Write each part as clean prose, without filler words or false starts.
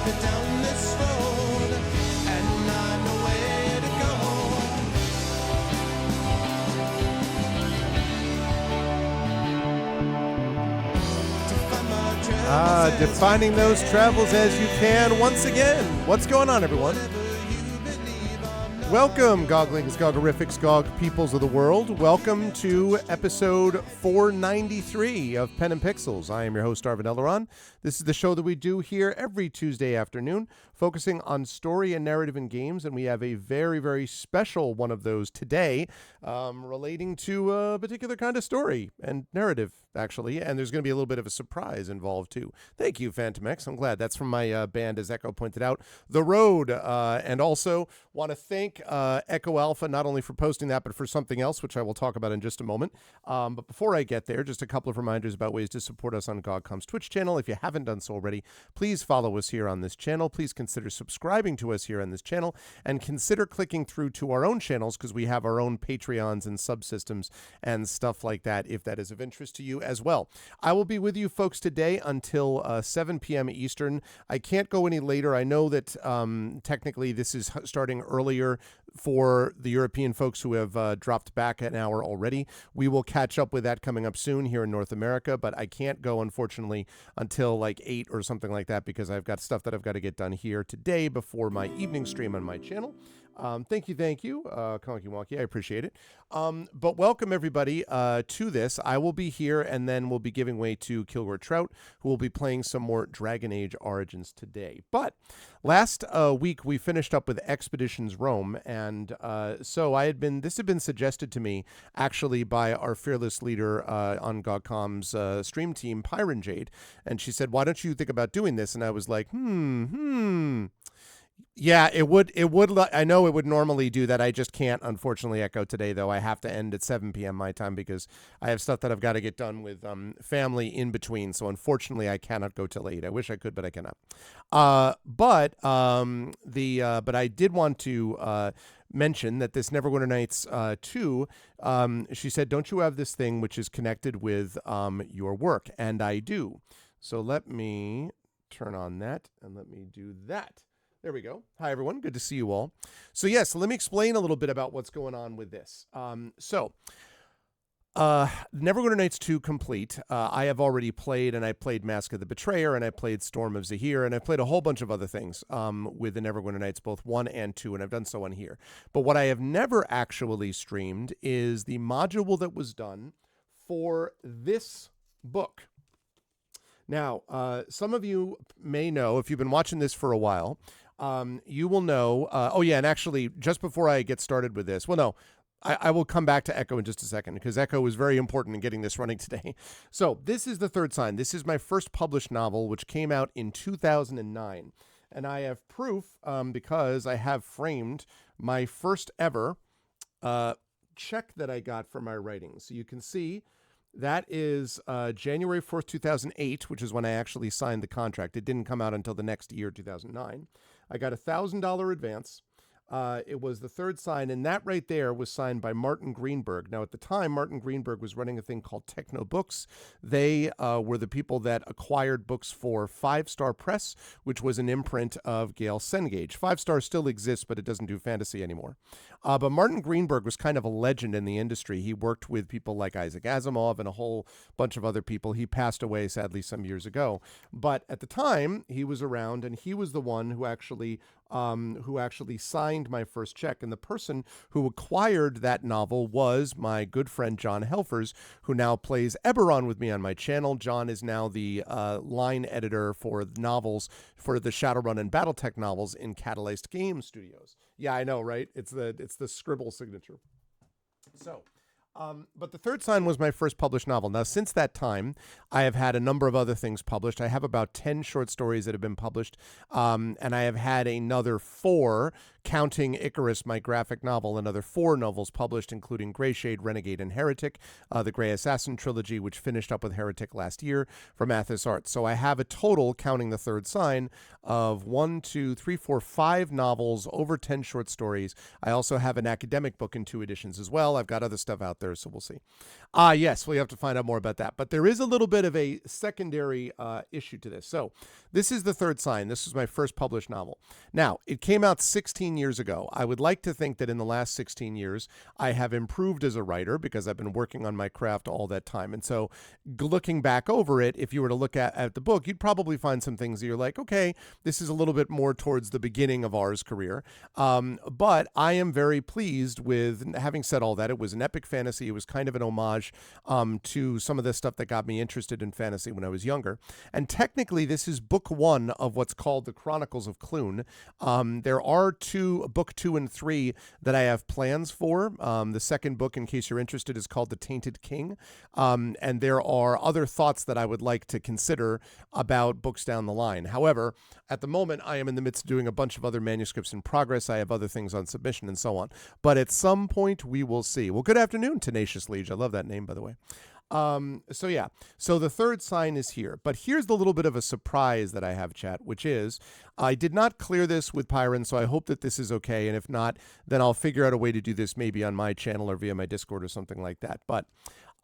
me down this road, and I know where to go. To find my travels Defining those travels as you can once again. What's going on, everyone? Welcome, Goglings, Gogorifics, Gog peoples of the world. Welcome to episode 493 of Pen and Pixels. I am your host, Arvin Elleron. This is the show that we do here every Tuesday afternoon, focusing on story and narrative in games, and we have a very, very special one of those today, relating to a particular kind of story and narrative, actually, and there's going to be a little bit of a surprise involved, too. Thank you, Phantom X. I'm glad. That's from my band, as Echo pointed out, The Road, and also want to thank Echo Alpha, not only for posting that, but for something else, which I will talk about in just a moment. But before I get there, just a couple of reminders about ways to support us on GogCom's Twitch channel. If you haven't done so already, please follow us here on this channel. Please consider subscribing to us here on this channel, and consider clicking through to our own channels, because we have our own Patreons and subsystems and stuff like that, if that is of interest to you as well. I will be with you folks today until 7 p.m. Eastern. I can't go any later. I know that technically this is starting earlier for the European folks who have dropped back an hour already. We will catch up with that coming up soon here in North America, but I can't go, unfortunately, until like 8 or something like that, because I've got stuff that I've got to get done here today before my evening stream on my channel. Thank you, Conky Wonky, I appreciate it. But welcome, everybody, to this. I will be here, and then we'll be giving way to Kilgore Trout, who will be playing some more Dragon Age Origins today. But last week, we finished up with Expeditions Rome, and so this had been suggested to me, actually, by our fearless leader on GogCom's stream team, Pyron Jade, and she said, why don't you think about doing this? And I was like, Yeah, it would. I know it would normally do that. I just can't, unfortunately, Echo today, though. I have to end at 7 p.m. my time, because I have stuff that I've got to get done with family in between. So unfortunately, I cannot go till 8. I wish I could, but I cannot. But I did want to mention that this Neverwinter Nights 2, she said, don't you have this thing which is connected with your work? And I do. So let me turn on that, and let me do that. There we go. Hi, everyone. Good to see you all. So, yes, let me explain a little bit about what's going on with this. Neverwinter Nights 2 complete. I have already played, and I played Mask of the Betrayer, and I played Storm of Zahir, and I played a whole bunch of other things with the Neverwinter Nights, both 1 and 2, and I've done so on here. But what I have never actually streamed is the module that was done for this book. Now, some of you may know, if you've been watching this for a while, you will know, and actually, just before I get started with this, I will come back to Echo in just a second, because Echo is very important in getting this running today. So this is The Third Sign. This is my first published novel, which came out in 2009. And I have proof, because I have framed my first ever check that I got for my writing. So you can see that is January 4th, 2008, which is when I actually signed the contract. It didn't come out until the next year, 2009. I got a $1,000 advance. It was The Third Sign, and that right there was signed by Martin Greenberg. Now, at the time, Martin Greenberg was running a thing called Techno Books. They were the people that acquired books for 5 Star Press, which was an imprint of Gail Cengage. 5 Star still exists, but it doesn't do fantasy anymore. But Martin Greenberg was kind of a legend in the industry. He worked with people like Isaac Asimov and a whole bunch of other people. He passed away, sadly, some years ago. But at the time, he was around, and he was the one who actually signed my first check. And the person who acquired that novel was my good friend John Helfers, who now plays Eberron with me on my channel. John is now the line editor for novels for the Shadowrun and Battletech novels in Catalyst Game Studios. Yeah, I know, right? It's the scribble signature. So, but The Third Sign was my first published novel. Now, since that time, I have had a number of other things published. I have about 10 short stories that have been published, and I have had another 4 counting Icarus, my graphic novel, another 4 novels published, including Grey Shade, Renegade, and Heretic, the Grey Assassin trilogy, which finished up with Heretic last year from Athos Art. So I have a total, counting The Third Sign, of 5 novels, over 10 short stories. I also have an academic book in 2 editions as well. I've got other stuff out there author, so we'll see. Yes, we have to find out more about that. But there is a little bit of a secondary issue to this. So this is The Third Sign. This was my first published novel. Now, it came out 16 years ago. I would like to think that in the last 16 years, I have improved as a writer because I've been working on my craft all that time. And so looking back over it, if you were to look at the book, you'd probably find some things that you're like, okay, this is a little bit more towards the beginning of R's career. But I am very pleased with, having said all that, it was an epic fantasy. It was kind of an homage to some of the stuff that got me interested in fantasy when I was younger. And technically, this is book 1 of what's called the Chronicles of Clune. There are book 2 and 3 that I have plans for. The second book, in case you're interested, is called The Tainted King. And there are other thoughts that I would like to consider about books down the line. However, at the moment, I am in the midst of doing a bunch of other manuscripts in progress. I have other things on submission and so on. But at some point, we will see. Well, good afternoon, Tenacious Liege. I love that name, by the way. So The Third Sign is here. But here's the little bit of a surprise that I have, chat, which is I did not clear this with Pyron, so I hope that this is okay. And if not, then I'll figure out a way to do this maybe on my channel or via my Discord or something like that. But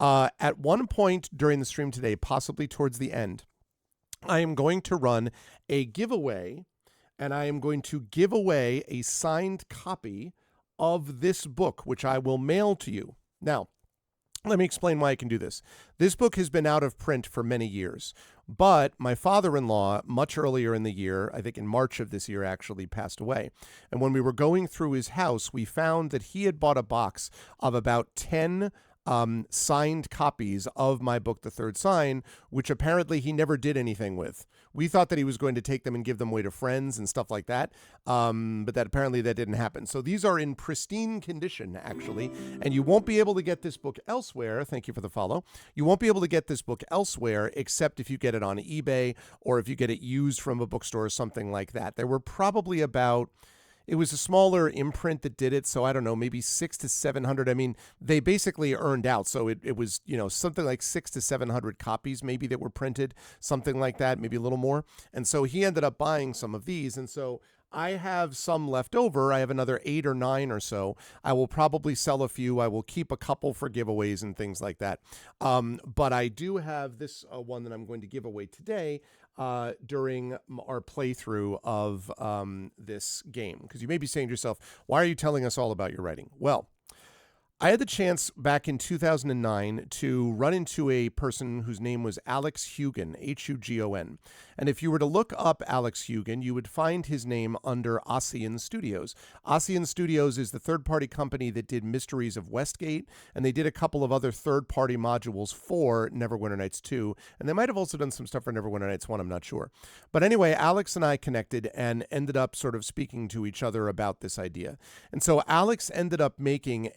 at one point during the stream today, possibly towards the end, I am going to run a giveaway, and I am going to give away a signed copy of this book, which I will mail to you. Now, let me explain why I can do this. This book has been out of print for many years, but my father-in-law, much earlier in the year, I think in March of this year, actually passed away. And when we were going through his house, we found that he had bought a box of about 10 signed copies of my book, The Third Sign, which apparently he never did anything with. We thought that he was going to take them and give them away to friends and stuff like that, but that apparently that didn't happen. So these are in pristine condition, actually, and you won't be able to get this book elsewhere. Thank you for the follow. You won't be able to get this book elsewhere except if you get it on eBay or if you get it used from a bookstore or something like that. There were probably about... It was a smaller imprint that did it, so I don't know, maybe 600 to 700. I mean, they basically earned out, so it was, something like 600 to 700 copies maybe that were printed, something like that, maybe a little more. And so he ended up buying some of these, and so I have some left over. I have another 8 or 9 or so. I will probably sell a few. I will keep a couple for giveaways and things like that. But I do have this one that I'm going to give away today during our playthrough of this game. Because you may be saying to yourself, why are you telling us all about your writing? Well, I had the chance back in 2009 to run into a person whose name was Alex Hugon, Hugon. And if you were to look up Alex Hugon, you would find his name under Ossian Studios. Ossian Studios is the third-party company that did Mysteries of Westgate, and they did a couple of other third-party modules for Neverwinter Nights 2, and they might have also done some stuff for Neverwinter Nights 1, I'm not sure. But anyway, Alex and I connected and ended up sort of speaking to each other about this idea. And so Alex ended up making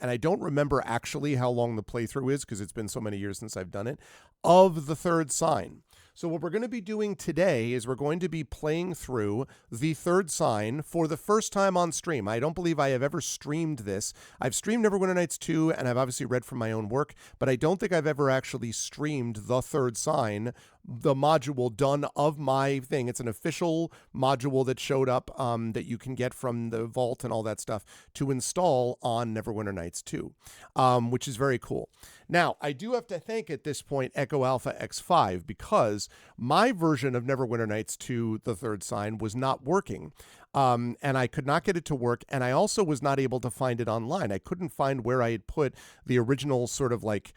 and I don't remember actually how long the playthrough is because it's been so many years since I've done it, of The Third Sign. So what we're going to be doing today is we're going to be playing through The Third Sign for the first time on stream. I don't believe I have ever streamed this. I've streamed Neverwinter Nights 2, and I've obviously read from my own work, but I don't think I've ever actually streamed The Third Sign, the module done of my thing. It's an official module that showed up that you can get from the vault and all that stuff to install on Neverwinter Nights 2, which is very cool. Now, I do have to thank at this point Echo Alpha X5 because my version of Neverwinter Nights 2, The Third Sign, was not working. And I could not get it to work, and I also was not able to find it online. I couldn't find where I had put the original sort of like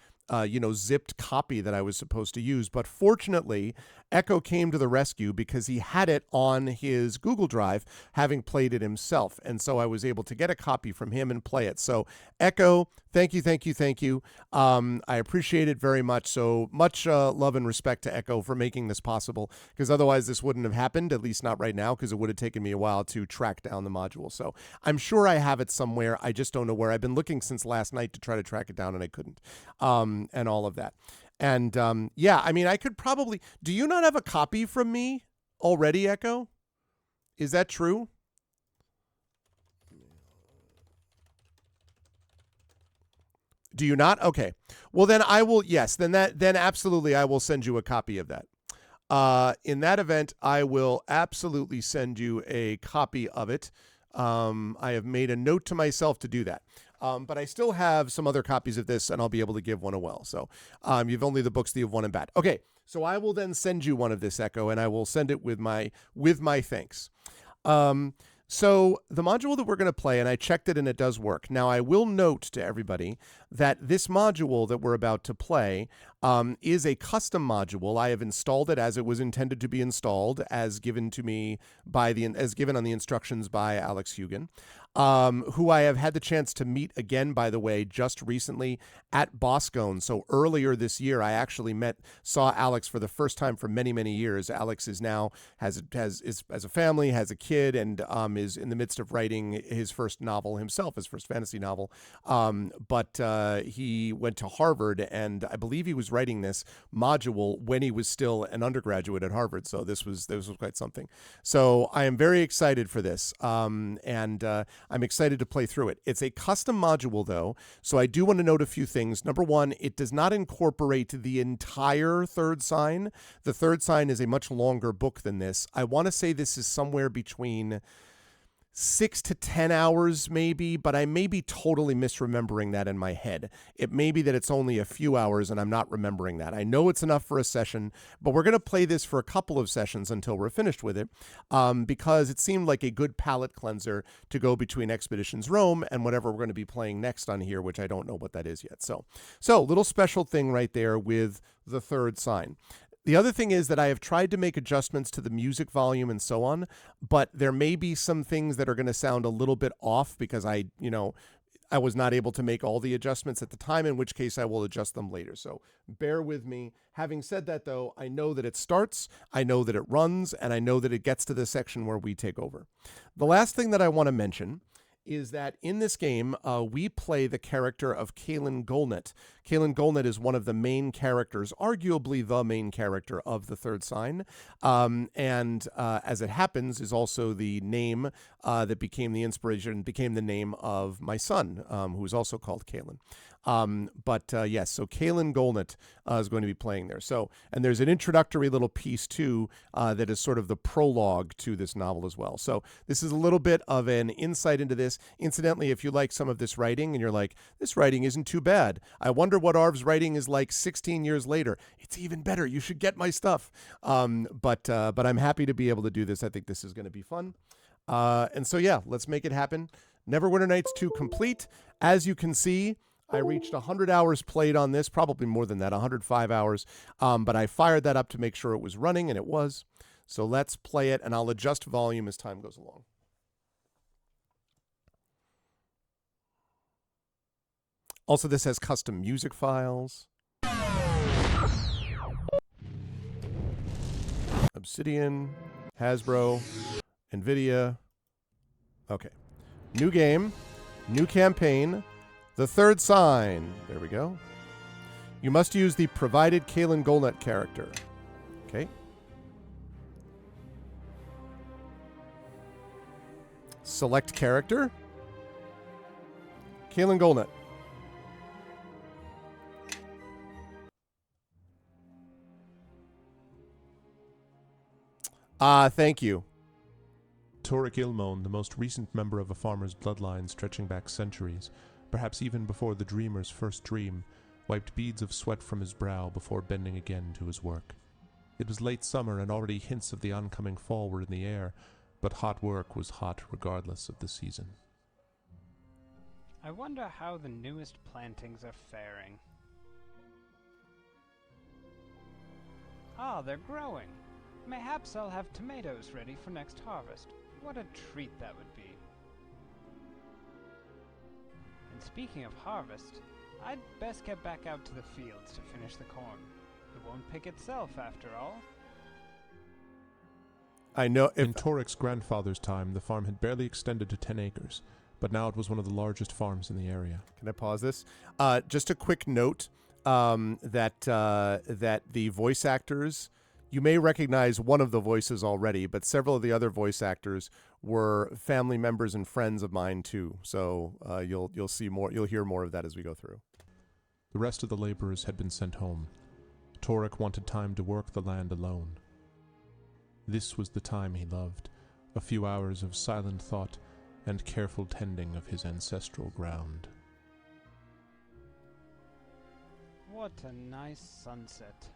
zipped copy that I was supposed to use. But fortunately, Echo came to the rescue because he had it on his Google Drive, having played it himself. And so I was able to get a copy from him and play it. So Echo, thank you, thank you, thank you. I appreciate it very much. So much love and respect to Echo for making this possible, because otherwise this wouldn't have happened, at least not right now, because it would have taken me a while to track down the module. So I'm sure I have it somewhere. I just don't know where. I've been looking since last night to try to track it down, and I couldn't. And all of that. And yeah, I mean, I could probably... Do you not have a copy from me already, Echo? Is that true? Do you not? Okay. Well, then I will... Yes, then absolutely I will send you a copy of that. In that event, I will absolutely send you a copy of it. I have made a note to myself to do that. But I still have some other copies of this, and I'll be able to give one away. So you've only the books that you've won and bad. Okay, so I will then send you one of this, Echo, and I will send it with my thanks. So the module that we're going to play, and I checked it and it does work. Now, I will note to everybody that this module that we're about to play is a custom module. I have installed it as it was intended to be installed, as given to me as given on the instructions by Alex Hugan, who I have had the chance to meet again, by the way, just recently at Boscone. So earlier this year, I actually saw Alex for the first time for many, many years. Alex is now has a family, has a kid, and is in the midst of writing his first novel himself, his first fantasy novel. But he went to Harvard, and I believe he was writing this module when he was still an undergraduate at Harvard. So this was quite something. So I am very excited for this, and I'm excited to play through it. It's a custom module, though, so I do want to note a few things. Number one, it does not incorporate the entire third sign. The third sign is a much longer book than this. I want to say this is somewhere between 6 to 10 hours maybe, but I may be totally misremembering that in my head. It may be that it's only a few hours and I'm not remembering that. I know it's enough for a session, but we're going to play this for a couple of sessions until we're finished with it, because it seemed like a good palate cleanser to go between Expeditions Rome and whatever we're going to be playing next on here, which I don't know what that is yet. So little special thing right there with the third sign. The other thing is that I have tried to make adjustments to the music volume and so on, but there may be some things that are going to sound a little bit off because I was not able to make all the adjustments at the time, in which case I will adjust them later. So bear with me. Having said that, though, I know that it starts, I know that it runs, and I know that it gets to the section where we take over. The last thing that I want to mention is that in this game, we play the character of Kalen Golnet. Kalen Golnet is one of the main characters, arguably the main character of the third sign, and as it happens, is also the name that became the inspiration, became the name of my son, who is also called Kalen. Yes, so Kalen Golnet is going to be playing there. So, and there's an introductory little piece too that is sort of the prologue to this novel as well. So this is a little bit of an insight into this. Incidentally, if you like some of this writing and you're like, this writing isn't too bad, I wonder what Arv's writing is like 16 years later. It's even better. You should get my stuff. But I'm happy to be able to do this. I think this is going to be fun. And so, yeah, let's make it happen. Neverwinter Nights 2 complete. As you can see, I reached 100 hours played on this, probably more than that, 105 hours. But I fired that up to make sure it was running, and it was. So let's play it, and I'll adjust volume as time goes along. Also, this has custom music files. Obsidian, Hasbro, NVIDIA. Okay. New game, new campaign, the third sign. There we go. You must use the provided Kalen Golnet character. Okay. Select character. Kalen Golnet. Thank you. Torek Ilmone, the most recent member of a farmer's bloodline stretching back centuries, perhaps even before the dreamer's first dream, wiped beads of sweat from his brow before bending again to his work. It was late summer and already hints of the oncoming fall were in the air, but hot work was hot regardless of the season. I wonder how the newest plantings are faring. Ah, they're growing. Mayhaps I'll have tomatoes ready for next harvest. What a treat that would be. And speaking of harvest, I'd best get back out to the fields to finish the corn. It won't pick itself after all. I know in Torek's grandfather's time, the farm had barely extended to 10 acres, but now it was one of the largest farms in the area. Can I pause this? Just a quick note that the voice actors, you may recognize one of the voices already, but several of the other voice actors were family members and friends of mine too. So you'll see more. You'll hear more of that as we go through. The rest of the laborers had been sent home. Torek wanted time to work the land alone. This was the time he loved, a few hours of silent thought, and careful tending of his ancestral ground. What a nice sunset.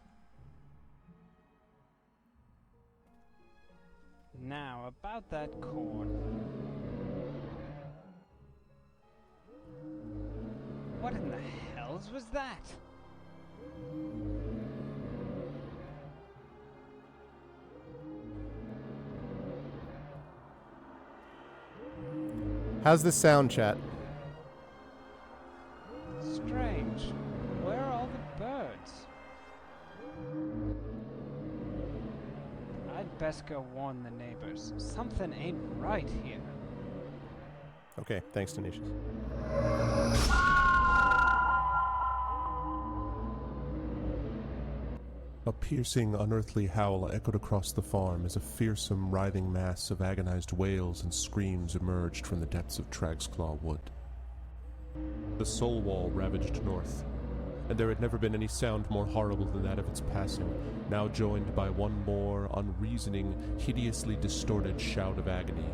Now, about that corn. What in the hells was that? How's the sound, chat? Strange. Where are all the birds? I'd best go warn the neighbors. Something ain't right here. Okay, thanks, Tanisha. A piercing, unearthly howl echoed across the farm as a fearsome, writhing mass of agonized wails and screams emerged from the depths of Tragsclaw Wood. The soul wall ravaged north, and there had never been any sound more horrible than that of its passing, now joined by one more unreasoning, hideously distorted shout of agony,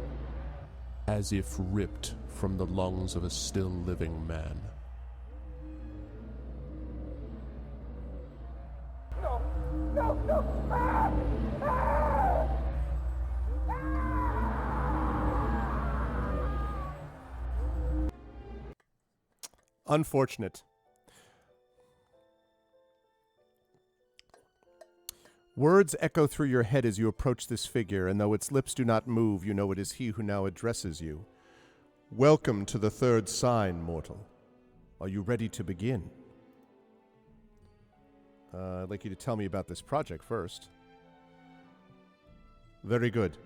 as if ripped from the lungs of a still living man. Unfortunate. Words echo through your head as you approach this figure, and though its lips do not move, you know it is he who now addresses you. Welcome to the third sign, mortal. Are you ready to begin? I'd like you to tell me about this project first. Very good.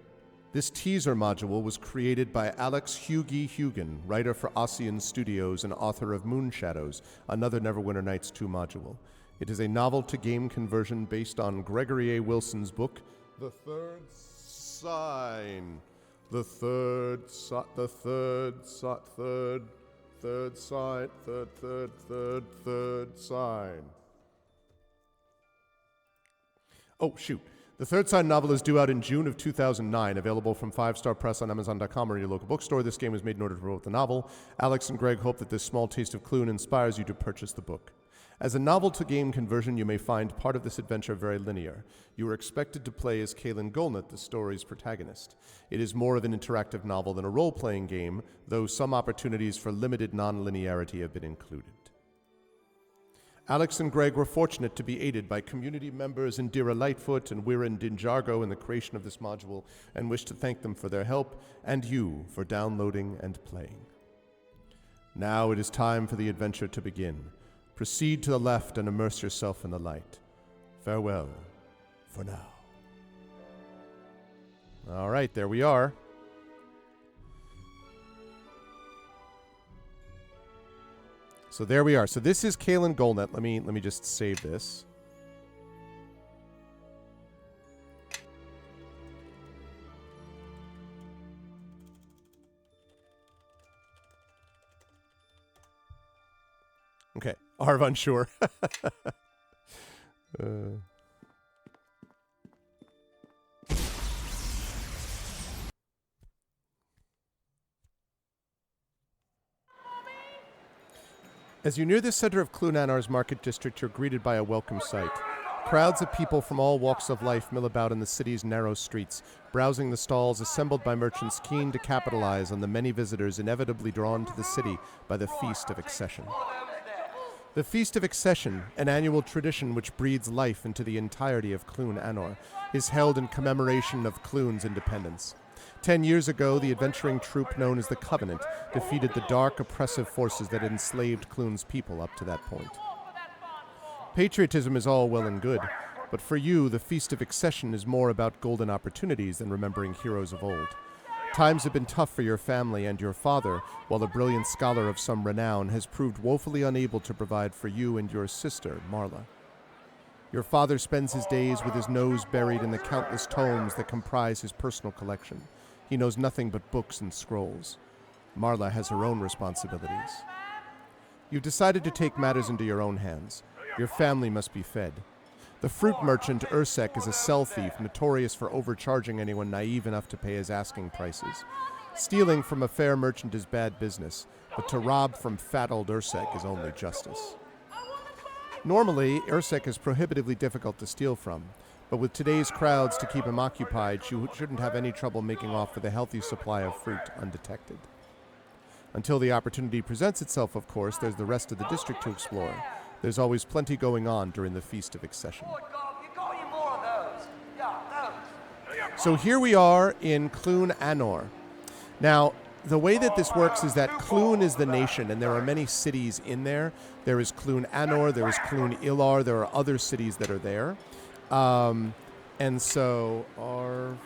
This teaser module was created by Alex Hugen, writer for Ossian Studios and author of Moon Shadows, another Neverwinter Nights 2 module. It is a novel-to-game conversion based on Gregory A. Wilson's book, The Third Sign. The third sign. Oh, shoot. The Third Sign novel is due out in June of 2009, available from 5 Star Press on Amazon.com or your local bookstore. This game was made in order to promote the novel. Alex and Greg hope that this small taste of Clune inspires you to purchase the book. As a novel-to-game conversion, you may find part of this adventure very linear. You are expected to play as Kaelin Golnut, the story's protagonist. It is more of an interactive novel than a role-playing game, though some opportunities for limited non-linearity have been included. Alex and Greg were fortunate to be aided by community members Indira Lightfoot and Wirren Dinjargo in the creation of this module, and wish to thank them for their help, and you for downloading and playing. Now it is time for the adventure to begin. Proceed to the left and immerse yourself in the light. Farewell for now. All right, there we are. So there we are. So this is Kaelin Golnut. Let me just save this. Okay, Arvon, sure. As you near the center of Clunanar's market district, you're greeted by a welcome sight. Crowds of people from all walks of life mill about in the city's narrow streets, browsing the stalls assembled by merchants keen to capitalize on the many visitors inevitably drawn to the city by the Feast of Accession. The Feast of Accession, an annual tradition which breathes life into the entirety of Clun Anor, is held in commemoration of Clun's independence. 10 years ago, the adventuring troop known as the Covenant defeated the dark, oppressive forces that had enslaved Clun's people up to that point. Patriotism is all well and good, but for you, the Feast of Accession is more about golden opportunities than remembering heroes of old. Times have been tough for your family, and your father, while a brilliant scholar of some renown, has proved woefully unable to provide for you and your sister, Marla. Your father spends his days with his nose buried in the countless tomes that comprise his personal collection. He knows nothing but books and scrolls. Marla has her own responsibilities. You've decided to take matters into your own hands. Your family must be fed. The fruit merchant Ursek is a sell thief notorious for overcharging anyone naive enough to pay his asking prices. Stealing from a fair merchant is bad business, but to rob from fat old Ursek is only justice. Normally, Ursek is prohibitively difficult to steal from, but with today's crowds to keep him occupied, you shouldn't have any trouble making off with a healthy supply of fruit undetected. Until the opportunity presents itself, of course, there's the rest of the district to explore. There's always plenty going on during the Feast of Accession. So here we are in Clun Anor. Now, the way that this works is that Clun is the nation, and there are many cities in there. There is Clun Anor, there is Clun Ilar, there are other cities that are there. And so our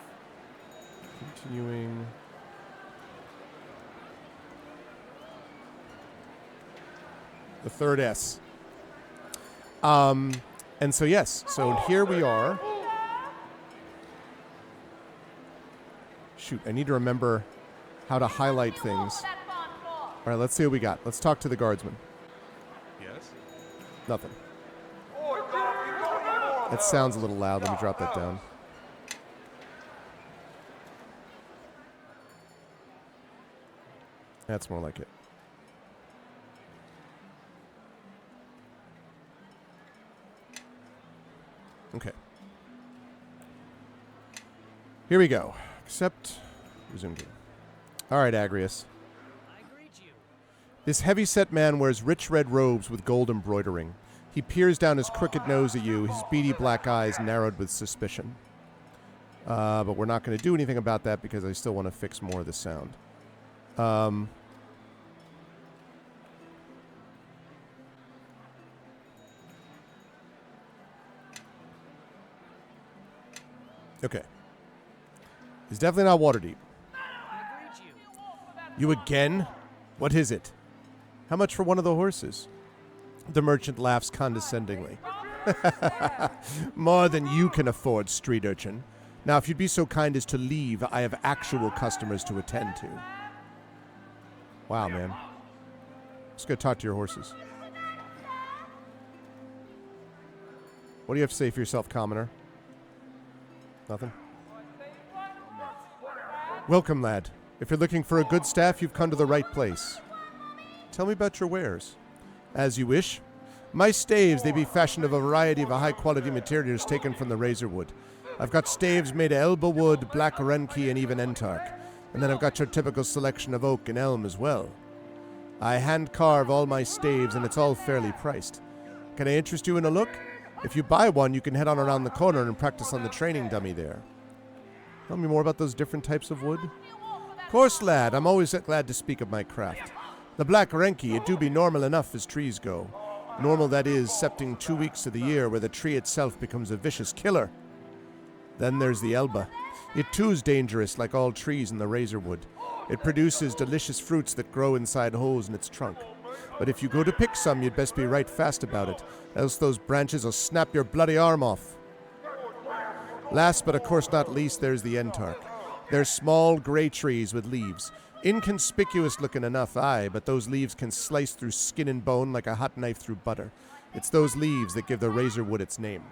continuing... The third S. And so, yes, so here we are. Shoot, I need to remember how to highlight things. All right, let's see what we got. Let's talk to the guardsman. Yes? Nothing. That sounds a little loud. Let me drop that down. That's more like it. Okay. Here we go. Accept. Resume game. All right, Agrius. This heavy-set man wears rich red robes with gold embroidering. He peers down his crooked nose at you, his beady black eyes narrowed with suspicion. But we're not going to do anything about that because I still want to fix more of the sound. Okay. It's definitely not Waterdeep. You again? What is it? How much for one of the horses? The merchant laughs condescendingly. More than you can afford, street urchin. Now, if you'd be so kind as to leave, I have actual customers to attend to. Wow, man. Let's go talk to your horses. What do you have to say for yourself, commoner? Nothing? Welcome, lad. If you're looking for a good staff, you've come to the right place. Tell me about your wares. As you wish. My staves, they be fashioned of a variety of high-quality materials taken from the razor wood. I've got staves made of elba wood, black renki, and even entark. And then I've got your typical selection of oak and elm as well. I hand-carve all my staves, and it's all fairly priced. Can I interest you in a look? If you buy one, you can head on around the corner and practice on the training dummy there. Tell me more about those different types of wood. Of course, lad. I'm always glad to speak of my craft. The black renki, it do be normal enough as trees go. Normal, that is, excepting 2 weeks of the year where the tree itself becomes a vicious killer. Then there's the elba. It too's dangerous like all trees in the razor wood. It produces delicious fruits that grow inside holes in its trunk. But if you go to pick some, you'd best be right fast about it, else those branches will snap your bloody arm off. Last but of course not least, there's the entark. They're small gray trees with leaves. Inconspicuous looking enough, aye, but those leaves can slice through skin and bone like a hot knife through butter. It's those leaves that give the razor wood its name.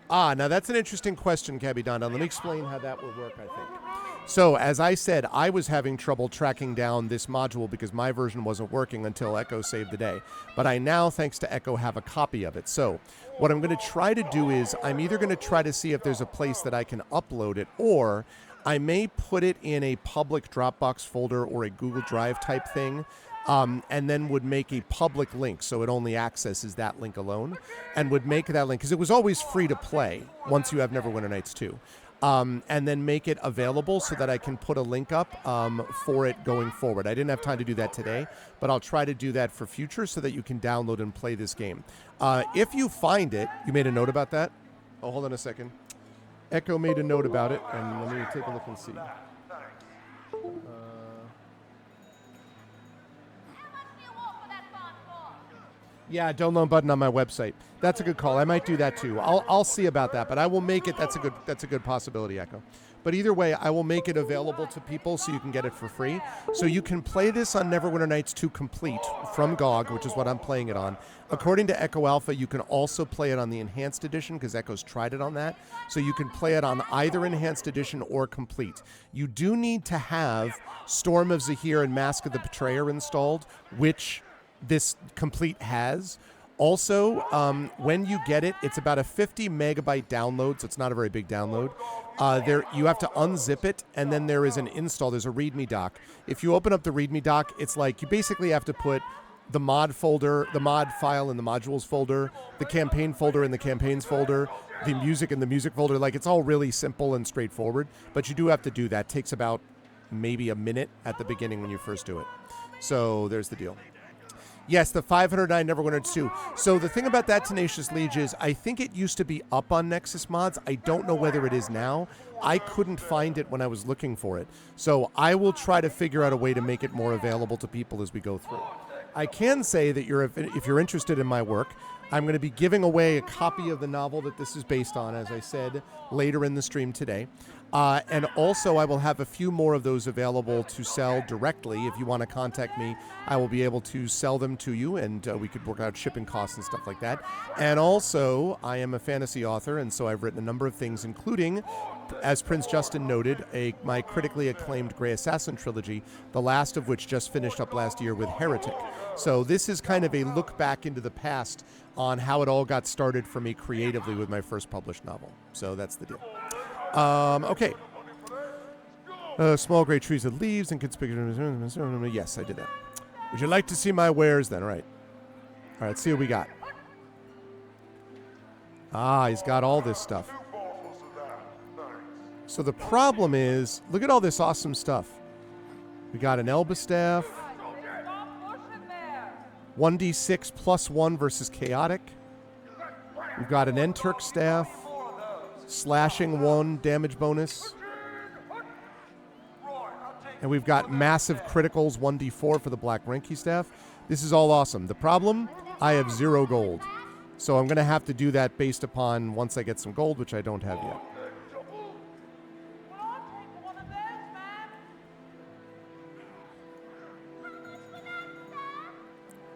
Ah, now that's an interesting question, Cabby Don. Let me explain how that will work, I think. So, as I said, I was having trouble tracking down this module because my version wasn't working until Echo saved the day. But I now, thanks to Echo, have a copy of it. So, what I'm going to try to do is, I'm either going to try to see if there's a place that I can upload it, or I may put it in a public Dropbox folder or a Google Drive type thing, and then would make a public link so it only accesses that link alone, and would make that link, because it was always free to play once you have Neverwinter Nights 2. And then make it available so that I can put a link up for it going forward. I didn't have time to do that today, but I'll try to do that for future so that you can download and play this game. If you find it, you made a note about that? Oh, hold on a second. Echo made a note about it, and let me take a look and see. Yeah, download button on my website. That's a good call. I might do that too. I'll see about that, but I will make it. That's a good possibility, Echo. But either way, I will make it available to people so you can get it for free. So you can play this on Neverwinter Nights 2 Complete from GOG, which is what I'm playing it on. According to Echo Alpha, you can also play it on the Enhanced Edition because Echo's tried it on that. So you can play it on either Enhanced Edition or Complete. You do need to have Storm of Zahir and Mask of the Betrayer installed, which this Complete has. Also, when you get it, it's about a 50 megabyte download, so it's not a very big download. You have to unzip it, and then there is an install. There's a README doc. If you open up the README doc, it's like you basically have to put the mod folder, the mod file in the modules folder, the campaign folder in the campaigns folder, the music in the music folder. Like, it's all really simple and straightforward, but you do have to do that. It takes about maybe a minute at the beginning when you first do it. So there's the deal. Yes, the 509 Neverwinter 2. So the thing about that, Tenacious Liege, is I think it used to be up on Nexus Mods. I don't know whether it is now. I couldn't find it when I was looking for it. So I will try to figure out a way to make it more available to people as we go through. I can say that if you're interested in my work, I'm going to be giving away a copy of the novel that this is based on, as I said, later in the stream today. And also, I will have a few more of those available to sell directly. If you want to contact me, I will be able to sell them to you, and we could work out shipping costs and stuff like that. And also, I am a fantasy author, and so I've written a number of things, including, as Prince Justin noted, my critically acclaimed Grey Assassin trilogy, the last of which just finished up last year with Heretic. So this is kind of a look back into the past on how it all got started for me creatively with my first published novel. So that's the deal. Okay. Small gray trees with leaves and conspicuous. Yes, I did that. Would you like to see my wares then? All right. All right, let's see what we got. Ah, he's got all this stuff. So the problem is, look at all this awesome stuff. We got an Elba staff. 1d6 plus 1 versus chaotic. We've got an Enturk staff. Slashing 1 damage bonus. And we've got massive criticals 1d4 for the Black Renki staff. This is all awesome. The problem, I have 0 gold. So I'm going to have to do that based upon once I get some gold, which I don't have yet.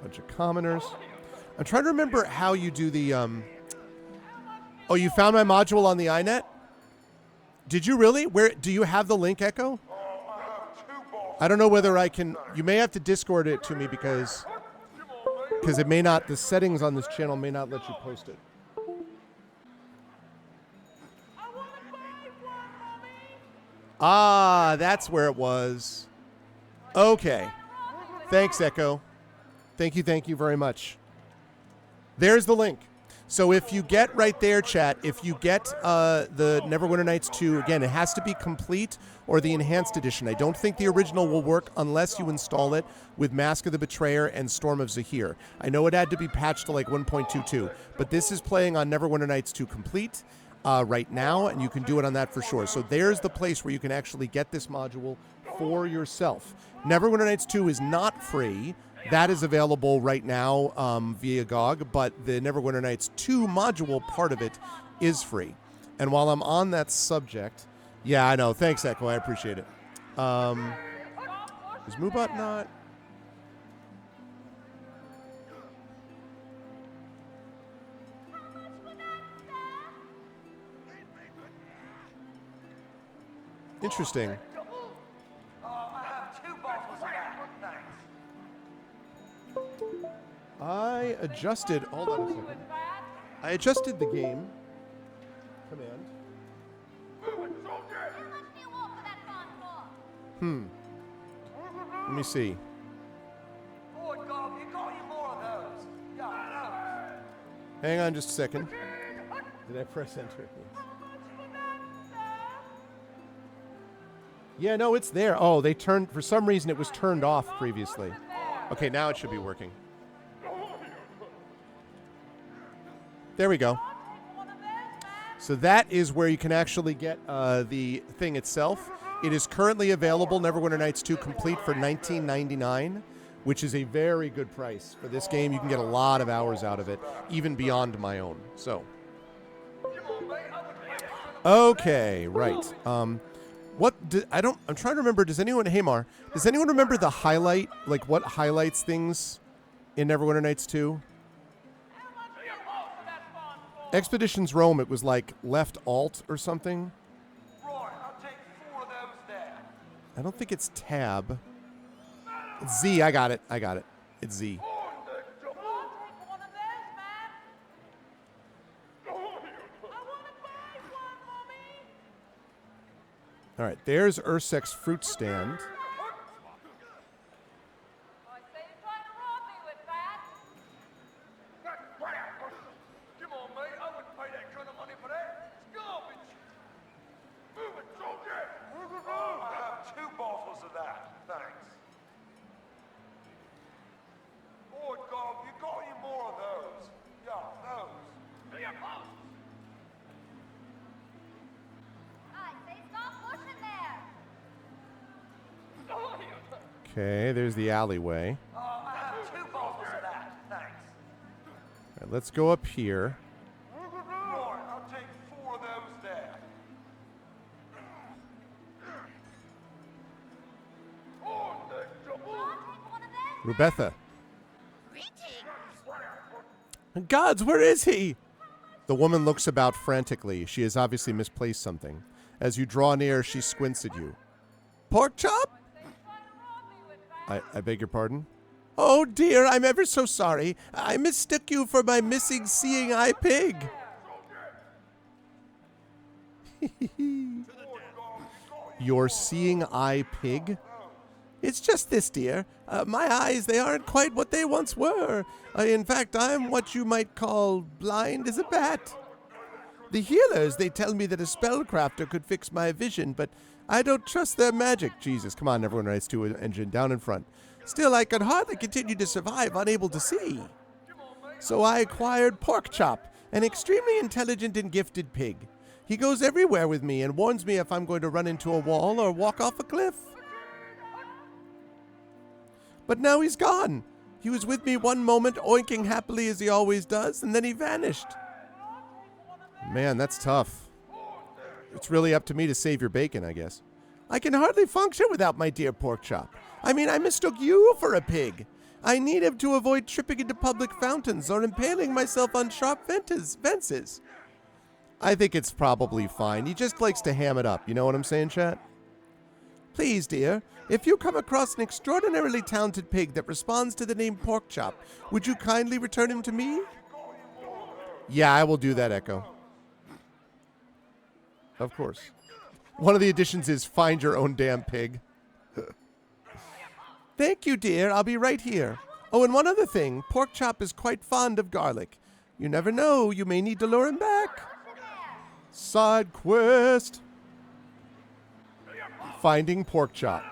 Bunch of commoners. I'm trying to remember how you do the... Oh, you found my module on the iNet? Did you really? Where do you have the link, Echo? I don't know whether I can... You may have to Discord it to me because it may not... The settings on this channel may not let you post it. Ah, that's where it was. Okay. Thanks, Echo. Thank you very much. There's the link. So if you get right there, chat, if you get the Neverwinter Nights 2, again, it has to be complete or the Enhanced Edition. I don't think the original will work unless you install it with Mask of the Betrayer and Storm of Zahir. I know it had to be patched to like 1.22, but this is playing on Neverwinter Nights 2 Complete right now, and you can do it on that for sure. So there's the place where you can actually get this module for yourself. Neverwinter Nights 2 is not free. That is available right now via GOG, but the Neverwinter Nights 2 module part of it is free. And while I'm on that subject, yeah, I know. Thanks, Echo. I appreciate it. Is Moobot not? Interesting. I adjusted, hold on a second. I adjusted the game command. Let me see. Hang on just a second. Did I press enter? Yeah, no, it's there. Oh, they turned, for some reason it was turned off previously. Okay, now it should be working. There we go. So that is where you can actually get the thing itself. It is currently available, Neverwinter Nights 2 Complete, for $19.99, which is a very good price. For this game, you can get a lot of hours out of it, even beyond my own. So, okay, right. I'm trying to remember, hey Mar, does anyone remember the highlight, like what highlights things in Neverwinter Nights 2? Expeditions Rome, it was like left alt or something. Right, I'll take 4 of those there. I don't think it's tab. It's Z, I got it. It's Z. All right, there's Ursek's fruit stand. Come on, mate. I wouldn't pay that kind of money for that. It's garbage. Move it, soldier. I have 2 bottles of that. Thanks. Oh, God, you got any more of those? Yeah, those. Yeah, Okay, there's the alleyway. I have 2 bottles of that. Thanks. All right, let's go up here. Right, I'll take 4 of those there. Rubetha. Gods, where is he? The woman looks about frantically. She has obviously misplaced something. As you draw near, she squints at you. Pork chop? I beg your pardon? Oh dear, I'm ever so sorry. I mistook you for my missing seeing eye pig. Your seeing eye pig? It's just this, dear. My eyes, they aren't quite what they once were. In fact, I'm what you might call blind as a bat. The healers, they tell me that a spellcrafter could fix my vision, but I don't trust their magic. Jesus, come on, Neverwinter Nights 2 engine, down in front. Still, I could hardly continue to survive unable to see. So I acquired Pork Chop, an extremely intelligent and gifted pig. He goes everywhere with me and warns me if I'm going to run into a wall or walk off a cliff. But now he's gone. He was with me one moment, oinking happily as he always does, and then he vanished. Man, that's tough. It's really up to me to save your bacon, I guess. I can hardly function without my dear Pork Chop. I mean, I mistook you for a pig. I need him to avoid tripping into public fountains or impaling myself on sharp fences. I think it's probably fine. He just likes to ham it up. You know what I'm saying, chat? Please, dear, if you come across an extraordinarily talented pig that responds to the name Pork Chop, would you kindly return him to me? Yeah, I will do that, Echo. Of course. One of the additions is find your own damn pig. Thank you, dear. I'll be right here. Oh, and one other thing. Pork Chop is quite fond of garlic. You never know. You may need to lure him back. Side quest. Finding Pork Chop.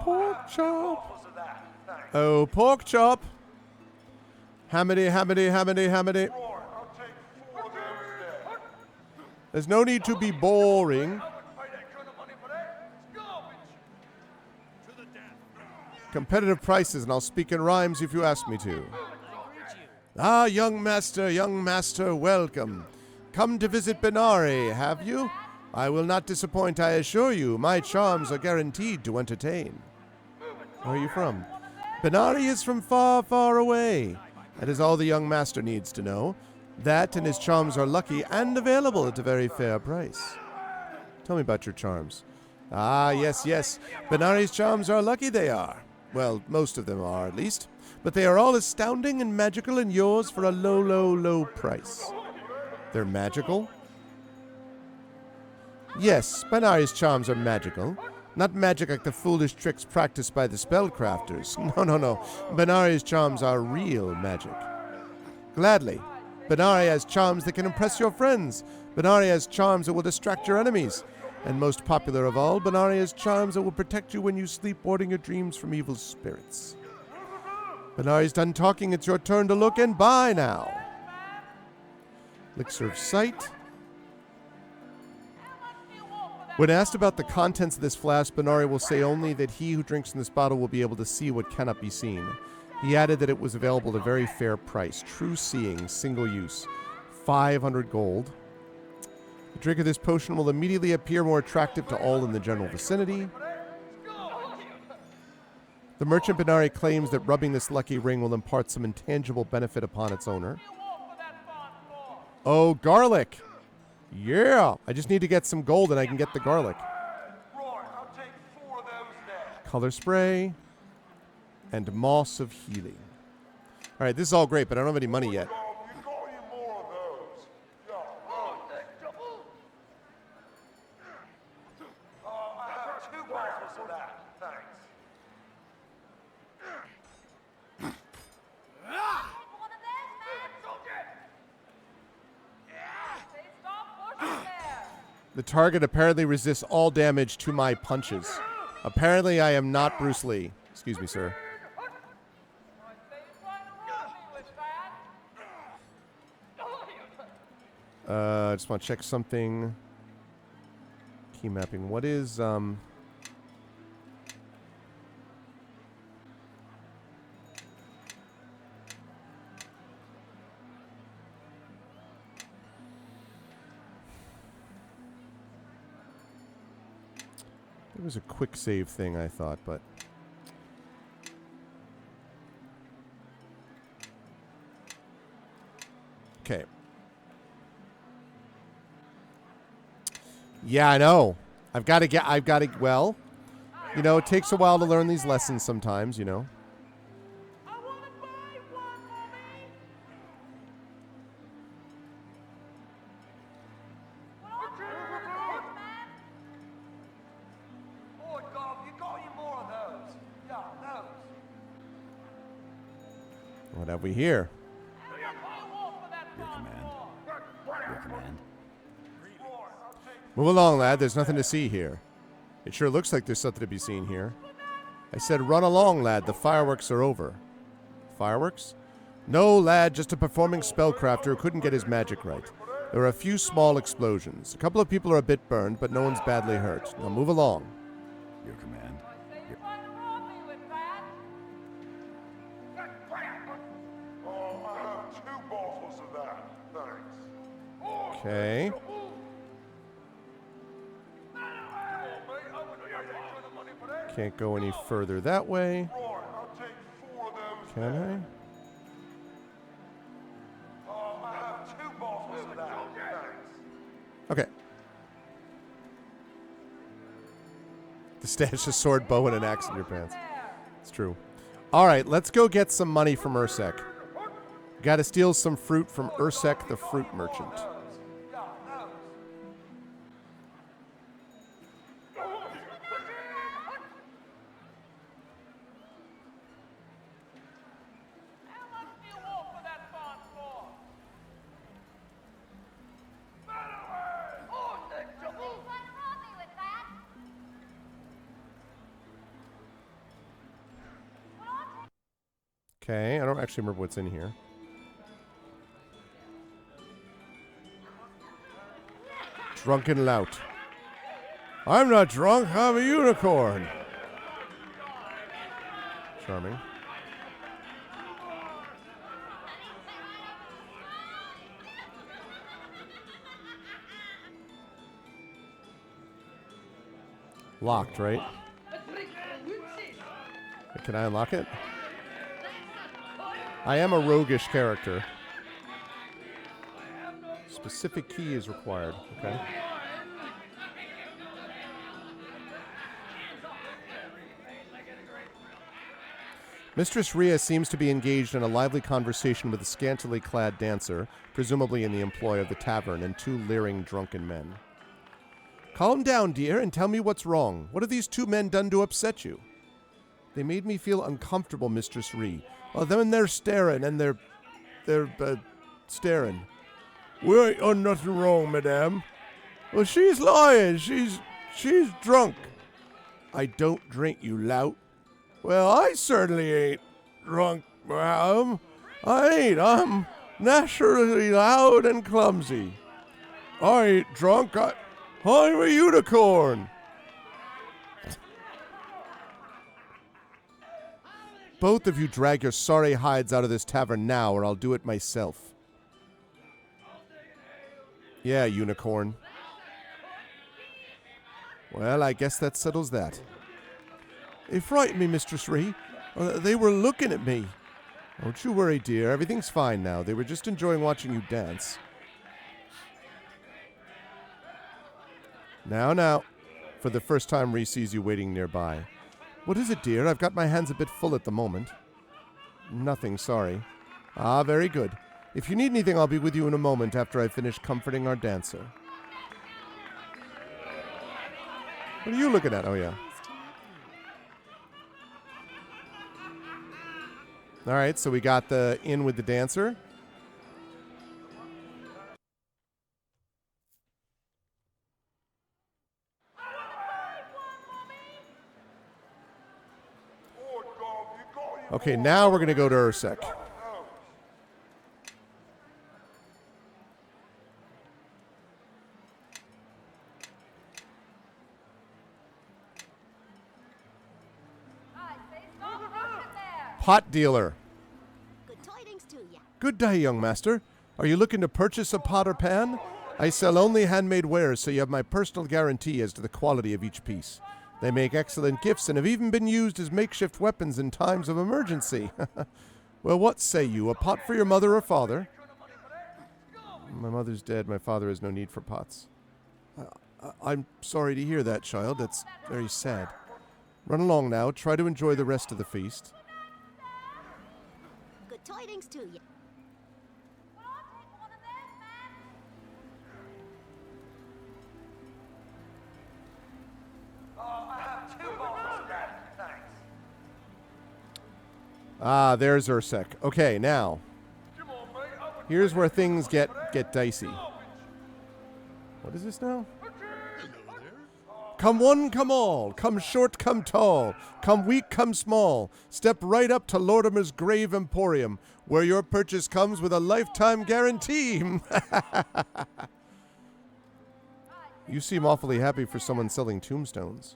Pork Chop. Oh, Pork Chop. Hamity, hamity, hamity, hamity. There's no need to be boring. Competitive prices, and I'll speak in rhymes if you ask me to. Ah, young master, welcome. Come to visit Benari, have you? I will not disappoint, I assure you. My charms are guaranteed to entertain. Where are you from? Benari is from far, far away. That is all the young master needs to know. That and his charms are lucky and available at a very fair price. Tell me about your charms. Ah, yes. Benari's charms are lucky, they are. Well, most of them are, at least. But they are all astounding and magical and yours for a low, low, low price. They're magical? Yes, Benari's charms are magical. Not magic like the foolish tricks practiced by the spellcrafters. No. Benari's charms are real magic. Gladly. Benari has charms that can impress your friends. Benari has charms that will distract your enemies. And most popular of all, Benari has charms that will protect you when you sleep, warding your dreams from evil spirits. Benari's done talking. It's your turn to look and buy now. Elixir of Sight. When asked about the contents of this flask, Benari will say only that he who drinks from this bottle will be able to see what cannot be seen. He added that it was available at a very fair price. True seeing, single use. 500 gold. The drink of this potion will immediately appear more attractive to all in the general vicinity. The merchant Benari claims that rubbing this lucky ring will impart some intangible benefit upon its owner. Oh, garlic! Yeah! I just need to get some gold and I can get the garlic. Right, I'll take 4 of those now. Color spray. And moss of healing. Alright, this is all great, but I don't have any money yet. You got any more of those? Yeah, I have 2 bottles of that. Thanks. The target apparently resists all damage to my punches. Apparently I am not Bruce Lee. Excuse me, sir. I just want to check something. Key mapping. What is, It was a quick save thing, I thought, but... Okay. Yeah, I know. Well, you know, it takes a while to learn these lessons sometimes, you know. What have we here? Your command. Your command. Move along, lad. There's nothing to see here. It sure looks like there's something to be seen here. I said, run along, lad. The fireworks are over. Fireworks? No, lad. Just a performing spellcrafter who couldn't get his magic right. There are a few small explosions. A couple of people are a bit burned, but no one's badly hurt. Now move along. Your command. Your... Oh, I have 2 bottles of that. Thanks. Okay. Can't go any further that way. Right, I'll take 4 of those. Can I? Oh, I have 2 bottles of that. Thanks. Okay. The stash a sword, bow, and an axe in your pants. It's true. All right, let's go get some money from Ursek. Got to steal some fruit from Ursek, the fruit merchant. Okay, I don't actually remember what's in here. Drunken lout. I'm not drunk, I'm a unicorn. Charming. Locked, right? Can I unlock it? I am a roguish character. Specific key is required. Okay. Mistress Rhea seems to be engaged in a lively conversation with a scantily clad dancer, presumably in the employ of the tavern, and 2 leering drunken men. Calm down, dear, and tell me what's wrong. What have these 2 men done to upset you? They made me feel uncomfortable, Mistress Rhea. Well, then they're staring, and they're staring. We ain't done nothing wrong, madame. Well, she's lying. She's drunk. I don't drink, you lout. Well, I certainly ain't drunk, madam. I ain't. I'm naturally loud and clumsy. I ain't drunk. I'm a unicorn! Both of you drag your sorry hides out of this tavern now, or I'll do it myself. Yeah, unicorn. Well, I guess that settles that. They frightened me, Mistress Ree. They were looking at me. Don't you worry, dear. Everything's fine now. They were just enjoying watching you dance. Now. For the first time, Ree sees you waiting nearby. What is it, dear? I've got my hands a bit full at the moment. Nothing, sorry. Ah, very good. If you need anything, I'll be with you in a moment after I finish comforting our dancer. What are you looking at? Oh, yeah. All right, so we got the in with the dancer. Okay, now we're going to go to Ursek. Pot dealer. Good tidings to ya. Good day, young master. Are you looking to purchase a pot or pan? I sell only handmade wares, so you have my personal guarantee as to the quality of each piece. They make excellent gifts and have even been used as makeshift weapons in times of emergency. Well, what say you? A pot for your mother or father? My mother's dead. My father has no need for pots. I'm sorry to hear that, child. That's very sad. Run along now. Try to enjoy the rest of the feast. Good tidings to ya. Ah, there's Ursek. Okay, now. Here's where things get dicey. What is this now? Come one, come all. Come short, come tall. Come weak, come small. Step right up to Lortimer's Grave Emporium, where your purchase comes with a lifetime guarantee. You seem awfully happy for someone selling tombstones.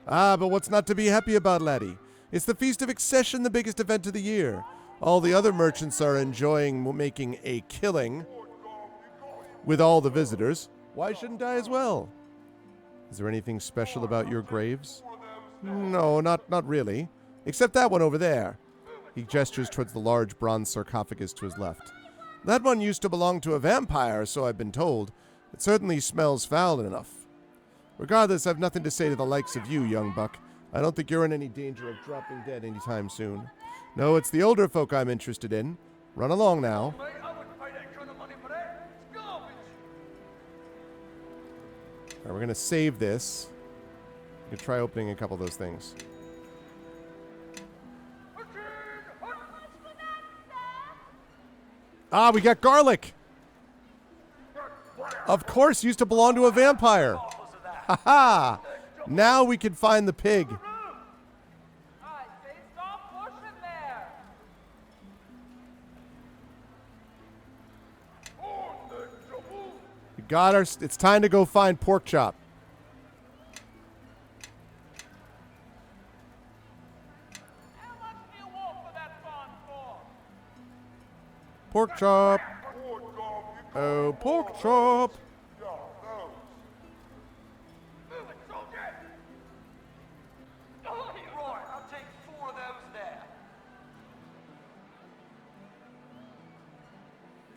Ah, but what's not to be happy about, laddie? It's the Feast of Accession, the biggest event of the year. All the other merchants are enjoying making a killing with all the visitors. Why shouldn't I as well? Is there anything special about your graves? No, not really. Except that one over there. He gestures towards the large bronze sarcophagus to his left. That one used to belong to a vampire, so I've been told. It certainly smells foul enough. Regardless, I've nothing to say to the likes of you, young buck. I don't think you're in any danger of dropping dead anytime soon. No, it's the older folk I'm interested in. Run along now. Mate, I wouldn't pay that kind of money for that. It's garbage. All right, we're going to save this. We can try opening a couple of those things. Ah, we got garlic. Of course, used to belong to a vampire. Ha ha! Now we can find the pig. I say stop pushing there. We got our. It's time to go find pork chop. How much do you want for that bond for? Pork chop. Oh, pork chop. Right, I'll take 4 of those there.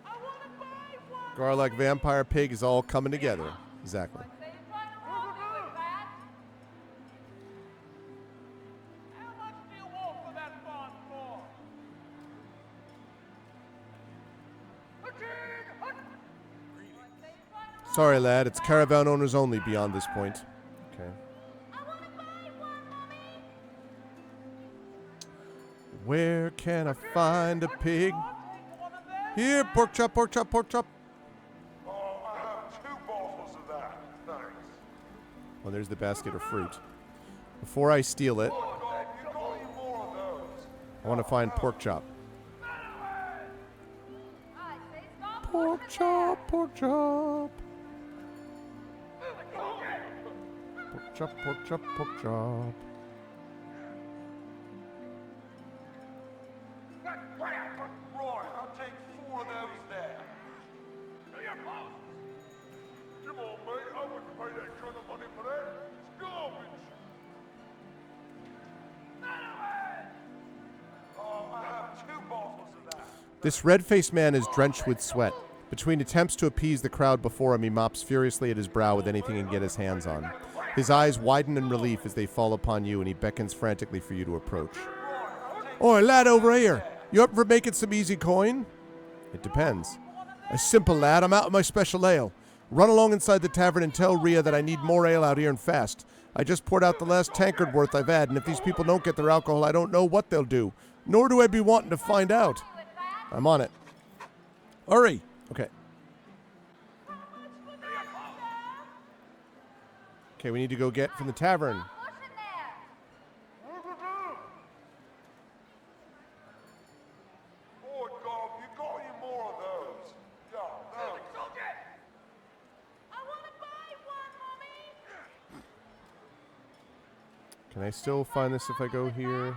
I want to buy one. Garlic vampire pig is all coming together. Exactly. Say you're trying to rob me with that. How much do you want for that bond for? Sorry, lad. It's caravan owners only beyond this point. Okay. I want to buy one, Mommy. Where can I find a pig? Here, pork chop, pork chop, pork chop. Oh, I have 2 bottles of that. Thanks. Well, there's the basket of fruit. Before I steal it, Oh, Dad, you got any more of those? I want to find pork chop. I say stop Pork chop, pork chop. chop, pork chop, pork chop. Right, I'll take 4 of those there. Hey, your post! Come on, mate. I wouldn't pay that kind of money for that. It's garbage. Oh, I have 2 bottles of that. This red-faced man is drenched with sweat. Between attempts to appease the crowd before him, he mops furiously at his brow with anything he can get his hands on. His eyes widen in relief as they fall upon you, and he beckons frantically for you to approach. Oi, lad over here. You up for making some easy coin? It depends. A simple lad. I'm out of my special ale. Run along inside the tavern and tell Rhea that I need more ale out here and fast. I just poured out the last tankard worth I've had, and if these people don't get their alcohol, I don't know what they'll do. Nor do I be wanting to find out. I'm on it. Hurry. Okay. Okay, we need to go get from the tavern. Oh, God, you got any more of those? Yeah, those. I want to buy one, Mommy. Can I still find this if I go here?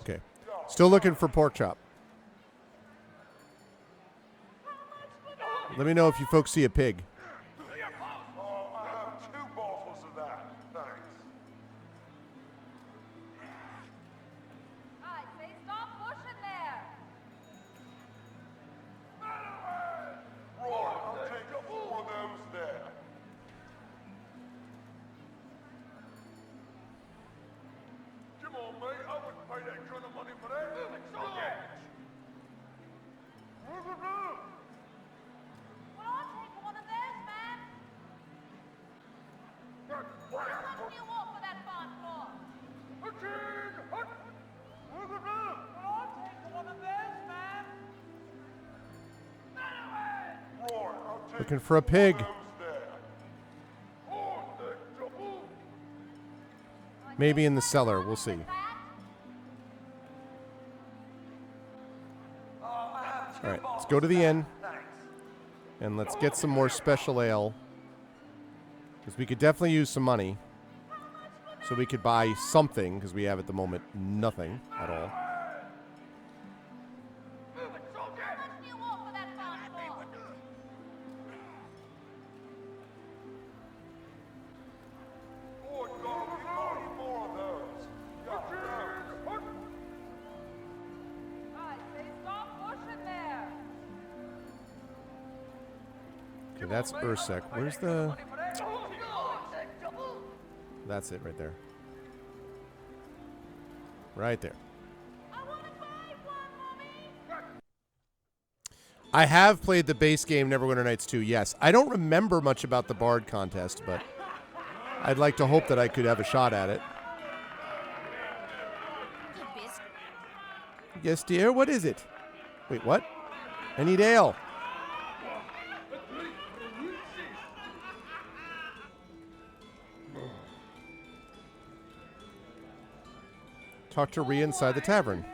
Okay. Still looking for pork chop. Let me know if you folks see a pig. Oh, I have 2 bottles of that. Thanks. I say stop pushing there. Right, I'll take 4 of those there. Come on, mate. I wouldn't pay that kind of money for that. It's garbage. Well, I'll take one of those, man. How much do you want for that fine floor? Well, I'll take one of those, man. Right, I'll take Looking for a pig. those there. Oh, the double. Maybe in the cellar. We'll see. All right, let's go to the inn. And let's get some more special ale. Because we could definitely use some money. So we could buy something, because we have at the moment nothing at all. How much do you want for that fine floor? Oh, God, you got any more of those? Yeah, those. I say stop pushing there. Okay, that's Ursek. Where's the... That's it right there. Right there. I want to buy one, Mommy. I have played the base game Neverwinter Nights 2, yes. I don't remember much about the Bard contest, but I'd like to hope that I could have a shot at it. Good biz. Yes, dear, what is it? Wait, what? I need ale. Talk to Rhea inside the tavern.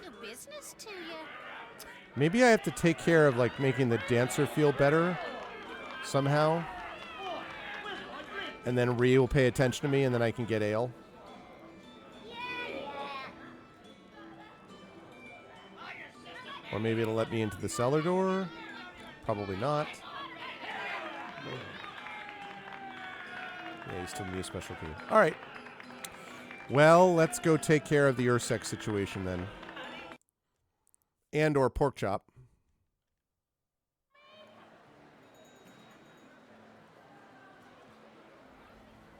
Good business to you. Maybe I have to take care of, like, making the dancer feel better somehow. And then Rhea will pay attention to me, and then I can get ale. Or maybe it'll let me into the cellar door. Probably not. Yeah, you still need a special key. All right. Well, let's go take care of the Ursek situation then. And or pork chop.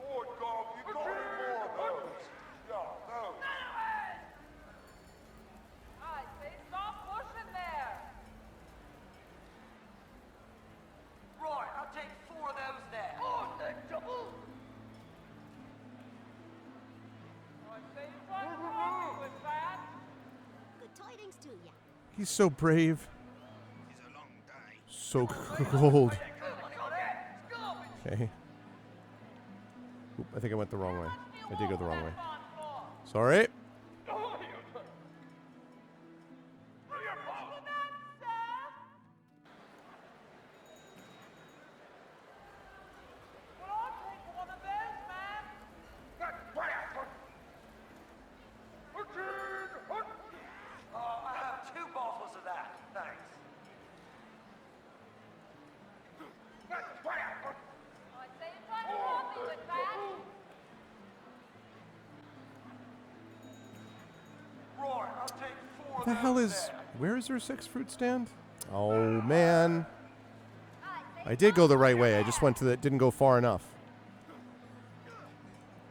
Oh, God, you got any more of those? Yeah, those. I say stop pushing there. Right, I'll take 4 of those there. Oh, the double. I say you can't wrong with that. Good tidings to you. He's so brave. so cold. Okay. Oop, I think I went the wrong way. I did go the wrong way. Sorry. I have 2 bottles of that, thanks. I say you're trying to rob me with that. Right, I'll take 4 of The hell those is... there. Where is Ursek's fruit stand? Oh, man. I did go the right way. I just went to the... Didn't go far enough.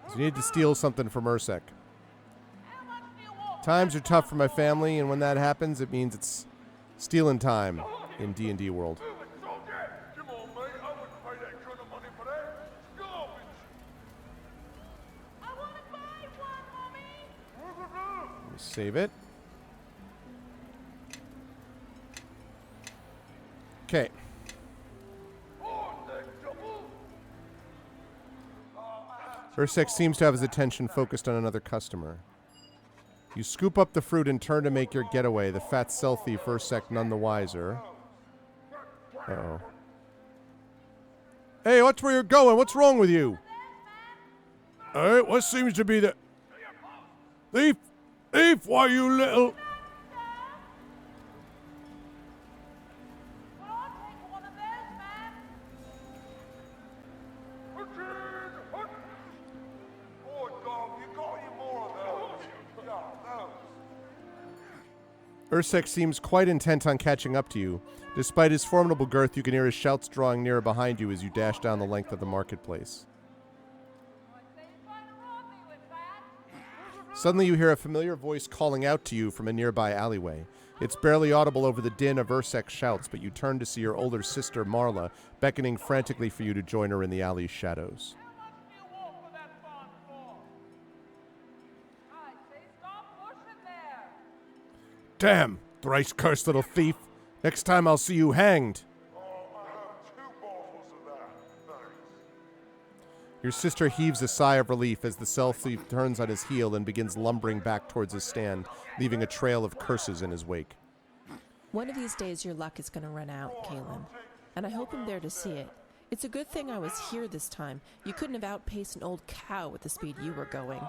So you need to steal something from Ursek. Times are tough for my family, and when that happens, it means it's stealing time in D&D world. Move it, soldier! Come on, mate, I wouldn't pay that kind of money for that. It's garbage. I want to buy one, Mommy. Let me save it. Okay. Ursek seems to have his attention focused on another customer. You scoop up the fruit and turn to make your getaway. The fat cell thief Ursek none the wiser. Uh-oh. Hey, watch where you're going. What's wrong with you? Hey, what seems to be the... Thief! Thief, why you little... Well, I'll take one of those, man. Oh, dog, you got any more of those? Yeah, those. Ursek seems quite intent on catching up to you. Despite his formidable girth, you can hear his shouts drawing nearer behind you as you dash down the length of the marketplace. I say you're trying to rob me with that. Suddenly you hear a familiar voice calling out to you from a nearby alleyway. It's barely audible over the din of Ursek's shouts, but you turn to see your older sister, Marla, beckoning frantically for you to join her in the alley's shadows. How much do you want for that fun for? I say stop pushing there. Damn, thrice cursed little thief. Next time I'll see you hanged. Oh, I have 2 bottles of that, thanks. Your sister heaves a sigh of relief as the cell thief turns on his heel and begins lumbering back towards his stand, leaving a trail of curses in his wake. One of these days your luck is going to run out, Kalen. And I hope I'm there to see it. It's a good thing I was here this time. You couldn't have outpaced an old cow with the speed you were going.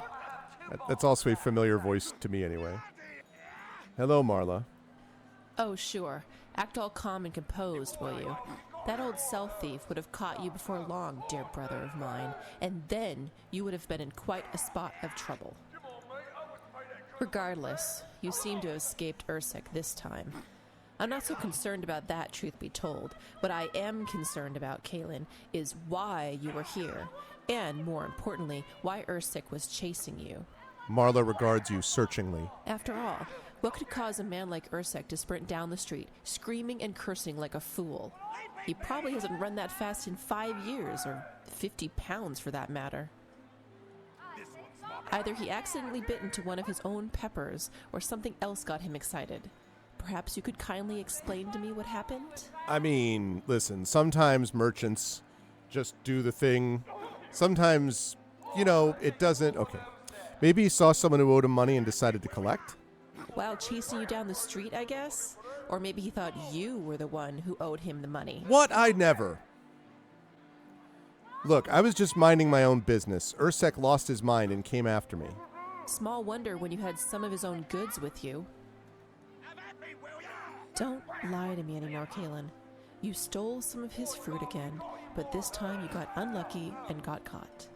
That's also a familiar voice to me anyway. Hello, Marla. Oh, sure. Act all calm and composed, will you? That old cell thief would have caught you before long, dear brother of mine, and then you would have been in quite a spot of trouble. Regardless, you seem to have escaped Ursek this time. I'm not so concerned about that, truth be told. What I am concerned about, Kalen, is why you were here, and, more importantly, why Ursek was chasing you. Marla regards you searchingly. After all, what could cause a man like Ursek to sprint down the street, screaming and cursing like a fool? He probably hasn't run that fast in 5 years, or 50 pounds for that matter. Either he accidentally bit into one of his own peppers, or something else got him excited. Perhaps you could kindly explain to me what happened? I mean, listen, sometimes merchants just do the thing. Sometimes, it doesn't. Okay. Maybe he saw someone who owed him money and decided to collect? While chasing you down the street, I guess? Or maybe he thought you were the one who owed him the money. What? I never. Look, I was just minding my own business. Ursek lost his mind and came after me. Small wonder when you had some of his own goods with you. Don't lie to me anymore, Kalen. You stole some of his fruit again, but this time you got unlucky and got caught.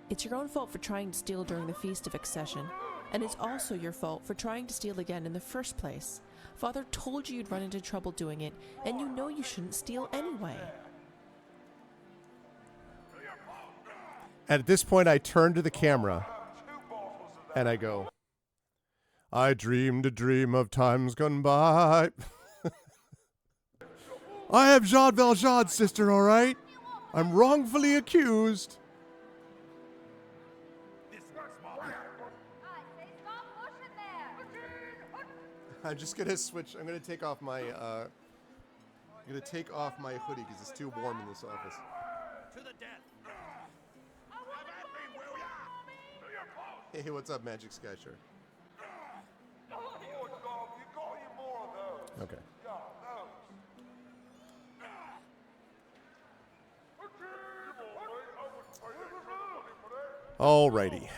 It's your own fault for trying to steal during the Feast of Accession, and it's also your fault for trying to steal again in the first place. Father told you you'd run into trouble doing it, and you know you shouldn't steal anyway. And at this point, I turn to the camera and I go, I dreamed a dream of times gone by. I have Jad Valjean's sister, all right? I'm wrongfully accused. I say stop pushing there. I'm just going to switch. I'm going to take off my I'm gonna take off my hoodie because it's too warm in this office. To the death. Hey, what's up, Magic Sky Shirt? Oh, dog, you got any more of those? Okay. Yeah, those. Alrighty.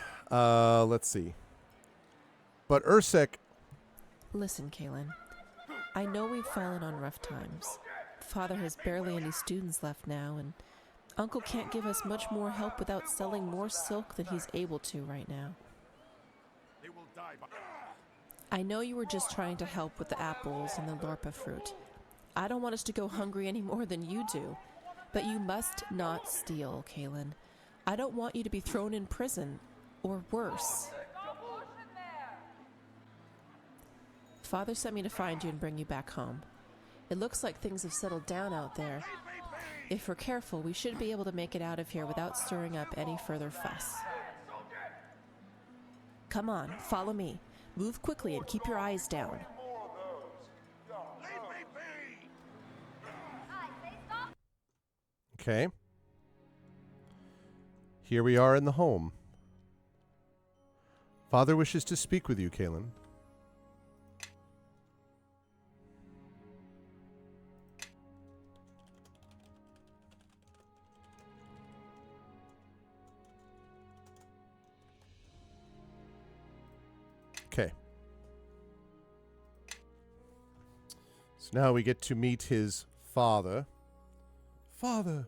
Let's see. But Ursek, Listen, Kaylin. I know we've fallen on rough times. Father has barely any students left now, and Uncle can't give us much more help without selling more silk than he's able to right now. They will die by... I know you were just trying to help with the apples and the lorpa fruit. I don't want us to go hungry any more than you do. But you must not steal, Kaylin. I don't want you to be thrown in prison, or worse. Father sent me to find you and bring you back home. It looks like things have settled down out there. If we're careful, we should be able to make it out of here without stirring up any further fuss. Come on, follow me. Move quickly and keep your eyes down. okay. Here we are in the home. Father wishes to speak with you, Kaylin. Okay. So now we get to meet his father. Father.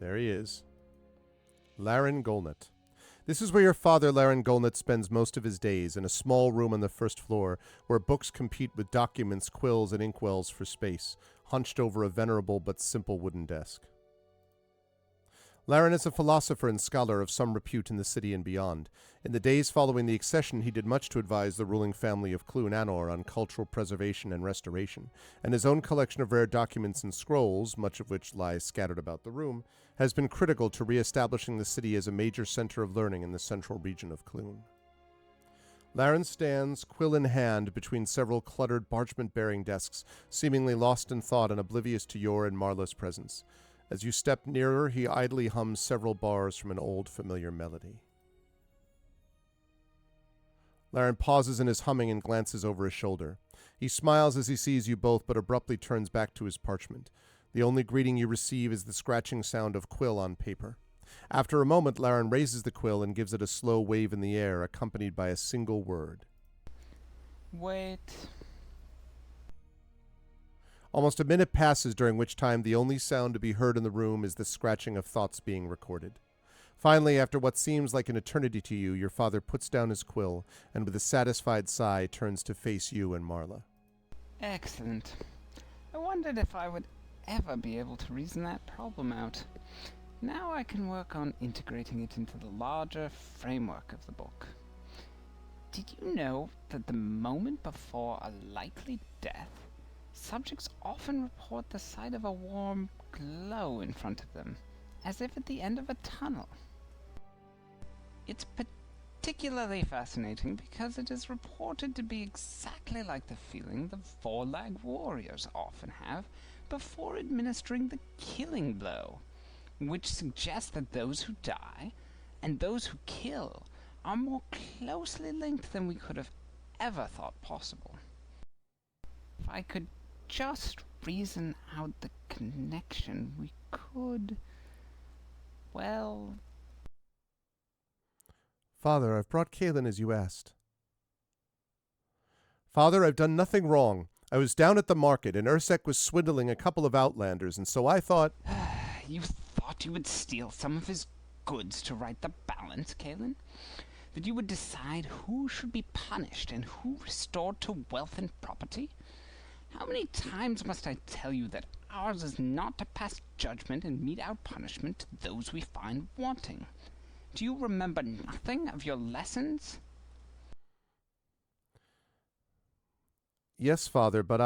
There he is. Laren Golnut. This is where your father, Laren Golnut, spends most of his days, in a small room on the first floor, where books compete with documents, quills, and inkwells for space, hunched over a venerable but simple wooden desk. Laren is a philosopher and scholar of some repute in the city and beyond. In the days following the accession, he did much to advise the ruling family of Clun Anor on cultural preservation and restoration, and his own collection of rare documents and scrolls, much of which lies scattered about the room, has been critical to re-establishing the city as a major center of learning in the central region of Clun. Laren stands, quill in hand, between several cluttered parchment-bearing desks, seemingly lost in thought and oblivious to your and Marla's presence. As you step nearer, he idly hums several bars from an old familiar melody. Laren pauses in his humming and glances over his shoulder. He smiles as he sees you both, but abruptly turns back to his parchment. The only greeting you receive is the scratching sound of quill on paper. After a moment, Laren raises the quill and gives it a slow wave in the air, accompanied by a single word. Wait. Almost a minute passes, during which time the only sound to be heard in the room is the scratching of thoughts being recorded. Finally, after what seems like an eternity to you, your father puts down his quill and with a satisfied sigh turns to face you and Marla. Excellent. I wondered if I would ever be able to reason that problem out. Now I can work on integrating it into the larger framework of the book. Did you know that the moment before a likely death, subjects often report the sight of a warm glow in front of them, as if at the end of a tunnel? It's particularly fascinating because it is reported to be exactly like the feeling the Vorlag warriors often have before administering the killing blow, which suggests that those who die and those who kill are more closely linked than we could have ever thought possible. If I could just reason out the connection, we could, well... Father, I've brought Kaylin as you asked. Father, I've done nothing wrong. I was down at the market, and Ursek was swindling a couple of outlanders, and so I thought... You thought you would steal some of his goods to right the balance, Kaylin? That you would decide who should be punished and who restored to wealth and property? How many times must I tell you that ours is not to pass judgment and mete out punishment to those we find wanting? Do you remember nothing of your lessons? Yes, Father, but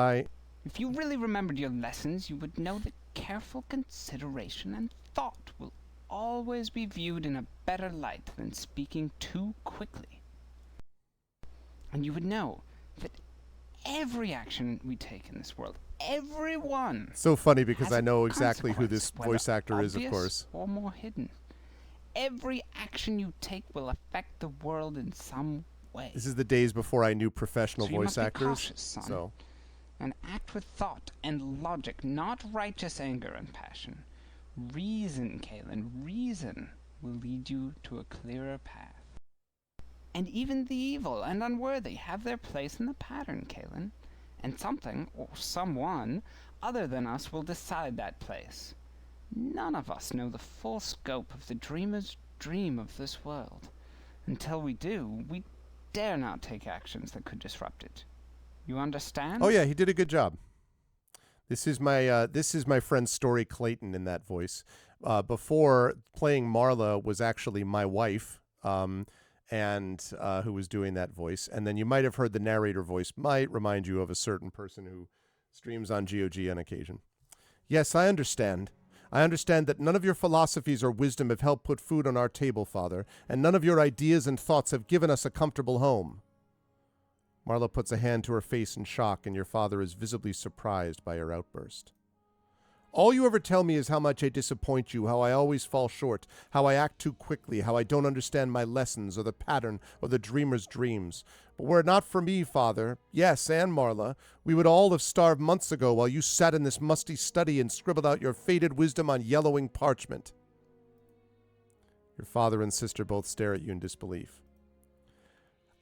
If you really remembered your lessons, you would know that careful consideration and thought will always be viewed in a better light than speaking too quickly. And you would know that every action we take in this world, everyone, So funny because has I a know exactly who this consequence, voice whether actor is, of obvious course. or more hidden. Every action you take will affect the world in some way. This is the days before I knew professional So you voice must be actors. cautious, son. So And act with thought and logic, not righteous anger and passion. Reason, Kalen, reason will lead you to a clearer path. And even the evil and unworthy have their place in the pattern, Kalen. And something, or someone, other than us will decide that place. None of us know the full scope of the dreamer's dream of this world. Until we do, we dare not take actions that could disrupt it. You understand? oh yeah, he did a good job. This is my friend Story Clayton in that voice. Before playing Marla was actually my wife, and who was doing that voice. And then you might have heard the narrator voice might remind you of a certain person who streams on GOG on occasion. Yes, I understand. I understand that none of your philosophies or wisdom have helped put food on our table, Father, and none of your ideas and thoughts have given us a comfortable home. Marla puts a hand to her face in shock, and your father is visibly surprised by her outburst. All you ever tell me is how much I disappoint you, how I always fall short, how I act too quickly, how I don't understand my lessons or the pattern or the dreamer's dreams. But were it not for me, Father, yes, and Marla, we would all have starved months ago while you sat in this musty study and scribbled out your faded wisdom on yellowing parchment. Your father and sister both stare at you in disbelief.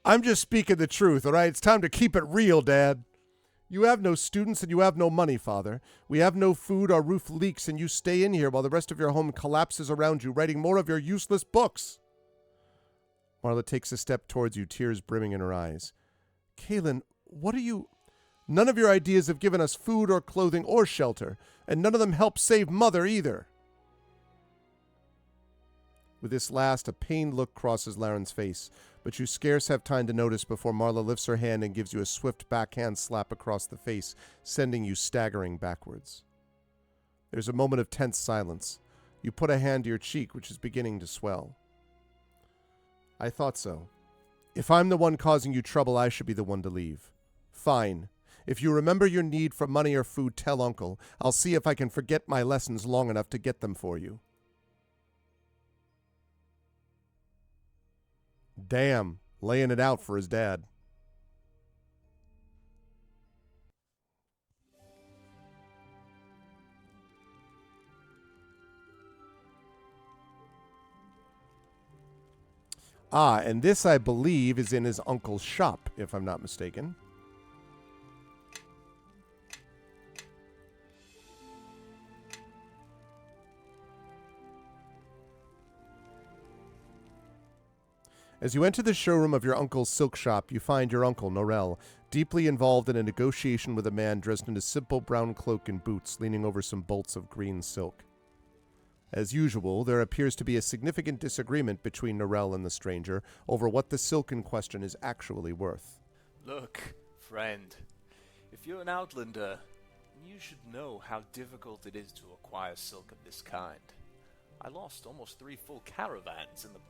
I'm just speaking the truth, all right? It's time to keep it real, Dad. You have no students and you have no money, Father. We have no food, our roof leaks, and you stay in here while the rest of your home collapses around you, writing more of your useless books. Marla takes a step towards you, tears brimming in her eyes. Kalen, what are you... None of your ideas have given us food or clothing or shelter, and none of them help save Mother either. With this last, a pained look crosses Laren's face, but you scarce have time to notice before Marla lifts her hand and gives you a swift backhand slap across the face, sending you staggering backwards. There's a moment of tense silence. You put a hand to your cheek, which is beginning to swell. I thought so. If I'm the one causing you trouble, I should be the one to leave. Fine. If you remember your need for money or food, tell Uncle. I'll see if I can forget my lessons long enough to get them for you. Damn, laying it out for his dad. Ah, and this, I believe, is in his uncle's shop, if I'm not mistaken. As you enter the showroom of your uncle's silk shop, you find your uncle, Norel, deeply involved in a negotiation with a man dressed in a simple brown cloak and boots, leaning over some bolts of green silk. As usual, there appears to be a significant disagreement between Norel and the stranger over what the silk in question is actually worth. Look, friend, if you're an outlander, you should know how difficult it is to acquire silk of this kind. I lost almost 3 full caravans in the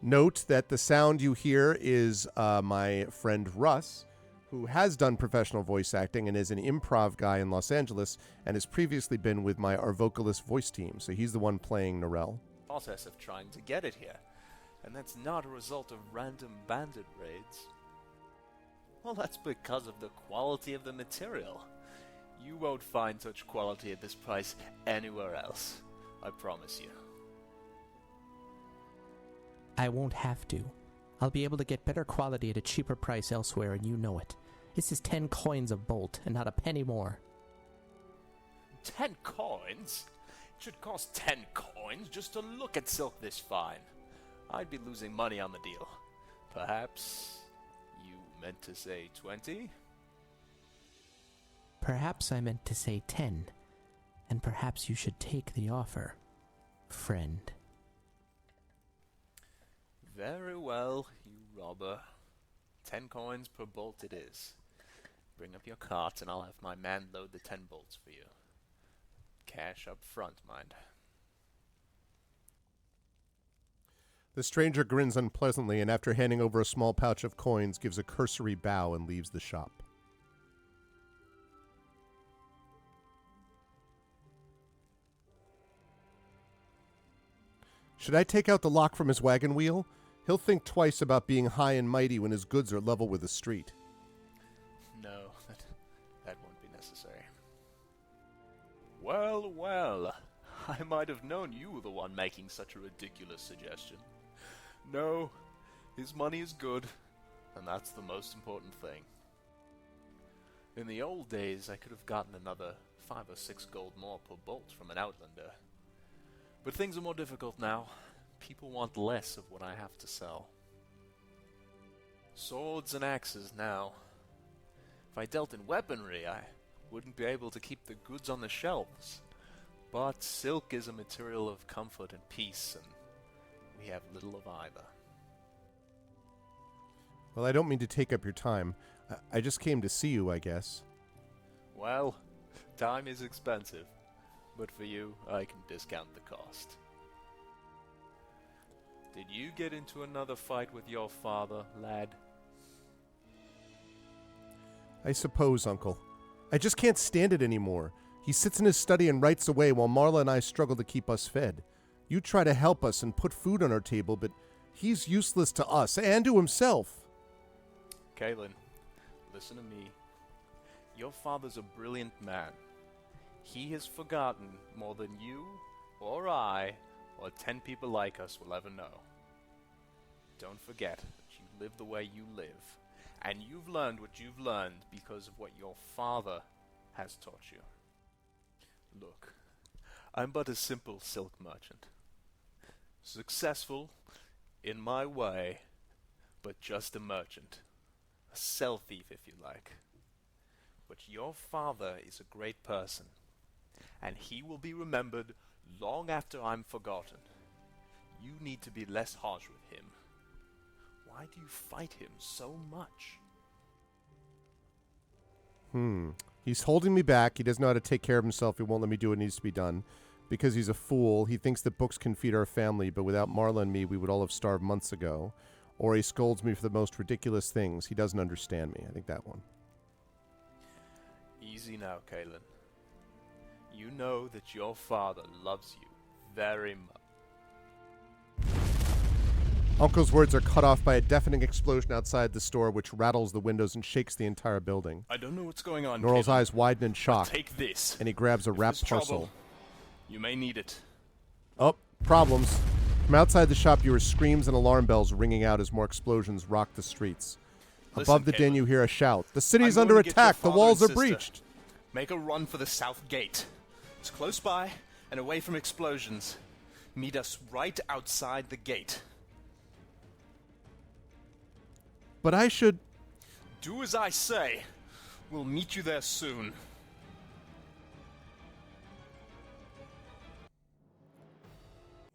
Note that the sound you hear is my friend Russ, who has done professional voice acting and is an improv guy in Los Angeles and has previously been with my Arvocalis voice team, so he's the one playing Norel. process of trying to get it here, and that's not a result of random bandit raids. Well, that's because of the quality of the material. You won't find such quality at this price anywhere else, I promise you. I won't have to. I'll be able to get better quality at a cheaper price elsewhere, and you know it. This is 10 coins a bolt, and not a penny more. 10 coins? It should cost 10 coins just to look at silk this fine. I'd be losing money on the deal. Perhaps you meant to say 20? Perhaps I meant to say 10, and perhaps you should take the offer, friend. Very well, you robber. 10 coins per bolt it is. Bring up your cart and I'll have my man load the 10 bolts for you. Cash up front, mind. The stranger grins unpleasantly and after handing over a small pouch of coins gives a cursory bow and leaves the shop. Should I take out the lock from his wagon wheel? He'll think twice about being high and mighty when his goods are level with the street. No, that won't be necessary. Well, well. I might have known you were the one making such a ridiculous suggestion. No, his money is good, and that's the most important thing. In the old days, I could have gotten another 5 or 6 gold more per bolt from an outlander. But things are more difficult now. People want less of what I have to sell. Swords and axes now. If I dealt in weaponry, I wouldn't be able to keep the goods on the shelves. But silk is a material of comfort and peace, and we have little of either. Well, I don't mean to take up your time. I just came to see you, I guess. Well, time is expensive, but for you, I can discount the cost. Did you get into another fight with your father, lad? I suppose, Uncle. I just can't stand it anymore. He sits in his study and writes away while Marla and I struggle to keep us fed. You try to help us and put food on our table, but he's useless to us and to himself. Kaelin, listen to me. Your father's a brilliant man. He has forgotten more than you, or I, or 10 people like us will ever know. Don't forget that you live the way you live, and you've learned what you've learned because of what your father has taught you. Look, I'm but a simple silk merchant. Successful, in my way, but just a merchant. A cell thief, if you like. But your father is a great person, and he will be remembered long after I'm forgotten. You need to be less harsh with him. Why do you fight him so much? He's holding me back. He doesn't know how to take care of himself. He won't let me do what needs to be done. Because he's a fool, he thinks that books can feed our family, but without Marla and me, we would all have starved months ago. Or he scolds me for the most ridiculous things. He doesn't understand me. I think that one. Easy now, Kaelin. You know that your father loves you very much. Uncle's words are cut off by a deafening explosion outside the store, which rattles the windows and shakes the entire building. I don't know what's going on, Norrell's Kaelin, eyes widen in shock, take this. and he grabs a If wrapped there's parcel. trouble, you may need it. Oh, problems. From outside the shop, you hear screams and alarm bells ringing out as more explosions rock the streets. Listen, Above the din, Kaelin. you hear a shout. The city's I'm under going to get your attack. The father walls and are sister. breached. Make a run for the south gate. It's close by and away from explosions. Meet us right outside the gate. But I should... Do as I say. We'll meet you there soon.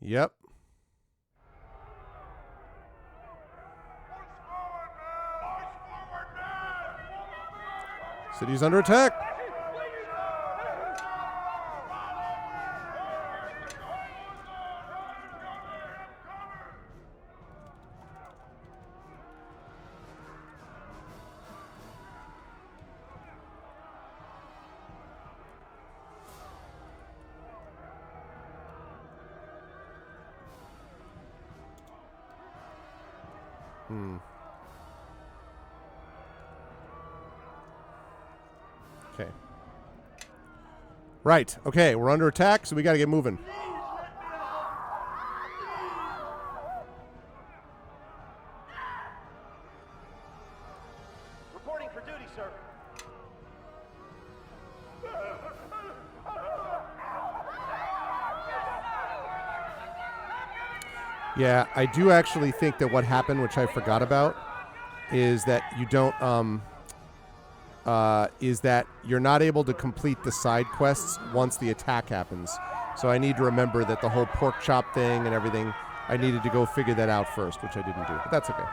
Yep. City's under attack. Okay. Right. Okay, we're under attack, so we got to get moving. Reporting for duty, sir. Yeah, I do actually think that what happened, which I forgot about, is that you don't, is that you're not able to complete the side quests once the attack happens. So I need to remember that the whole pork chop thing and everything, I needed to go figure that out first, which I didn't do. But that's okay.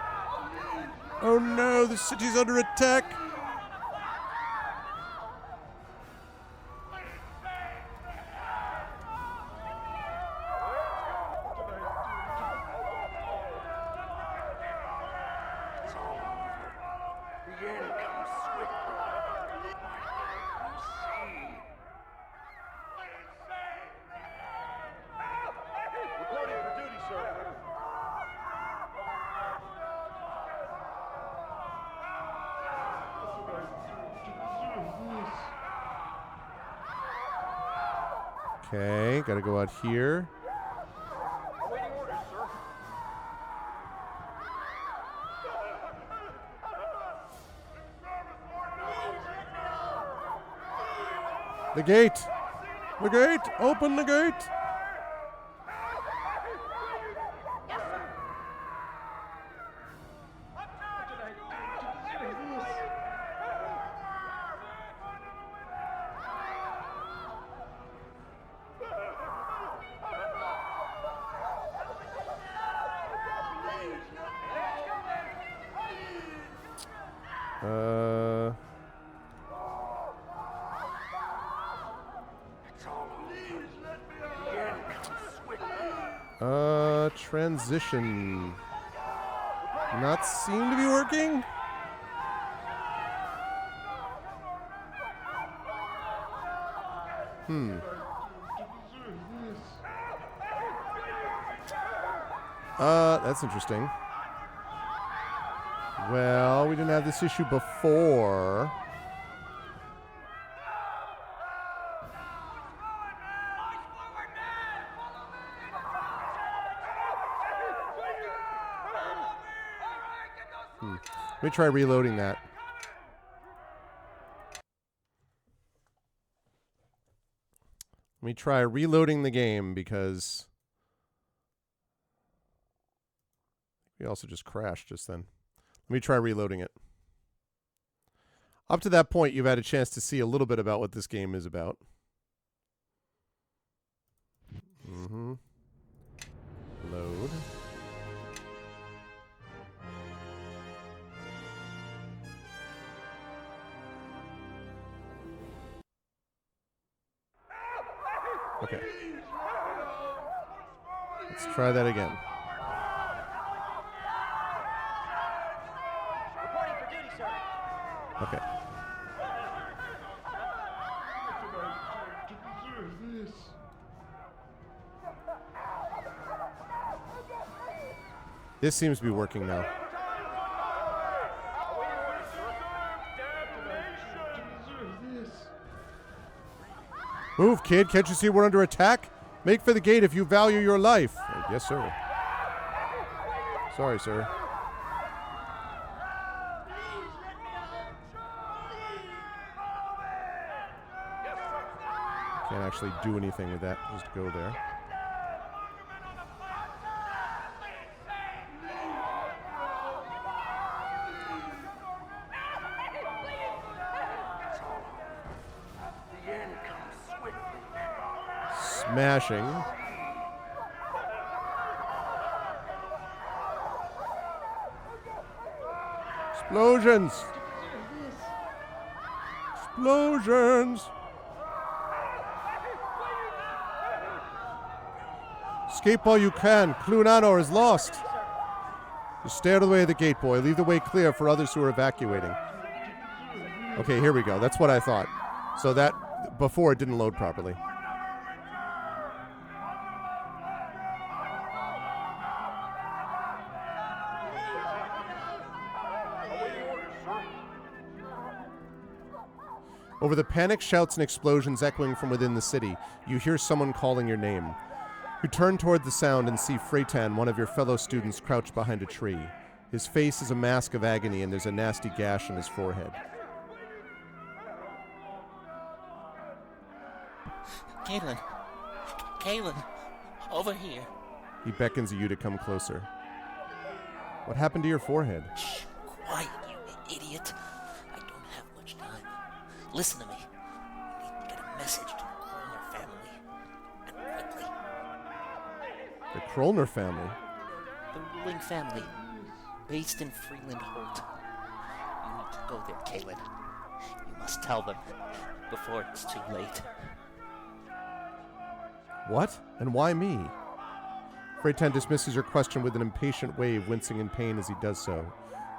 Oh no, the city's under attack! Okay, gotta go out here. Awaiting orders, sir. The gate! The gate! Open the gate! Transition. Not seem to be working? That's interesting. Well, we didn't have this issue before. Let me try reloading that. Let me try reloading the game because we also just crashed just then. Let me try reloading it. Up to that point, you've had a chance to see a little bit about what this game is about. Load. Okay. Let's try that again. Reporting for duty, sir. Okay. This seems to be working now. Move, kid. Can't you see we're under attack? Make for the gate if you value your life. Yes, sir. Sorry, sir. Can't actually do anything with that. Just go there. Smashing. Explosions! Explosions! Escape all you can. Clunanor is lost. Just stay out of the way of the gate, boy. Leave the way clear for others who are evacuating. Okay, here we go. That's what I thought. So that, before it didn't load properly. Over the panic shouts and explosions echoing from within the city, you hear someone calling your name. You turn toward the sound and see Freytan, one of your fellow students, crouched behind a tree. His face is a mask of agony and there's a nasty gash on his forehead. Caitlin! Caitlin! Over here! He beckons you to come closer. What happened to your forehead? Shh! Quiet, you idiot! I don't have much time. Listen to me. I need to get a message to the Krollner family. And quickly. The Krollner family? The ruling family. Based in Freeland Holt. You need to go there, Caitlin. You must tell them before it's too late. What? And why me? Freytan dismisses your question with an impatient wave, wincing in pain as he does so.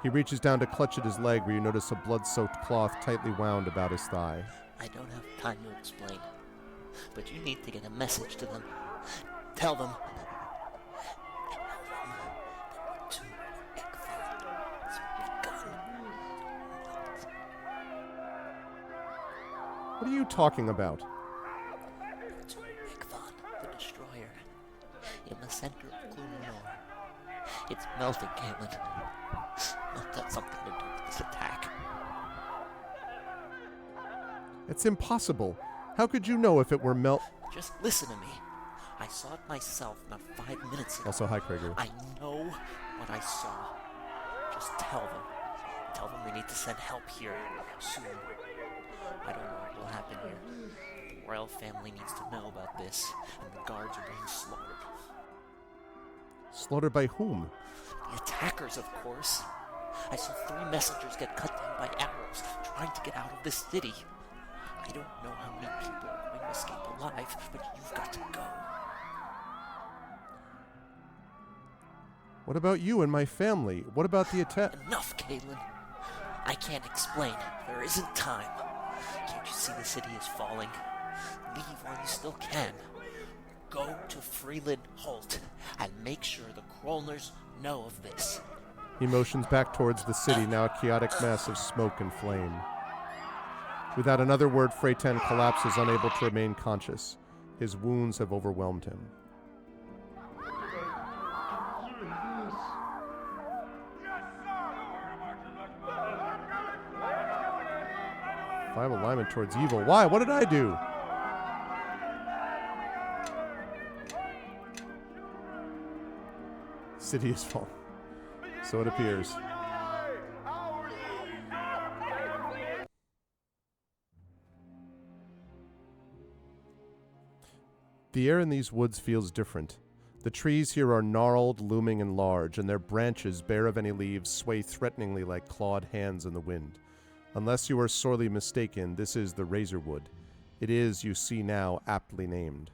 He reaches down to clutch at his leg where you notice a blood-soaked cloth tightly wound about his thigh. I don't have time to explain, but you need to get a message to them. Tell them. What are you talking about? center of Clunor. It's melting, Caitlin. Must have something to do with this attack. It's impossible. How could you know if it were Just listen to me. I saw it myself not 5 minutes ago. Also, hi, Krager. I know what I saw. Just tell them. Tell them they need to send help here soon. I don't know what will happen here. The royal family needs to know about this, and the guards are being slaughtered. Slaughtered by whom? The attackers, of course. I saw 3 messengers get cut down by arrows, trying to get out of this city. I don't know how many people are going to escape alive, but you've got to go. What about you and my family? What about the attack? Enough, Caitlin. I can't explain. There isn't time. Can't you see the city is falling? Leave while you still can. Go to Freeland Holt and make sure the Krollners know of this. He motions back towards the city, now a chaotic mass of smoke and flame. Without another word, Freytan collapses, unable to remain conscious. His wounds have overwhelmed him. 5 alignment towards evil. Why? What did I do? City is falling. So it appears. The air in these woods feels different. The trees here are gnarled, looming, and large, and their branches, bare of any leaves, sway threateningly like clawed hands in the wind. Unless you are sorely mistaken, this is the Razorwood. It is, you see now, aptly named.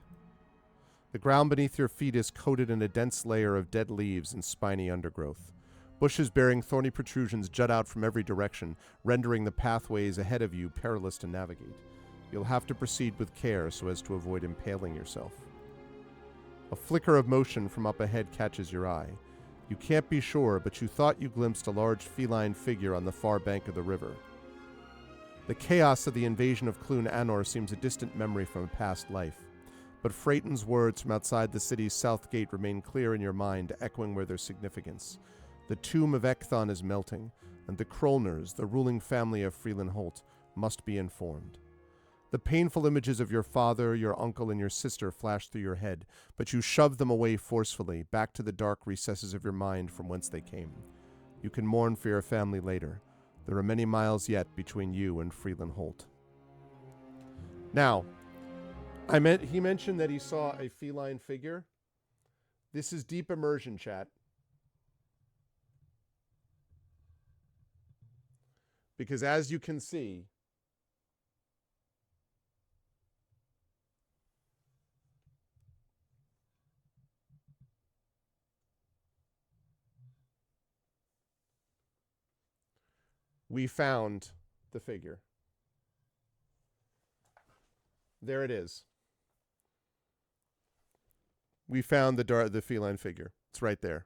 The ground beneath your feet is coated in a dense layer of dead leaves and spiny undergrowth. Bushes bearing thorny protrusions jut out from every direction, rendering the pathways ahead of you perilous to navigate. You'll have to proceed with care so as to avoid impaling yourself. A flicker of motion from up ahead catches your eye. You can't be sure, but you thought you glimpsed a large feline figure on the far bank of the river. The chaos of the invasion of Clun Anor seems a distant memory from a past life, but Freytan's words from outside the city's south gate remain clear in your mind, echoing with their significance. The tomb of Ekthon is melting, and the Krollners, the ruling family of Freeland Holt, must be informed. The painful images of your father, your uncle, and your sister flash through your head, but you shove them away forcefully, back to the dark recesses of your mind from whence they came. You can mourn for your family later. There are many miles yet between you and Freeland Holt. Now, he mentioned that he saw a feline figure. This is deep immersion, chat. Because as you can see, we found the figure. There it is. We found the feline figure. It's right there.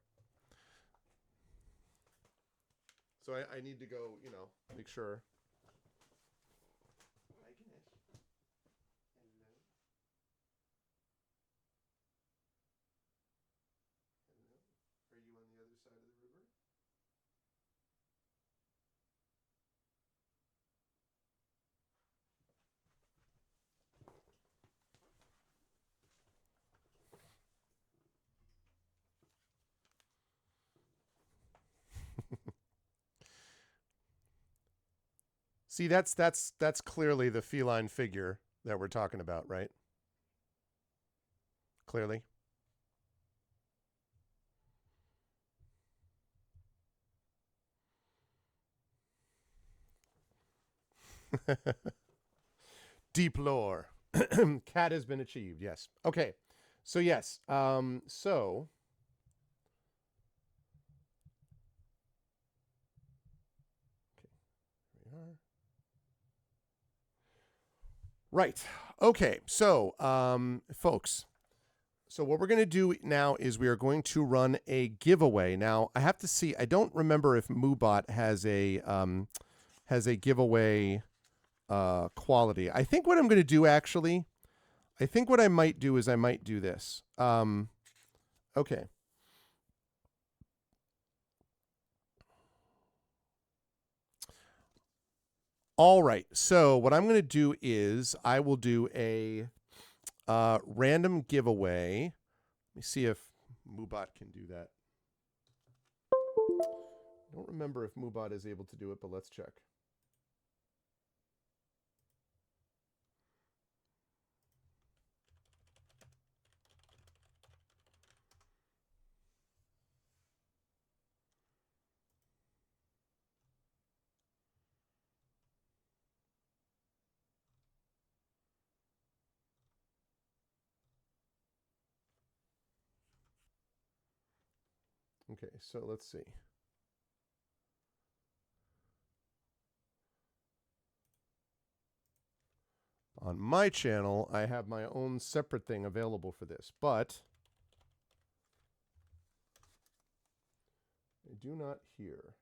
So I need to go, make sure. Are you on the other side of the river? See, that's clearly the feline figure that we're talking about, right? Clearly. Deep lore. Cat has been achieved, yes. Okay. So yes. So okay. Here we are. Right. Okay. So, folks, so what we're going to do now is we are going to run a giveaway. Now, I have to see. I don't remember if Moobot has a giveaway quality. I think what I'm going to do, actually, I think what I might do is I might do this. I Okay. All right. So what I'm going to do is I will do a random giveaway. Let me see if Moobot can do that. I don't remember if Moobot is able to do it, but let's check. Okay, so let's see. On my channel, I have my own separate thing available for this, but I do not hear.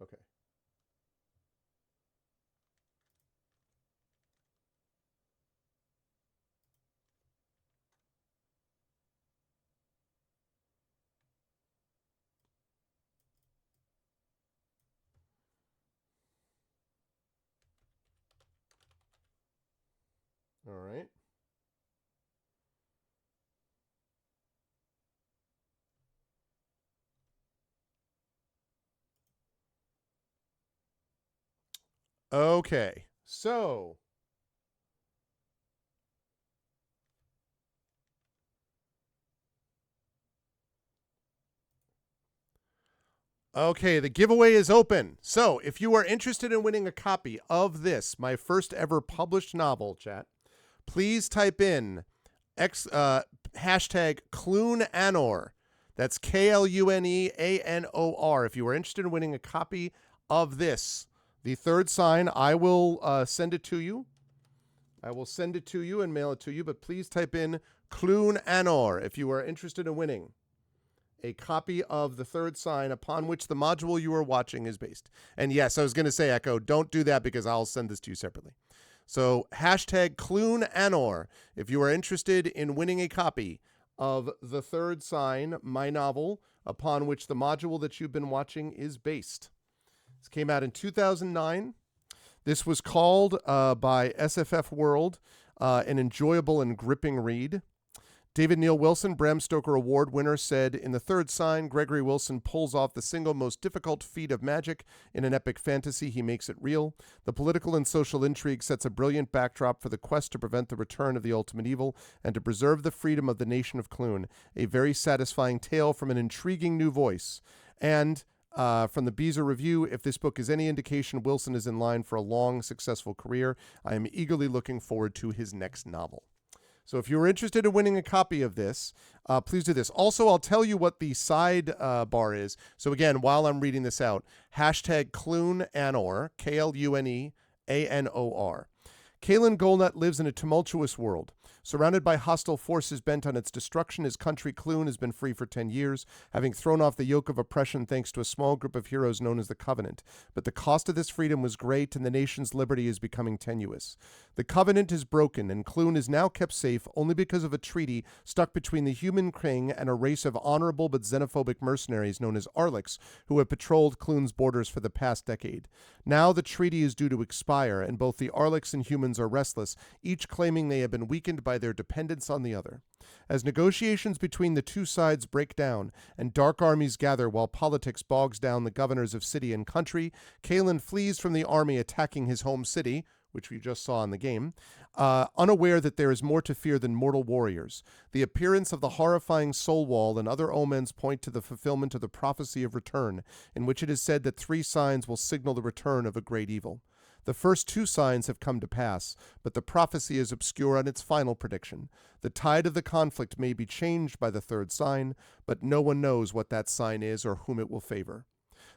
Okay. All right. Okay. So okay, the giveaway is open. So, if you are interested in winning a copy of this, my first ever published novel, chat, please type in hashtag Cluneanor. That's KLUNEANOR. If you are interested in winning a copy of this, the third sign, I will send it to you. I will send it to you and mail it to you, but please type in Cluneanor if you are interested in winning a copy of the third sign upon which the module you are watching is based. And yes, I was going to say, Echo, don't do that because I'll send this to you separately. So hashtag Cluneanor if you are interested in winning a copy of the third sign, my novel, upon which the module that you've been watching is based. This came out in 2009. This was called by SFF World an enjoyable and gripping read. David Neal Wilson, Bram Stoker Award winner, said, in the third sign, Gregory Wilson pulls off the single most difficult feat of magic in an epic fantasy. He makes it real. The political and social intrigue sets a brilliant backdrop for the quest to prevent the return of the ultimate evil and to preserve the freedom of the nation of Clune. A very satisfying tale from an intriguing new voice. And from the Beezer Review, if this book is any indication, Wilson is in line for a long, successful career. I am eagerly looking forward to his next novel. So if you're interested in winning a copy of this, please do this. Also, I'll tell you what the side bar is. So again, while I'm reading this out, hashtag Cluneanor, K-L-U-N-E-A-N-O-R. Kalen Golnut lives in a tumultuous world. Surrounded by hostile forces bent on its destruction, his country Clune has been free for 10 years, having thrown off the yoke of oppression thanks to a small group of heroes known as the Covenant. But the cost of this freedom was great, and the nation's liberty is becoming tenuous. The Covenant is broken, and Clune is now kept safe only because of a treaty stuck between the human king and a race of honorable but xenophobic mercenaries known as Arlex, who have patrolled Clune's borders for the past decade. Now the treaty is due to expire, and both the Arlex and humans are restless, each claiming they have been weakened by their dependence on the other. As negotiations between the two sides break down and dark armies gather while politics bogs down the governors of city and country, Kalen flees from the army attacking his home city, which we just saw in the game, unaware that there is more to fear than mortal warriors. The appearance of the horrifying soul wall and other omens point to the fulfillment of the prophecy of return, in which it is said that 3 signs will signal the return of a great evil. The first 2 signs have come to pass, but the prophecy is obscure on its final prediction. The tide of the conflict may be changed by the 3rd sign, but no one knows what that sign is or whom it will favor.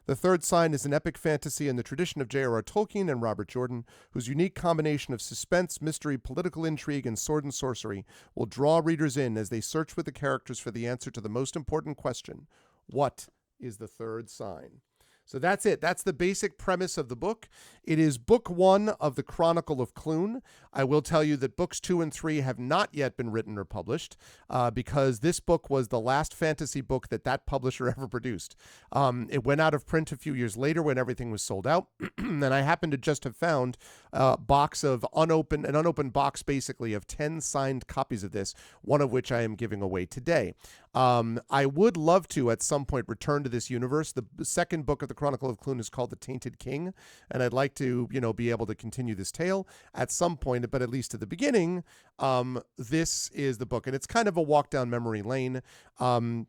The 3rd sign is an epic fantasy in the tradition of J.R.R. Tolkien and Robert Jordan, whose unique combination of suspense, mystery, political intrigue, and sword and sorcery will draw readers in as they search with the characters for the answer to the most important question: what is the 3rd sign? So that's it. That's the basic premise of the book. It is book 1 of the Chronicle of Clune. I will tell you that books 2 and 3 have not yet been written or published because this book was the last fantasy book that publisher ever produced. It went out of print a few years later when everything was sold out. And I happened to just have found an unopened box basically of 10 signed copies of this, one of which I am giving away today. I would love to at some point return to this universe. The second book of the Chronicle of Clune is called The Tainted King, and I'd like to, be able to continue this tale at some point, but at least at the beginning, this is the book, and it's kind of a walk down memory lane. I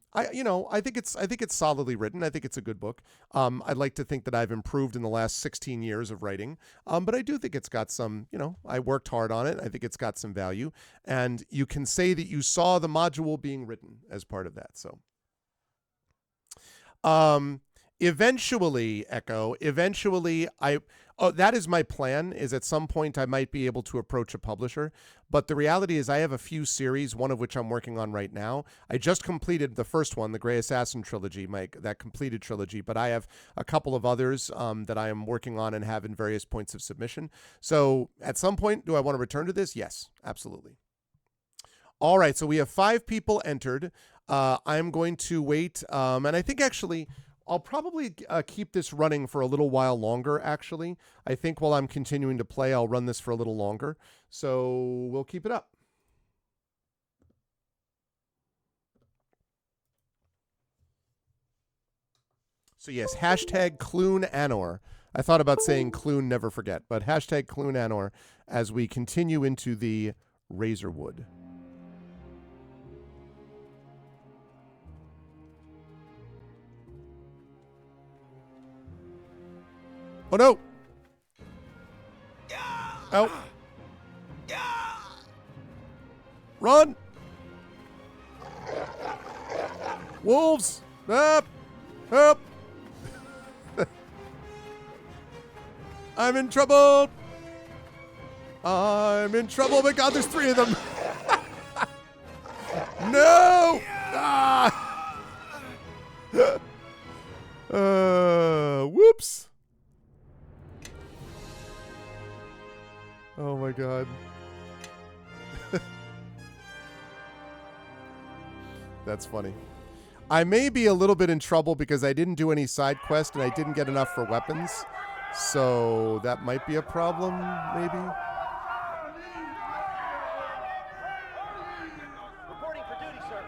think it's solidly written. I think it's a good book. I'd like to think that I've improved in the last 16 years of writing, but I do think it's got some, I worked hard on it. I think it's got some value, and you can say that you saw the module being written as part of that. So, eventually, Echo, that is my plan, is at some point I might be able to approach a publisher. But the reality is I have a few series, one of which I'm working on right now. I just completed the first one, the Grey Assassin trilogy, that completed trilogy. But I have a couple of others that I am working on and have in various points of submission. So at some point, do I want to return to this? Yes, absolutely. All right, so we have 5 people entered. I'm going to wait. And I think actually I'll probably keep this running for a little while longer, actually. I think while I'm continuing to play, I'll run this for a little longer. So we'll keep it up. So yes, hashtag Clune Anor. I thought about saying Clune Never Forget, but hashtag Clune Anor as we continue into the Razorwood. Oh no! Out! Run! Wolves! Up! Up! I'm in trouble! I'm in trouble! Oh my God, there's 3 of them! No! Ah! Whoops! Oh my God. That's funny. I may be a little bit in trouble because I didn't do any side quest and I didn't get enough for weapons. So that might be a problem, maybe. Reporting for duty, sir.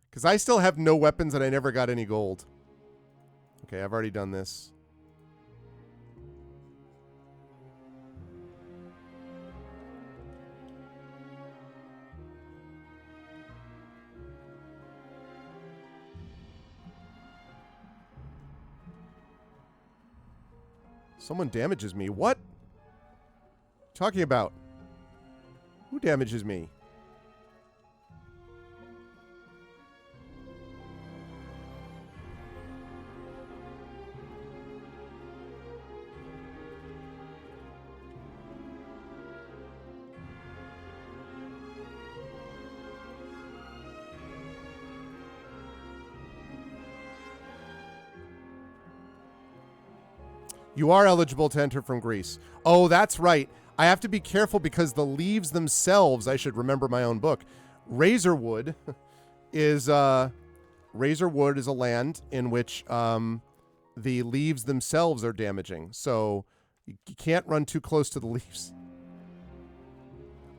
Because I still have no weapons and I never got any gold. Okay, I've already done this. Someone damages me. What? Talking about? Who damages me? You are eligible to enter from Greece. Oh, that's right. I have to be careful because the leaves themselves, I should remember my own book. Razorwood is a land in which the leaves themselves are damaging. So you can't run too close to the leaves.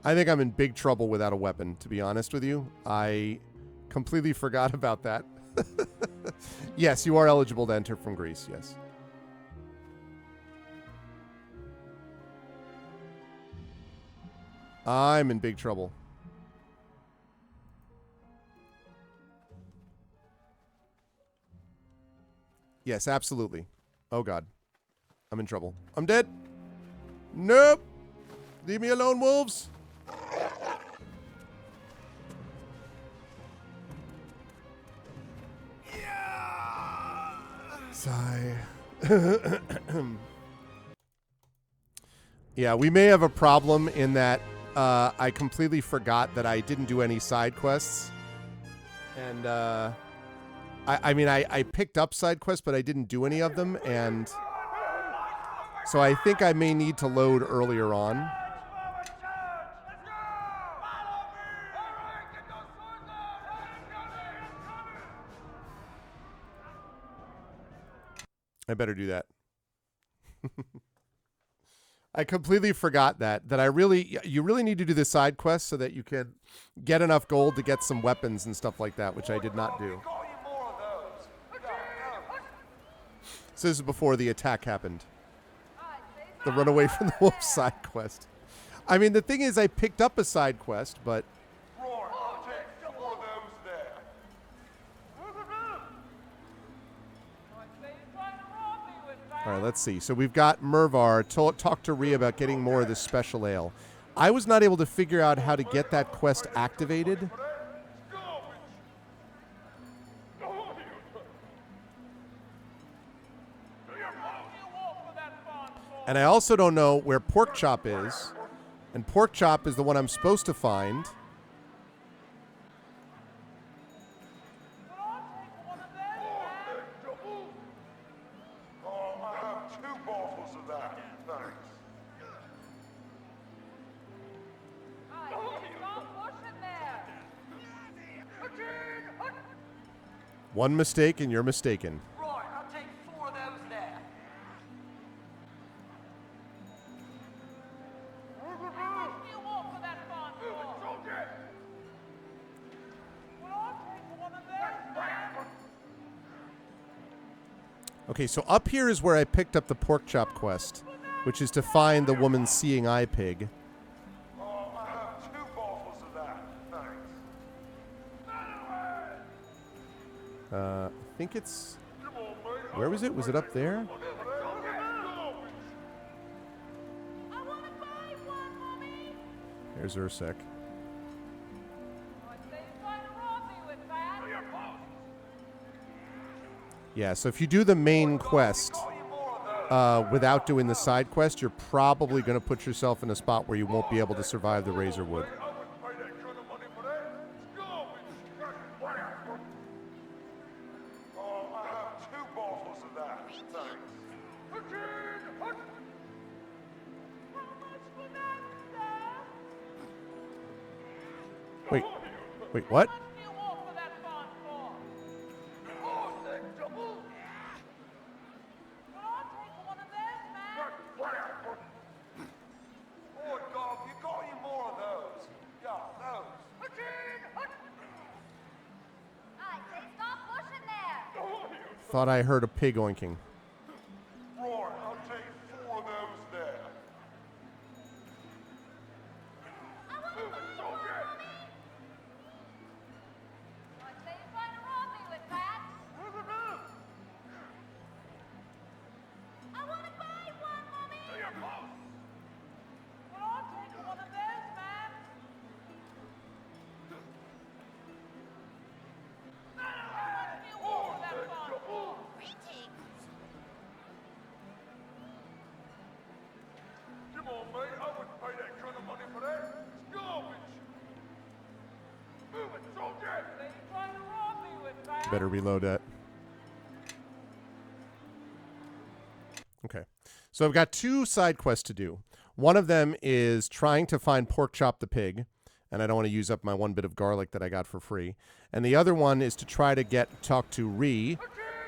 I think I'm in big trouble without a weapon, to be honest with you. I completely forgot about that. Yes, you are eligible to enter from Greece, yes. I'm in big trouble. Yes, absolutely. Oh, God. I'm in trouble. I'm dead. Nope. Leave me alone, wolves. Sigh. Yeah, we may have a problem in that I completely forgot that I didn't do any side quests. And I mean, I picked up side quests, but I didn't do any of them, and so I think I may need to load earlier on. I better do that. I completely forgot that you really need to do the side quests so that you can get enough gold to get some weapons and stuff like that, which I did not do. So this is before the attack happened. The run away from the wolf side quest. I mean, the thing is, I picked up a side quest, but all right, let's see. So we've got Mervar talk to Rhea about getting more of this special ale. I was not able to figure out how to get that quest activated. And I also don't know where Pork Chop is. And Pork Chop is the one I'm supposed to find. One mistake and you're mistaken. Right, I'll take 4 of those there. Okay, so up here is where I picked up the Pork Chop quest, which is to find the woman's seeing eye pig. I think it's... Where was it? Was it up there? There's Ursek. Yeah, so if you do the main quest without doing the side quest, you're probably going to put yourself in a spot where you won't be able to survive the Razorwood. Wait, what? Thought I heard a pig oinking. Better reload that. Okay. So I've got 2 side quests to do. One of them is trying to find Pork Chop the pig, and I don't want to use up my 1 bit of garlic that I got for free. And the other one is to try to talk to Rhea,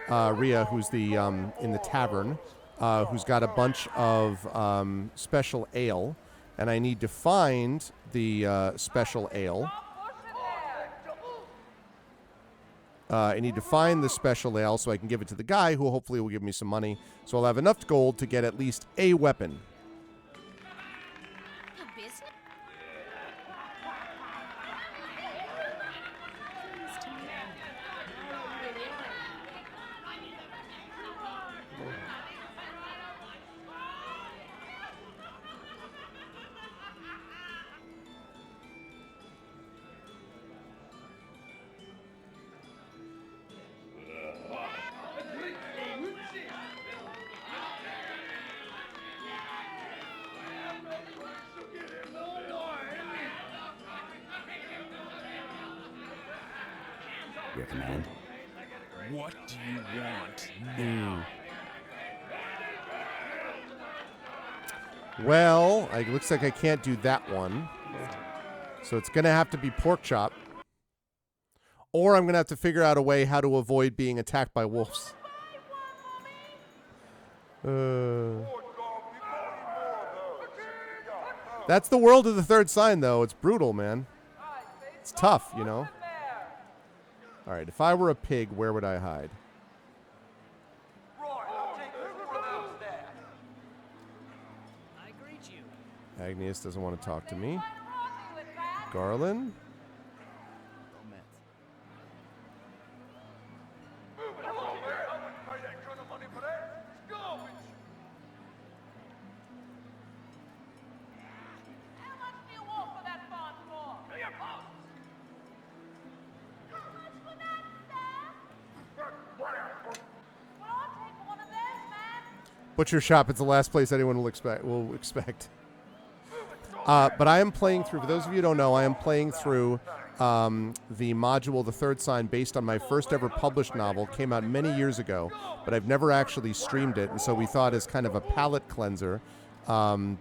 who's the in the tavern, who's got a bunch of special ale, and I need to find the special ale. I need to find the special ale so I can give it to the guy who hopefully will give me some money. So I'll have enough gold to get at least a weapon. Your command? What do you want now? Well, it looks like I can't do that one. So it's going to have to be pork chop. Or I'm going to have to figure out a way how to avoid being attacked by wolves. That's the world of the third sign, though. It's brutal, man. It's tough, you know. All right, if I were a pig, where would I hide? Agnes doesn't want to talk to me. Garland? Butcher shop. It's the last place anyone will expect. But I am playing through. For those of you who don't know, I am playing through the module, The Third Sign, based on my first ever published novel. Came out many years ago, but I've never actually streamed it, and so we thought as kind of a palate cleanser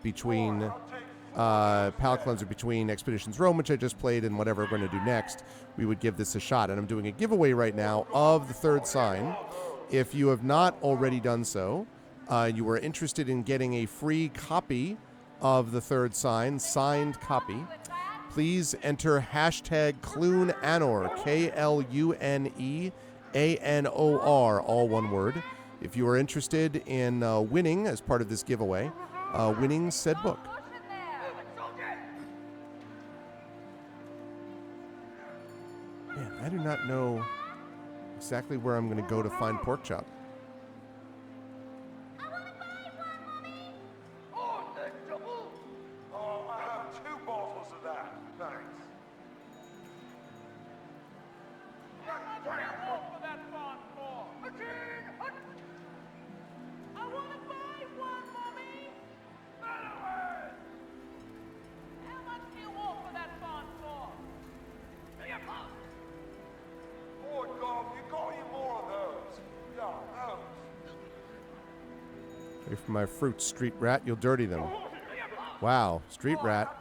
between Expeditions Rome, which I just played, and whatever we're going to do next, we would give this a shot. And I'm doing a giveaway right now of The Third Sign. If you have not already done so, you are interested in getting a free copy of The Third Sign, signed copy, please enter hashtag Cluneanor, KLUNEANOR, all one word, if you are interested in winning, as part of this giveaway, winning said book. Man, I do not know exactly where I'm going to go to find pork chop. Wait for my fruit, street rat. You'll dirty them. Wow, street rat.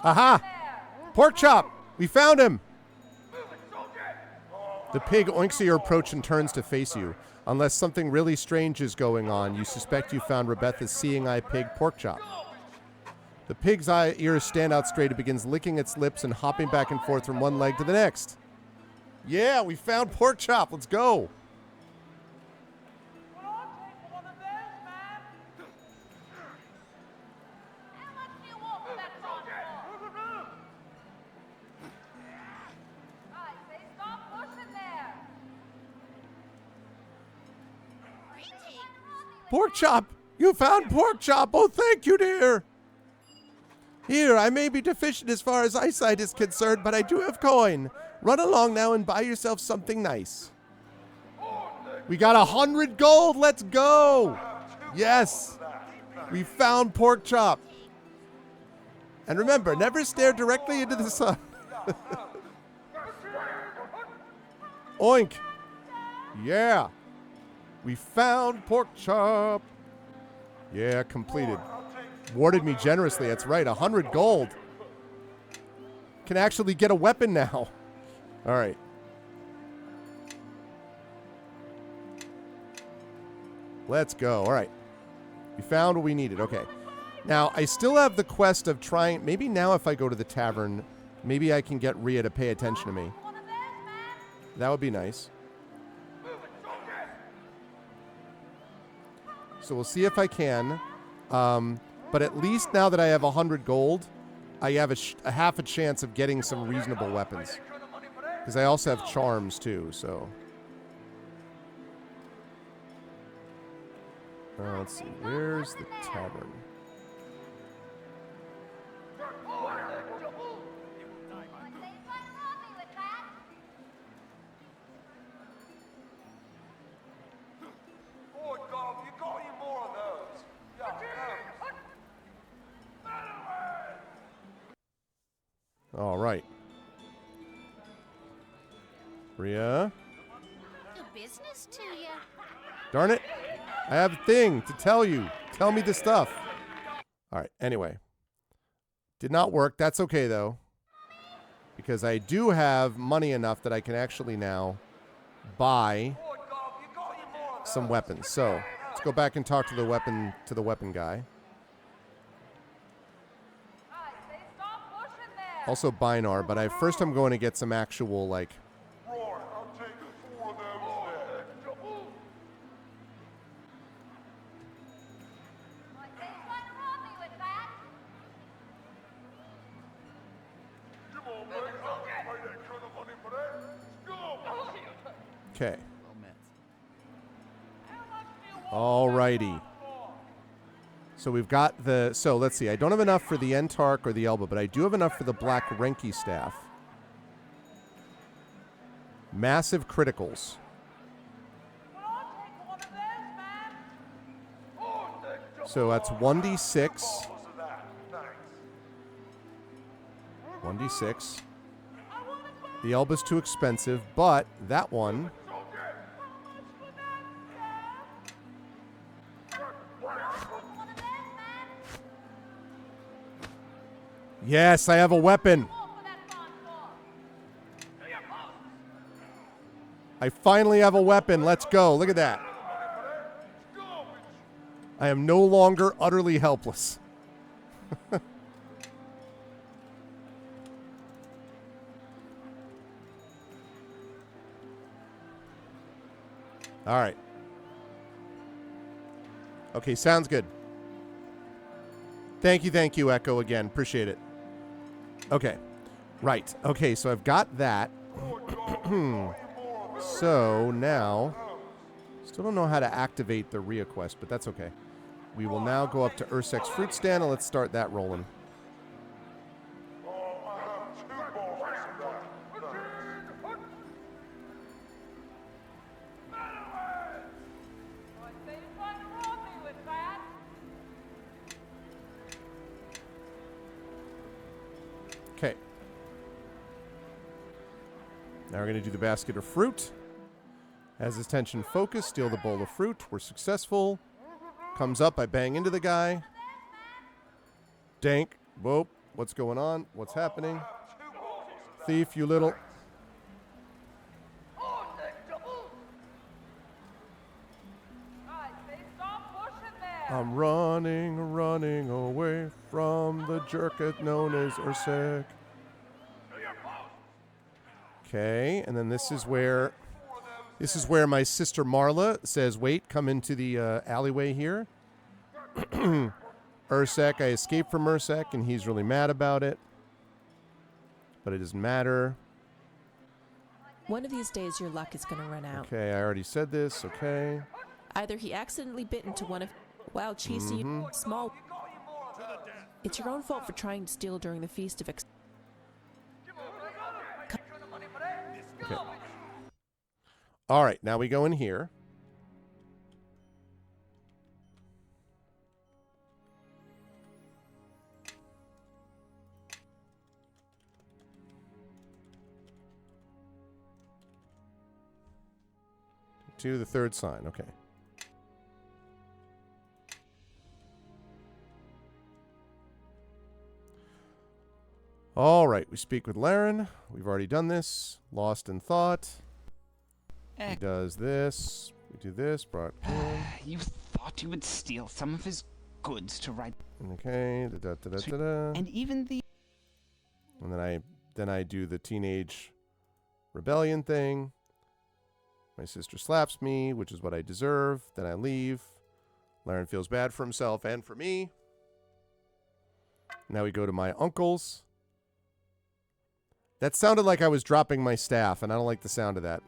Aha! Pork chop! We found him! The pig oinks at your approach and turns to face you. Unless something really strange is going on, you suspect you found Rebecca's seeing eye pig pork chop. The pig's ears stand out straight. It begins licking its lips and hopping back and forth from one leg to the next. Yeah, we found pork chop. Let's go. Pork chop! You found pork chop! Oh, thank you, dear! Here, I may be deficient as far as eyesight is concerned, but I do have coin. Run along now and buy yourself something nice. We got 100 gold! Let's go! Yes! We found pork chop. And remember, never stare directly into the sun. Oink! Yeah! We found pork chop. Yeah, completed. Warded me generously. That's right. 100 gold. Can actually get a weapon now. All right. Let's go. All right. We found what we needed. Okay. Now, I still have the quest of trying. Maybe now if I go to the tavern, maybe I can get Rhea to pay attention to me. That would be nice. So we'll see if I can. But at least now that I have 100 gold, I have a half a chance of getting some reasonable weapons. Because I also have charms too, so. Let's see. Where's the tavern? All right. Bria. The business to you. Darn it. I have a thing to tell you. Tell me the stuff. All right. Anyway. Did not work. That's okay, though. Because I do have money enough that I can actually now buy some weapons. So let's go back and talk to the weapon guy. Also Binar, but first I'm going to get some actual, like... Right, I'll take 4 of those then. Come on, mate. I wouldn't pay that kind of money for that. It's garbage. Okay. Well met. Alrighty. So we've got the... So let's see. I don't have enough for the Entark or the Elbow, but I do have enough for the Black Renki Staff. Massive criticals. So that's 1d6. 1d6. The Elbow's too expensive, but that one... Yes, I have a weapon. I finally have a weapon. Let's go. Look at that. I am no longer utterly helpless. All right. Okay, sounds good. Thank you, Echo, again. Appreciate it. Okay. Right. Okay, so I've got that. So now, still don't know how to activate the Rhea quest, but that's okay. We will now go up to Ursek's fruit stand, and let's start that rolling. Okay. Now we're going to do the basket of fruit. Has his tension focused, steal the bowl of fruit. We're successful. Comes up, I bang into the guy. Dank. Whoop. What's going on? What's happening? Thief, you little... I'm running away from the jerk known as Ursek. Okay, and then this is where my sister Marla says, wait, come into the alleyway here. Ursek, I escaped from Ursek, and he's really mad about it. But it doesn't matter. One of these days, your luck is going to run out. Okay, I already said this. Okay. Either he accidentally bit into one of wild cheesy small. It's your own fault for trying to steal during the feast of. Okay. All right, now we go in here. To the third sign, okay. All right, we speak with Laren. We've already done this. Lost in thought. He does this. We do this. Brought in. You thought you would steal some of his goods to write. Okay. And even the. And then I do the teenage rebellion thing. My sister slaps me, which is what I deserve. Then I leave. Laren feels bad for himself and for me. Now we go to my uncle's. That sounded like I was dropping my staff, and I don't like the sound of that.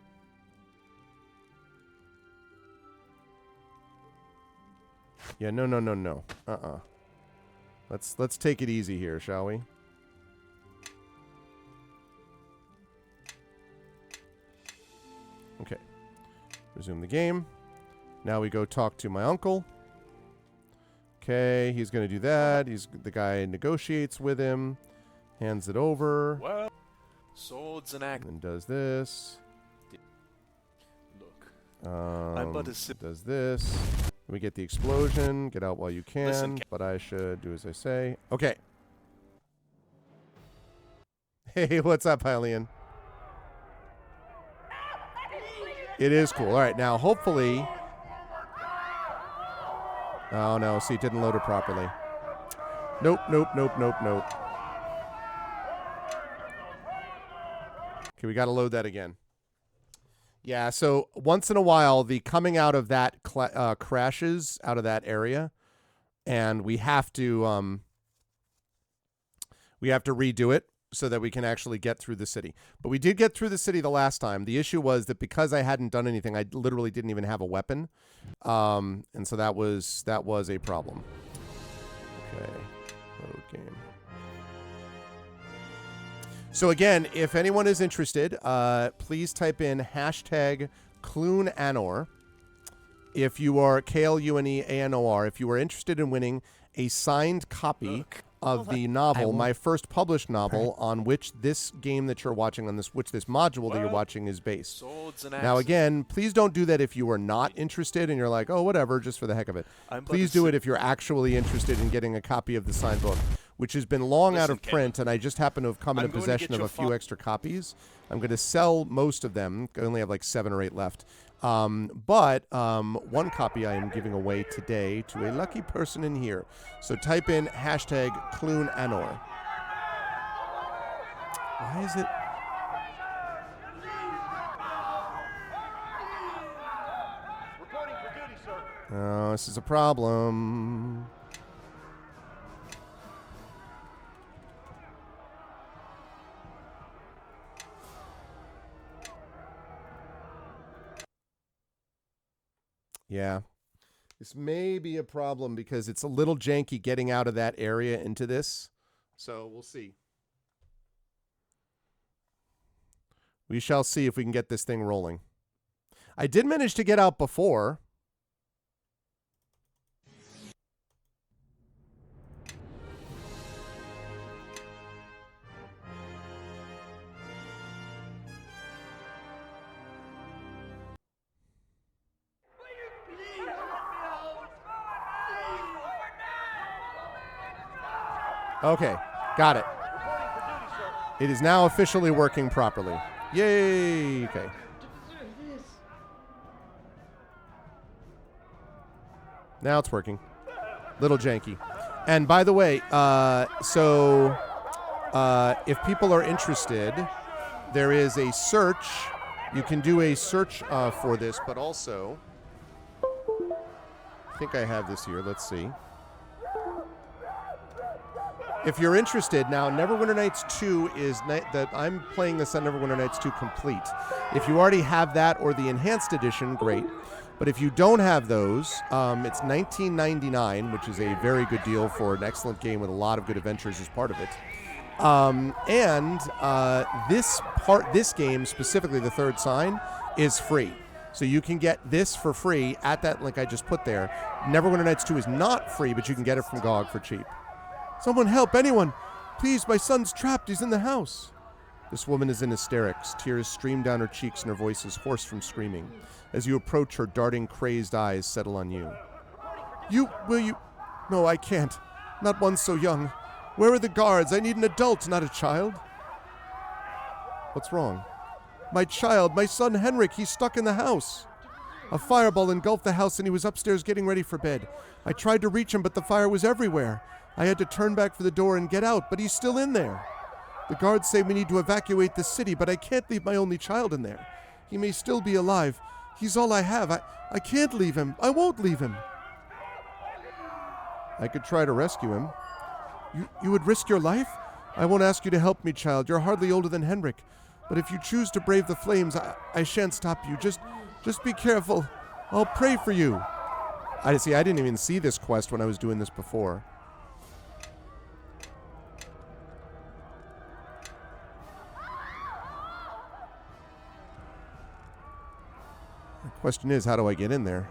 Yeah, no. Let's take it easy here, shall we? Okay. Resume the game. Now we go talk to my uncle. Okay, he's going to do that. The guy negotiates with him. Hands it over. Well, swords and axes. And does this. Look, I'm but a does this. We get the explosion. Get out while you can. Listen, but I should do as I say. Okay. Hey, what's up, Hylian? It is cool. All right, now hopefully... Oh, no. See, it didn't load it properly. Nope. Okay, we got to load that again. Yeah, so once in a while, the coming out of that crashes out of that area, and we have to redo it so that we can actually get through the city. But we did get through the city the last time. The issue was that because I hadn't done anything, I literally didn't even have a weapon, and so that was a problem. Okay, load game. So again, if anyone is interested, please type in hashtag #CluneAnor. If you are KLUNEANOR, if you are interested in winning a signed copy of the novel, my first published novel, on which this game that you're watching, which this module that you're watching is based. Now again, please don't do that if you are not interested and you're like, oh, whatever, just for the heck of it. Please do it if you're actually interested in getting a copy of the signed book, which has been long out of print, and I just happen to have come into possession of a few extra copies. I'm going to sell most of them. I only have like 7 or 8 left. But one copy I am giving away today to a lucky person in here. So type in hashtag #CluneAnor. Why is it... Reporting for duty, sir. Oh, this is a problem. Yeah. This may be a problem because it's a little janky getting out of that area into this. So we'll see. We shall see if we can get this thing rolling. I did manage to get out before. Okay, got it. It is now officially working properly. Yay! Okay. Now it's working. Little janky. And by the way, if people are interested, there is a search. You can do a search for this, but also, I think I have this here. Let's see. If you're interested, now Neverwinter Nights 2 is that I'm playing this on Neverwinter Nights 2 complete. If you already have that or the enhanced edition, great. But if you don't have those, it's $19.99, which is a very good deal for an excellent game with a lot of good adventures as part of it. This game, specifically the third sign, is free. So you can get this for free at that link I just put there. Neverwinter Nights 2 is not free, but you can get it from GOG for cheap. Someone help, anyone! Please, my son's trapped. He's in the house. This woman is in hysterics. Tears stream down her cheeks and her voice is hoarse from screaming. As you approach, her darting, crazed eyes settle on you. Will you? No, I can't. Not one so young. Where are the guards? I need an adult, not a child. What's wrong? My child, my son Henrik, he's stuck in the house. A fireball engulfed the house and he was upstairs getting ready for bed. I tried to reach him, but the fire was everywhere. I had to turn back for the door and get out, but he's still in there. The guards say we need to evacuate the city, but I can't leave my only child in there. He may still be alive. He's all I have. I can't leave him. I won't leave him. I could try to rescue him. You would risk your life? I won't ask you to help me, child. You're hardly older than Henrik. But if you choose to brave the flames, I shan't stop you. Just be careful. I'll pray for you. I didn't even see this quest when I was doing this before. The question is, how do I get in there?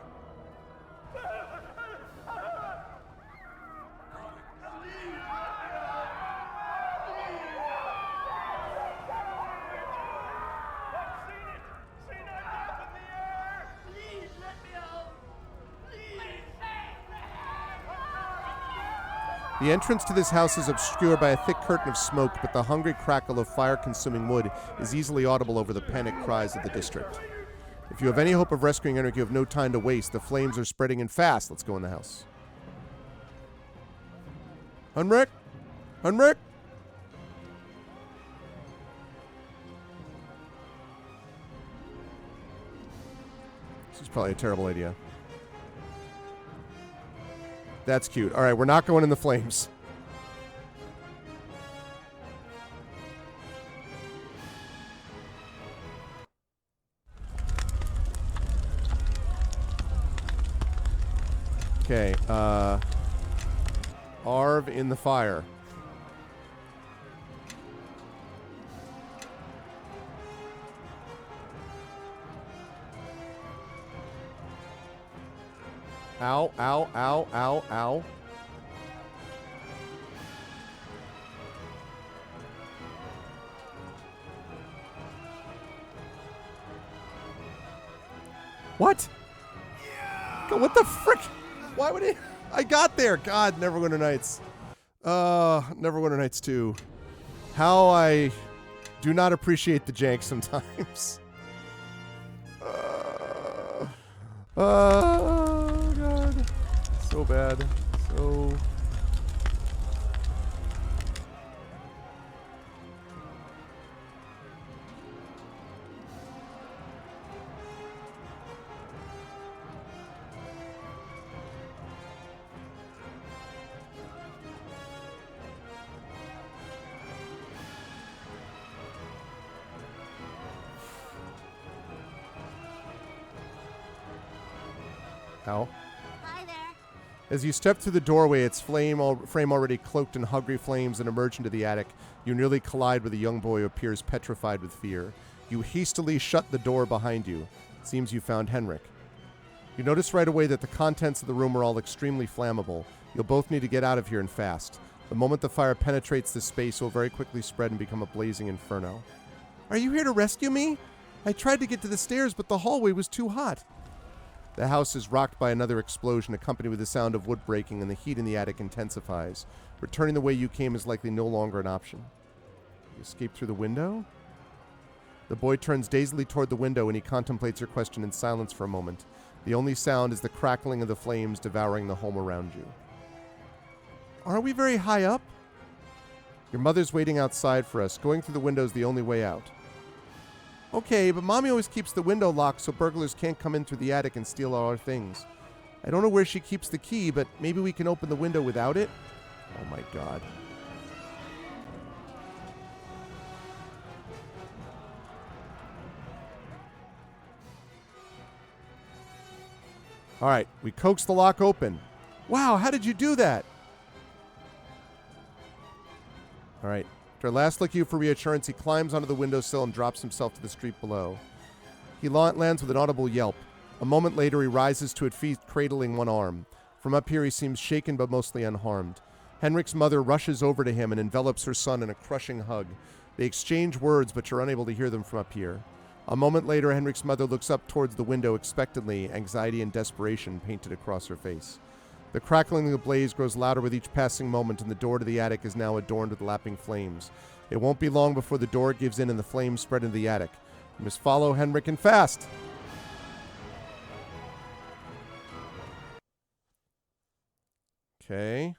The entrance to this house is obscured by a thick curtain of smoke, but the hungry crackle of fire-consuming wood is easily audible over the panicked cries of the district. If you have any hope of rescuing Henrik, you have no time to waste. The flames are spreading in fast. Let's go in the house. Henrik? Henrik? This is probably a terrible idea. That's cute. All right, we're not going in the flames. Okay, Arv in the fire. Ow, ow, ow, ow, ow. What? God, what the frick? Why would he? I got there. God, Neverwinter Nights. Neverwinter Nights 2. How I do not appreciate the jank sometimes. Oh, God. So bad. So... Ow. Hi there. As you step through the doorway, its frame already cloaked in hungry flames, and emerge into the attic, you nearly collide with a young boy who appears petrified with fear. You hastily shut the door behind you. It seems you found Henrik. You notice right away that the contents of the room are all extremely flammable. You'll both need to get out of here and fast. The moment the fire penetrates this space, it will very quickly spread and become a blazing inferno. Are you here to rescue me? I tried to get to the stairs, but the hallway was too hot. The house is rocked by another explosion, accompanied with the sound of wood breaking, and the heat in the attic intensifies. Returning the way you came is likely no longer an option. You escape through the window? The boy turns dazedly toward the window, and he contemplates your question in silence for a moment. The only sound is the crackling of the flames devouring the home around you. Aren't we very high up? Your mother's waiting outside for us. Going through the window is the only way out. Okay, but Mommy always keeps the window locked so burglars can't come in through the attic and steal all our things. I don't know where she keeps the key, but maybe we can open the window without it? Oh my God. All right, we coax the lock open. Wow, how did you do that? All right. After a last look at you for reassurance, he climbs onto the windowsill and drops himself to the street below. He lands with an audible yelp. A moment later, he rises to his feet, cradling one arm. From up here, he seems shaken but mostly unharmed. Henrik's mother rushes over to him and envelops her son in a crushing hug. They exchange words, but you're unable to hear them from up here. A moment later, Henrik's mother looks up towards the window expectantly, anxiety and desperation painted across her face. The crackling of the blaze grows louder with each passing moment, and the door to the attic is now adorned with lapping flames. It won't be long before the door gives in and the flames spread into the attic. You must follow Henrik and fast! Okay.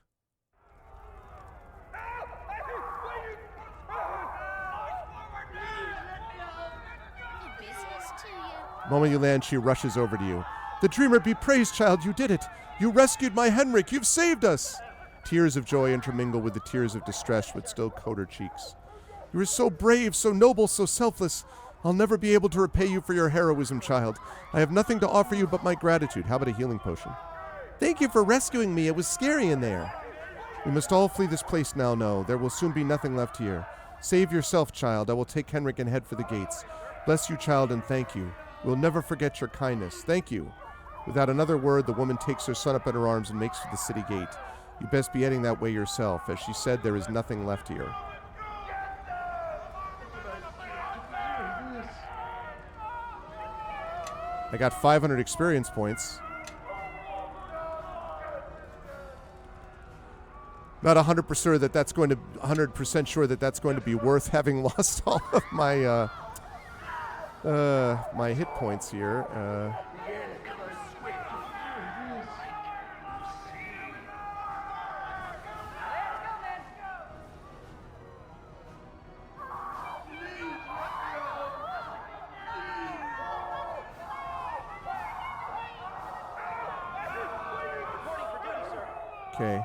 The moment you land, she rushes over to you. The dreamer be praised, child, you did it! You rescued my Henrik! You've saved us! Tears of joy intermingle with the tears of distress which still coat her cheeks. You are so brave, so noble, so selfless. I'll never be able to repay you for your heroism, child. I have nothing to offer you but my gratitude. How about a healing potion? Thank you for rescuing me. It was scary in there. We must all flee this place now, no. There will soon be nothing left here. Save yourself, child. I will take Henrik and head for the gates. Bless you, child, and thank you. We'll never forget your kindness. Thank you. Without another word, the woman takes her son up in her arms and makes for the city gate. You best be heading that way yourself. As she said, there is nothing left here. I got 500 experience points. Not 100% sure that that's going to 100% sure that that's going to be worth having lost all of my my hit points here. Okay.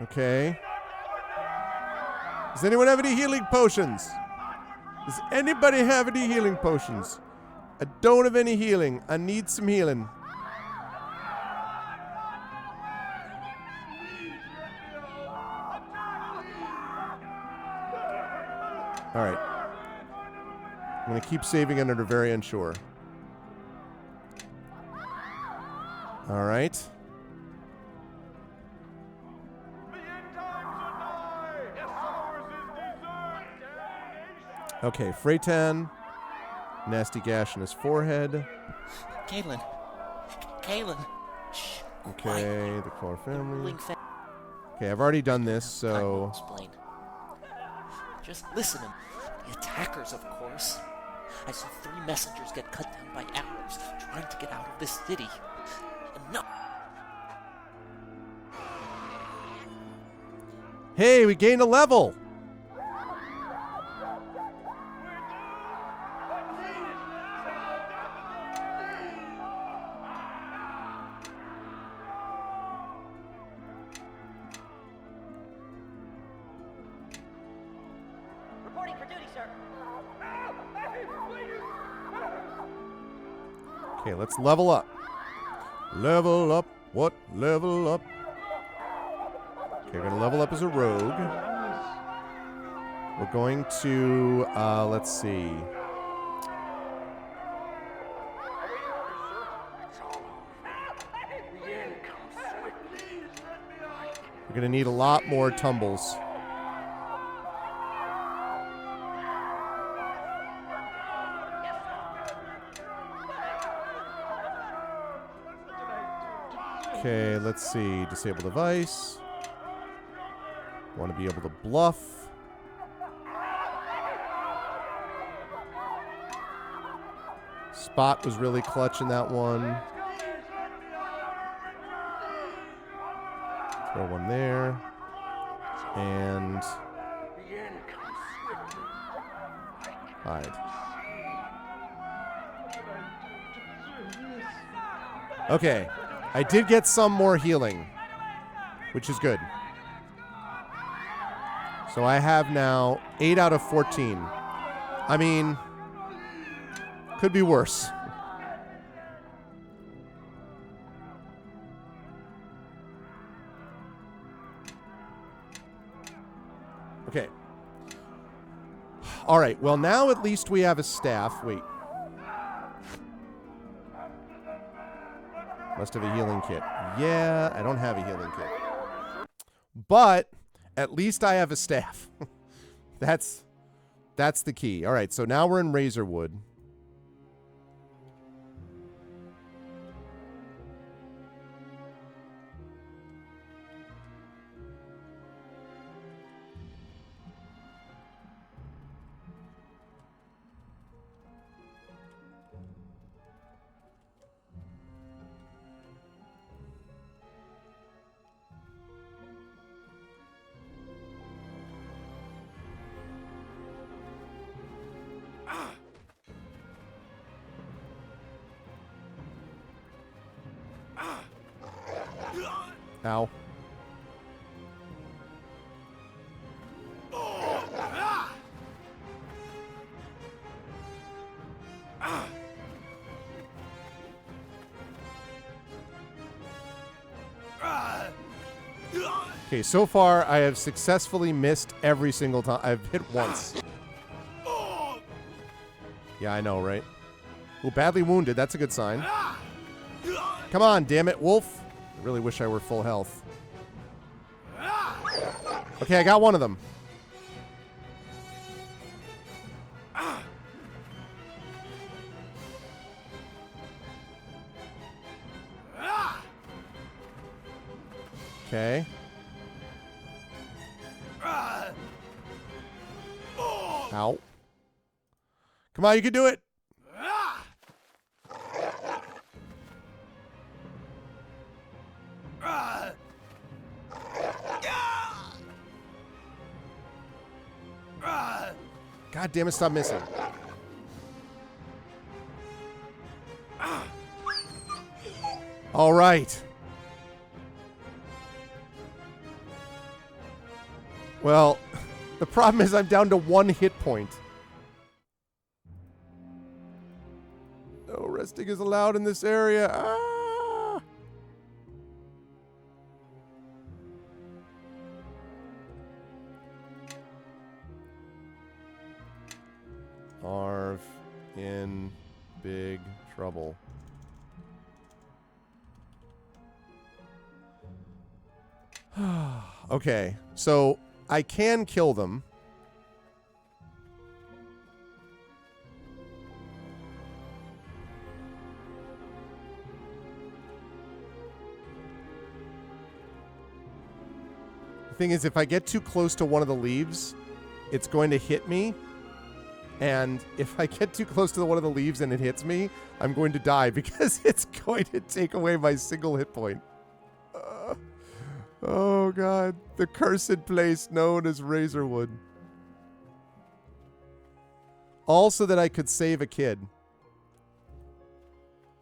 Okay. Does anyone have any healing potions? Does anybody have any healing potions? I don't have any healing. I need some healing. All right. I'm going to keep saving it under very unsure. All right. Okay, Freytan. Nasty gash in his forehead. Caitlin. Shh. Okay, the core family. Okay, I've already done this, so... Explain. Just listen to me. The attackers, of course. I saw 3 messengers get cut down by arrows trying to get out of this city. Enough. Hey, we gained a level! Reporting for duty, sir. Okay, let's level up. Level up. What? Level up. Okay, we're going to level up as a rogue. We're going to, let's see. We're going to need a lot more tumbles. Okay, let's see. Disable device. Want to be able to bluff. Spot was really clutch in that one. Throw one there. And hide. Okay. I did get some more healing, which is good. So I have now 8 out of 14. I mean, could be worse. Okay. All right. Well, now at least we have a staff. Wait. Must have a healing kit. Yeah, I don't have a healing kit. But at least I have a staff. That's the key. All right, so now we're in Razorwood. Ow. Okay, so far I have successfully missed every single time. I've hit once. Yeah, I know, right? Ooh, badly wounded. That's a good sign. Come on, damn it, wolf. I really wish I were full health. Okay, I got one of them. Okay. Ow. Come on, you can do it. God damn it, stop missing. All right. Well, the problem is I'm down to 1 hit point. No resting is allowed in this area. Ah! Arv in big trouble. Okay, so I can kill them. The thing is, if I get too close to one of the leaves, it's going to hit me. And if I get too close to one of the leaves and it hits me, I'm going to die because it's going to take away my single hit point. Oh, God. The cursed place known as Razorwood. All so that I could save a kid.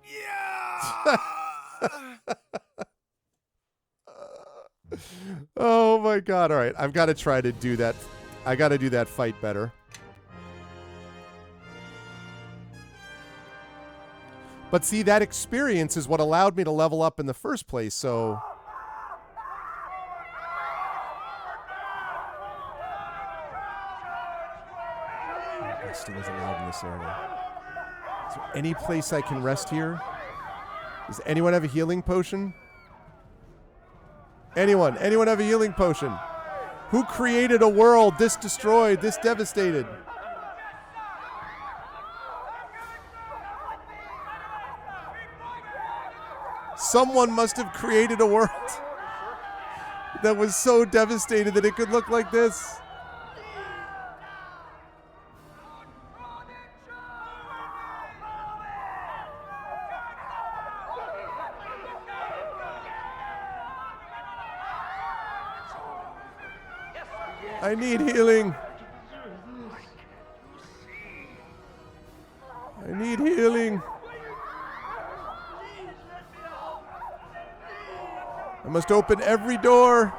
Yeah! Oh, my God. All right. I've got to try to do that. I got to do that fight better. But see, that experience is what allowed me to level up in the first place, so... Resting is allowed in this area. Is there any place I can rest here? Does anyone have a healing potion? Anyone? Anyone have a healing potion? Who created a world this destroyed, this devastated? Someone must have created a world that was so devastated that it could look like this. I need healing. I need healing. I must open every door.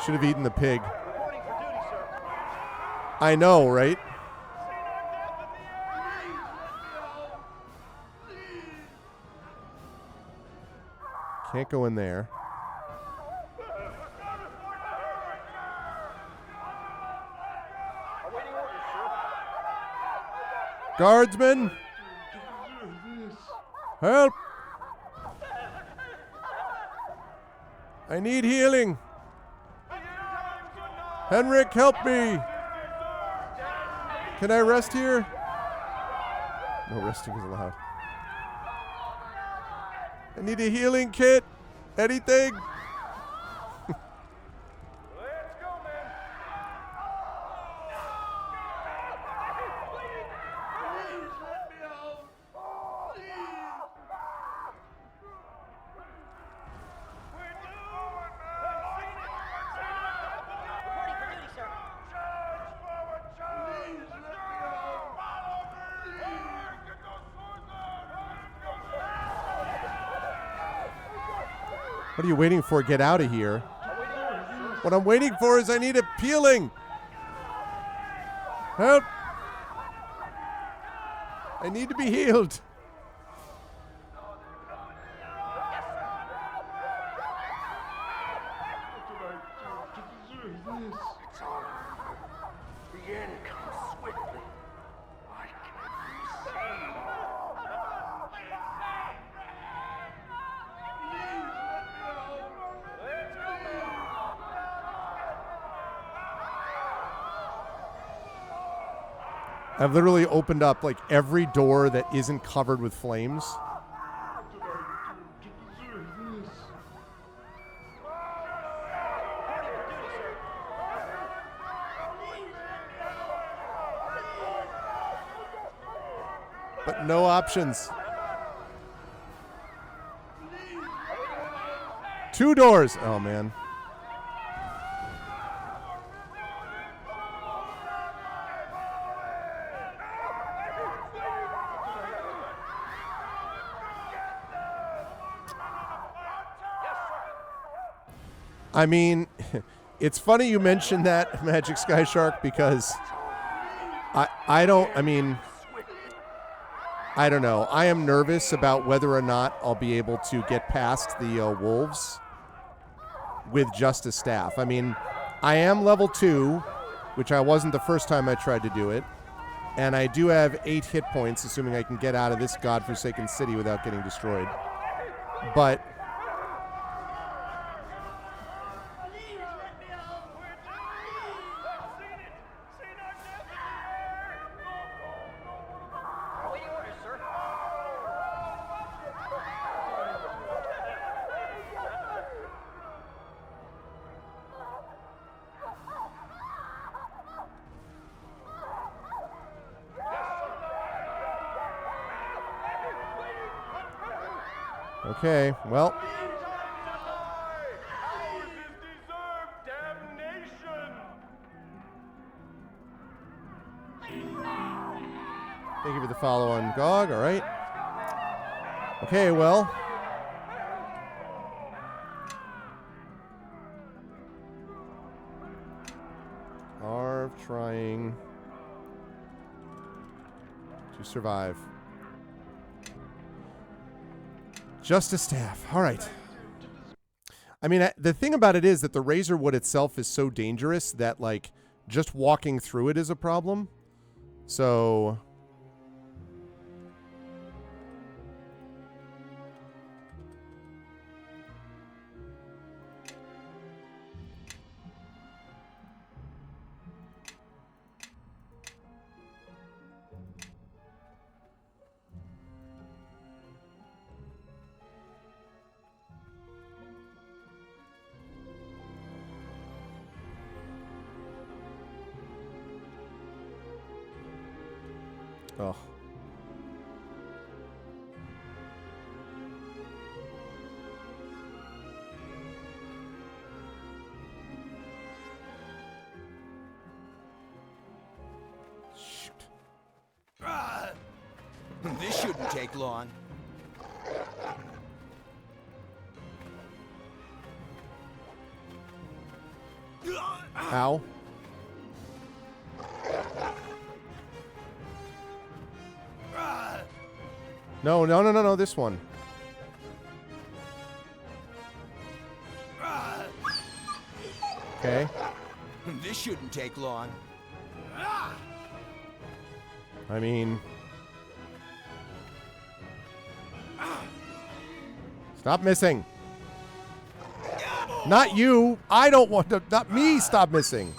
Should have eaten the pig. I know, right? Can't go in there. Guardsmen! Help! I need healing. Henrik, help me! Can I rest here? No resting is allowed. I need a healing kit. Anything? What are you waiting for? Get out of here. What I'm waiting for is I need a peeling. Help. I need to be healed. The end comes swiftly. Why can't you see? I've literally opened up like every door that isn't covered with flames. But no options. 2 doors. Oh, man. I mean, it's funny you mentioned that, Magic Sky Shark, because I don't know. I am nervous about whether or not I'll be able to get past the wolves with just a staff. I mean, I am level 2, which I wasn't the first time I tried to do it, and I do have 8 hit points, assuming I can get out of this godforsaken city without getting destroyed. But okay, well. Thank you for the follow on GOG, alright. Okay, well. Arv trying to survive. Just a staff. All right. I mean, the thing about it is that the razor wood itself is so dangerous that, like, just walking through it is a problem. So oh. Shoot. This shouldn't take long. Ow. No, this one. Okay. This shouldn't take long. I mean, stop missing. Not you. I don't want to. Not me. Stop missing.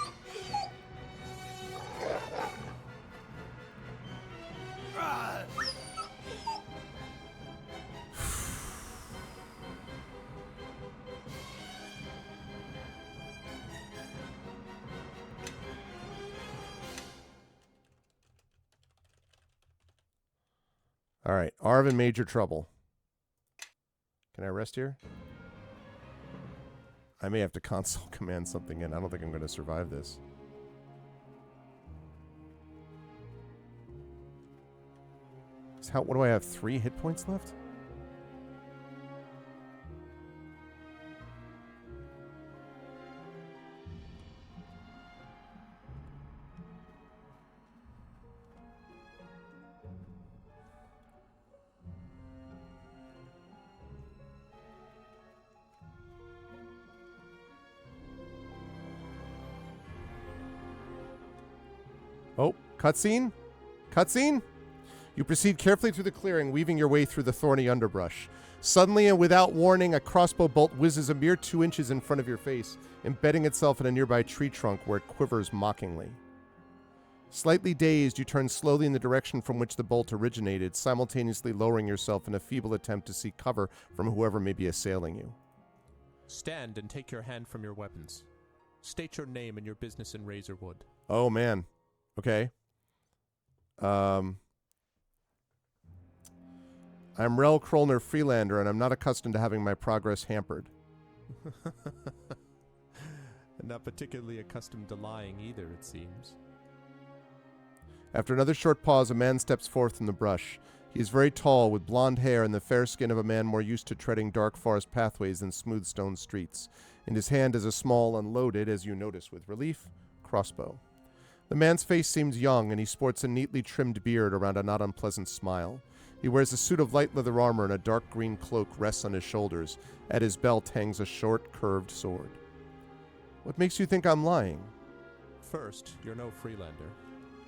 All right, Arv in major trouble. Can I rest here? I may have to console command something in. I don't think I'm going to survive this. What do I have? 3 hit points left? Oh, cutscene? Cutscene? You proceed carefully through the clearing, weaving your way through the thorny underbrush. Suddenly and without warning, a crossbow bolt whizzes a mere 2 inches in front of your face, embedding itself in a nearby tree trunk where it quivers mockingly. Slightly dazed, you turn slowly in the direction from which the bolt originated, simultaneously lowering yourself in a feeble attempt to seek cover from whoever may be assailing you. Stand and take your hand from your weapons. State your name and your business in Razorwood. Oh, man. Okay. I'm Rel Krollner Freelander, and I'm not accustomed to having my progress hampered. And not particularly accustomed to lying either, it seems. After another short pause, a man steps forth from the brush. He is very tall, with blonde hair and the fair skin of a man more used to treading dark forest pathways than smooth stone streets. In his hand is a small, unloaded, as you notice with relief, crossbow. The man's face seems young, and he sports a neatly trimmed beard around a not unpleasant smile. He wears a suit of light leather armor, and a dark green cloak rests on his shoulders. At his belt hangs a short, curved sword. What makes you think I'm lying? First, you're no Freelander.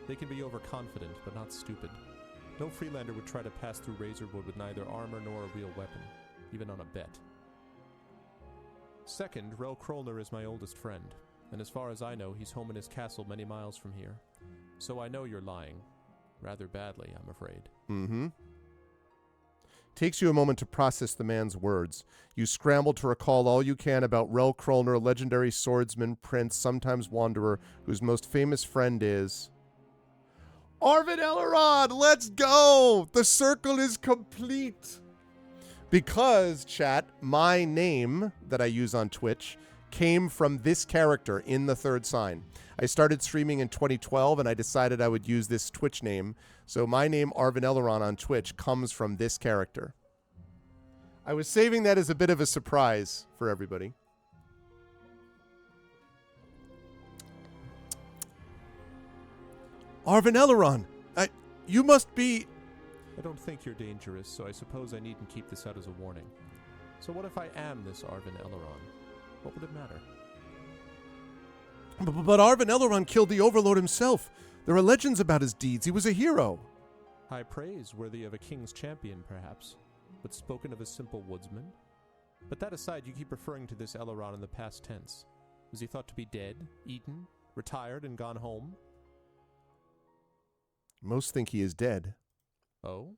They can be overconfident, but not stupid. No Freelander would try to pass through Razorwood with neither armor nor a real weapon, even on a bet. Second, Rel Krollner is my oldest friend, and as far as I know, he's home in his castle many miles from here. So I know you're lying. Rather badly, I'm afraid. Mm-hmm. Takes you a moment to process the man's words. You scramble to recall all you can about Rel Krollner, a legendary swordsman, prince, sometimes wanderer, whose most famous friend is... Arvin Elrond, let's go! The circle is complete! Because, chat, my name that I use on Twitch came from this character in the third sign. I started streaming in 2012, and I decided I would use this Twitch name. So my name, Arvin Elrond, on Twitch comes from this character. I was saving that as a bit of a surprise for everybody. Arvin Elrond, you must be... I don't think you're dangerous, so I suppose I needn't keep this out as a warning. So what if I am this Arvin Elrond? What would it matter? But Arvin Elrond killed the Overlord himself. There are legends about his deeds. He was a hero. High praise, worthy of a king's champion, perhaps, but spoken of a simple woodsman. But that aside, you keep referring to this Elrond in the past tense. Was he thought to be dead, eaten, retired, and gone home? Most think he is dead. Oh?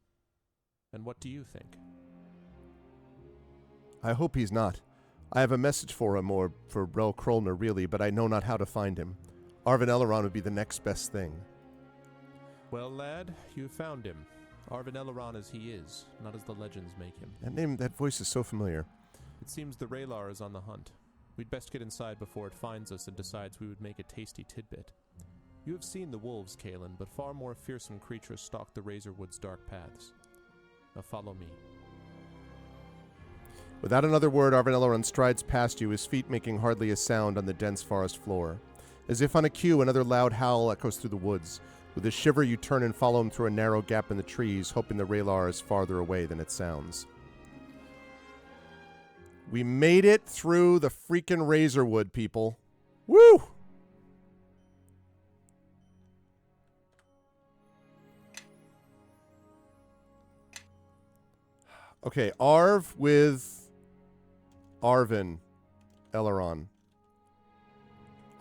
And what do you think? I hope he's not. I have a message for him, or for Rel Krollner, really, but I know not how to find him. Arvin Elrond would be the next best thing. Well, lad, you found him. Arvin Elrond as he is, not as the legends make him. That voice is so familiar. It seems the Raylar is on the hunt. We'd best get inside before it finds us and decides we would make a tasty tidbit. You have seen the wolves, Kalen, but far more fearsome creatures stalk the Razorwood's dark paths. Now follow me. Without another word, Arvin Elrond strides past you, his feet making hardly a sound on the dense forest floor. As if on a cue, another loud howl echoes through the woods. With a shiver, you turn and follow him through a narrow gap in the trees, hoping the Raylar is farther away than it sounds. We made it through the freaking Razorwood, people. Woo! Okay, Arv with Arvin Elrond.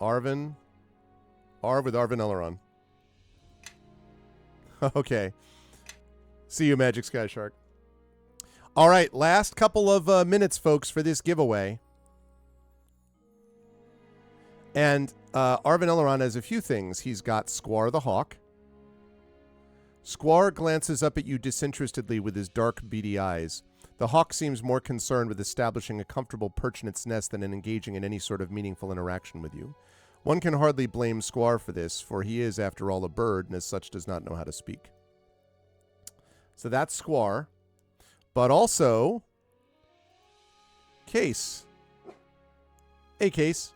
Arv with Arvin Elrond. Okay. See you, Magic Sky Shark. All right, last couple of minutes, folks, for this giveaway. And Arvin Elrond has a few things. He's got Squar the Hawk. Squar glances up at you disinterestedly with his dark, beady eyes. The hawk seems more concerned with establishing a comfortable perch in its nest than in engaging in any sort of meaningful interaction with you. One can hardly blame Squar for this, for he is, after all, a bird, and as such does not know how to speak. So that's Squar. But also... Case. Hey, Case.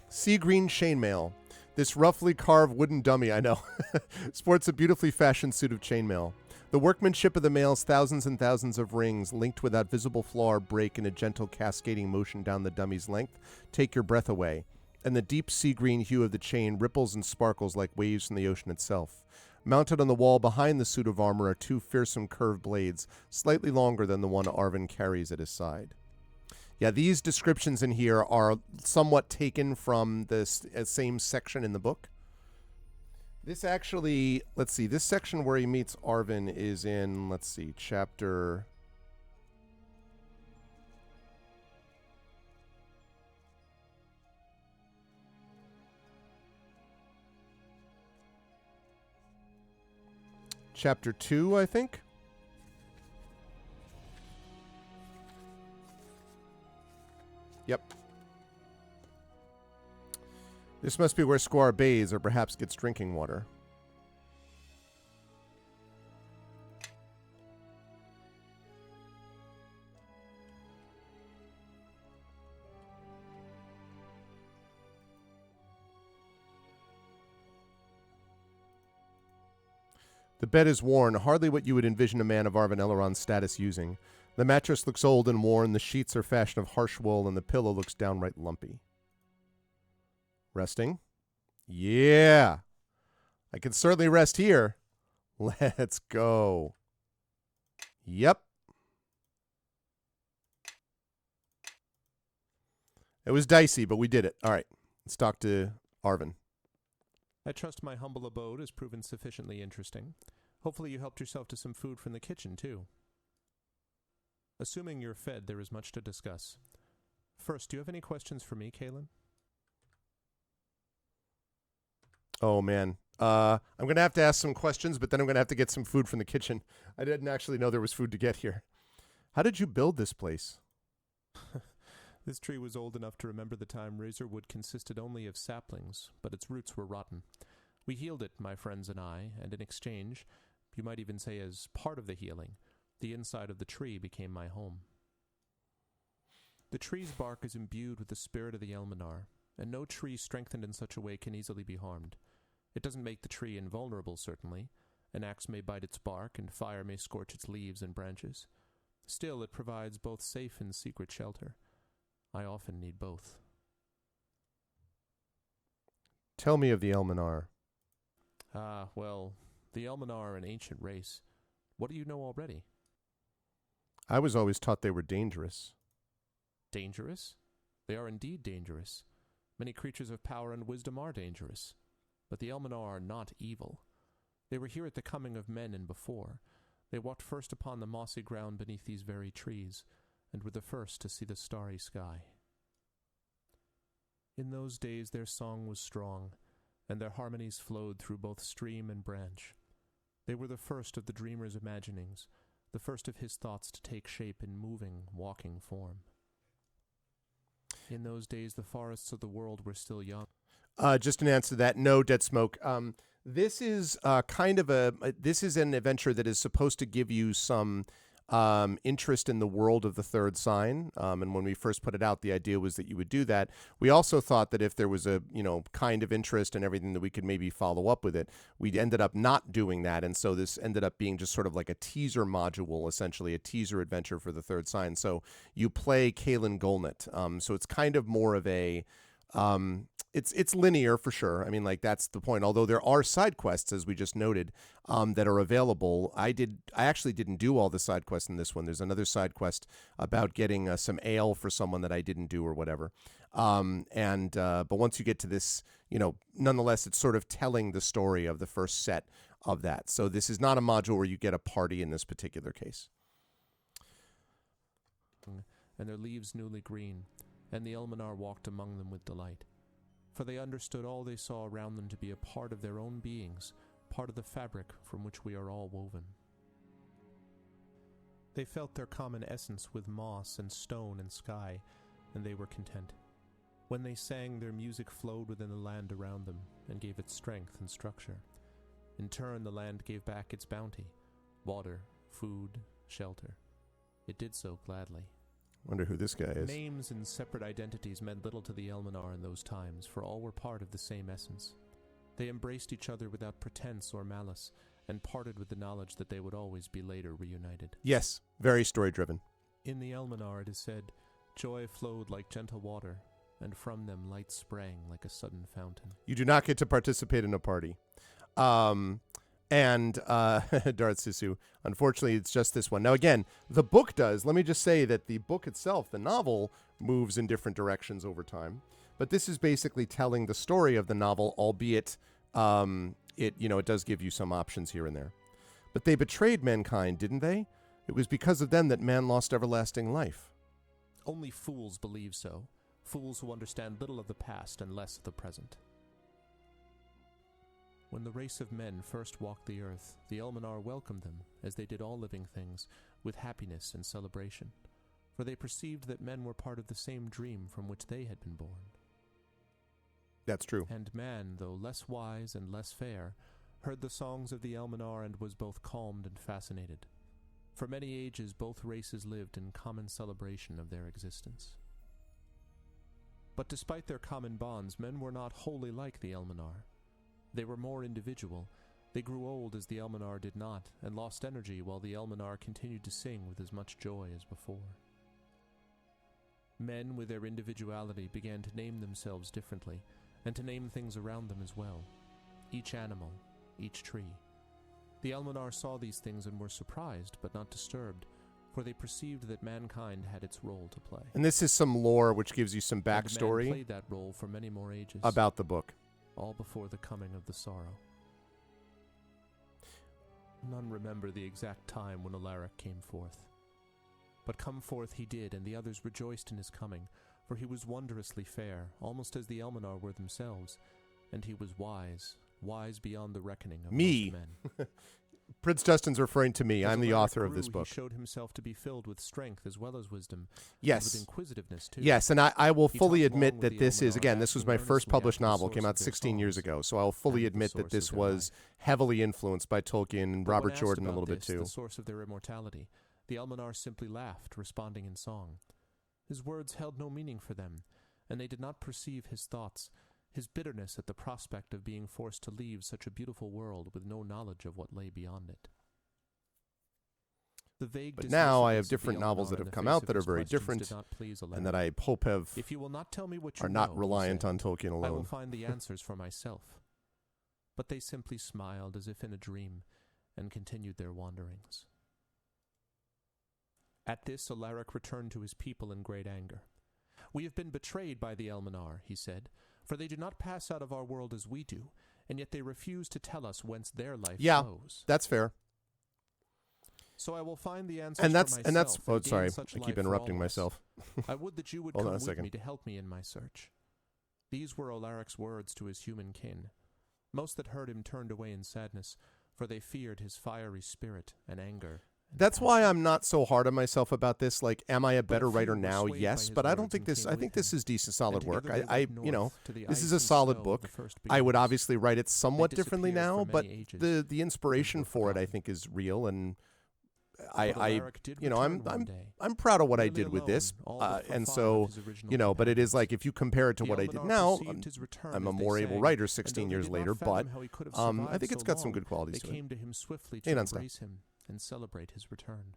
Sea green chainmail. This roughly carved wooden dummy, I know, sports a beautifully fashioned suit of chainmail. The workmanship of the mail's thousands and thousands of rings, linked without visible flaw or break in a gentle cascading motion down the dummy's length, take your breath away, and the deep sea green hue of the chain ripples and sparkles like waves from the ocean itself. Mounted on the wall behind the suit of armor are two fearsome curved blades, slightly longer than the one Arvin carries at his side. Yeah, these descriptions in here are somewhat taken from the same section in the book. This actually, let's see, this section where he meets Arvin is in, let's see, chapter... Chapter 2, I think. Yep. This must be where Squire bathes or perhaps gets drinking water. The bed is worn, hardly what you would envision a man of Arvin Elrond's status using. The mattress looks old and worn, the sheets are fashioned of harsh wool, and the pillow looks downright lumpy. Resting? Yeah! I can certainly rest here. Let's go. Yep. It was dicey, but we did it. All right, let's talk to Arvin. I trust my humble abode has proven sufficiently interesting. Hopefully you helped yourself to some food from the kitchen, too. Assuming you're fed, there is much to discuss. First, do you have any questions for me, Kaelin? Oh, man. I'm going to have to ask some questions, but then I'm going to have to get some food from the kitchen. I didn't actually know there was food to get here. How did you build this place? This tree was old enough to remember the time razorwood consisted only of saplings, but its roots were rotten. We healed it, my friends and I, and in exchange, you might even say as part of the healing, the inside of the tree became my home. The tree's bark is imbued with the spirit of the Elminar, and no tree strengthened in such a way can easily be harmed. It doesn't make the tree invulnerable, certainly. An axe may bite its bark, and fire may scorch its leaves and branches. Still, it provides both safe and secret shelter. I often need both. Tell me of the Elminar. Well, the Elminar are an ancient race. What do you know already? I was always taught they were dangerous. Dangerous? They are indeed dangerous. Many creatures of power and wisdom are dangerous. But the Elminar are not evil. They were here at the coming of men and before. They walked first upon the mossy ground beneath these very trees, and were the first to see the starry sky. In those days their song was strong, and their harmonies flowed through both stream and branch. They were the first of the dreamer's imaginings, the first of his thoughts to take shape in moving, walking form. In those days the forests of the world were still young. Just an answer to that, no, Dead Smoke. This is this is an adventure that is supposed to give you some interest in the world of the third sign. And when we first put it out, the idea was that you would do that. We also thought that if there was a, kind of interest and everything, that we could maybe follow up with it. We ended up not doing that. And so this ended up being just sort of like a teaser module, essentially a teaser adventure for the third sign. So you play Kaelin Golnet. So it's kind of more of a, it's linear for sure. I mean, like, that's the point. Although there are side quests, as we just noted, that are available. I actually didn't do all the side quests in this one. There's another side quest about getting some ale for someone that I didn't do or whatever. But once you get to this, nonetheless, it's sort of telling the story of the first set of that. So this is not a module where you get a party in this particular case. And their leaves newly green, and the Elminar walked among them with delight. For they understood all they saw around them to be a part of their own beings, part of the fabric from which we are all woven. They felt their common essence with moss and stone and sky, and they were content. When they sang, their music flowed within the land around them, and gave it strength and structure. In turn, the land gave back its bounty, water, food, shelter. It did so gladly. Wonder who this guy is. Names and separate identities meant little to the Elminar in those times, for all were part of the same essence. They embraced each other without pretense or malice, and parted with the knowledge that they would always be later reunited. Yes, very story-driven. In the Elminar, it is said, joy flowed like gentle water, and from them light sprang like a sudden fountain. You do not get to participate in a party. And Darth Sisu, unfortunately, it's just this one. Now, again, the book does. Let me just say that the book itself, the novel, moves in different directions over time. But this is basically telling the story of the novel, albeit it does give you some options here and there. But they betrayed mankind, didn't they? It was because of them that man lost everlasting life. Only fools believe so. Fools who understand little of the past and less of the present. When the race of men first walked the earth, the Elminar welcomed them, as they did all living things, with happiness and celebration, for they perceived that men were part of the same dream from which they had been born. That's true. And man, though less wise and less fair, heard the songs of the Elminar and was both calmed and fascinated. For many ages both races lived in common celebration of their existence. But despite their common bonds, men were not wholly like the Elminar. They were more individual. They grew old as the Elminar did not, and lost energy while the Elminar continued to sing with as much joy as before. Men with their individuality began to name themselves differently, and to name things around them as well. Each animal, each tree. The Elminar saw these things and were surprised, but not disturbed, for they perceived that mankind had its role to play. And this is some lore which gives you some backstory and man played that role for many more ages, about the book. All before the coming of the sorrow. None remember the exact time when Alaric came forth. But come forth he did, and the others rejoiced in his coming, for he was wondrously fair, almost as the Elminar were themselves, and he was wise beyond the reckoning of most men. Prince Justin's referring to me. As I'm the Alaric author of grew, this book. He showed himself to be filled with strength as well as wisdom, yes, and with inquisitiveness too. Yes, and I will He fully talked long admit with that the this is, Elminar, again, this was my asking first earnestly published after the novel. source Came of out their 16 years songs ago, so I'll fully and the admit that source this of their was life. heavily influenced by Tolkien and But Robert when asked Jordan a about little bit this, too. the source of their immortality, the Elminar simply laughed, responding in song. His words held no meaning for them, and they did not perceive his thoughts, his bitterness at the prospect of being forced to leave such a beautiful world with no knowledge of what lay beyond it. The vague But now I have dismissiveness of different the novels Elminar that in have the come face out of that are his very questions different, did not please and that I Alaric. hope If you will not tell me what you are not know, he reliant said, on Tolkien alone. I will find the answers for myself. But they simply smiled as if in a dream, and continued their wanderings. At this, Alaric returned to his people in great anger. We have been betrayed by the Elminar, he said, for they do not pass out of our world as we do, and yet they refuse to tell us whence their life flows. That's fair. So I will find the answers And that's for myself and that's. Oh, and gain sorry, such I life keep for interrupting all of us. myself. I would that you would Hold come on a with second. me to help me in my search. These were Alaric's words to his human kin. Most that heard him turned away in sadness, for they feared his fiery spirit and anger. That's why I'm not so hard on myself about this. Like, am I a better writer few were now? swayed by Yes, his but I don't words think and this. came I with think this him. is decent, solid And work. together they I went you know, north to the this ice is a and solid snow of book. the first I would beginnings. obviously write it somewhat differently disappeared now, for but many ages, the inspiration were for it, I forgotten. think, is real, and But Alaric did you know, return one day, I'm proud of what I nearly did with this, alone, all but for and 5 so of his original you know, but it is companions. like if you compare it to The what I did Elminar now, perceived his return I'm a as they more able sang, writer and 16 though they years did not later, but fathom how he could have I survived think it's so got some long, good qualities they to it. came to him swiftly Hey, to nonstop. embrace him and celebrate his return.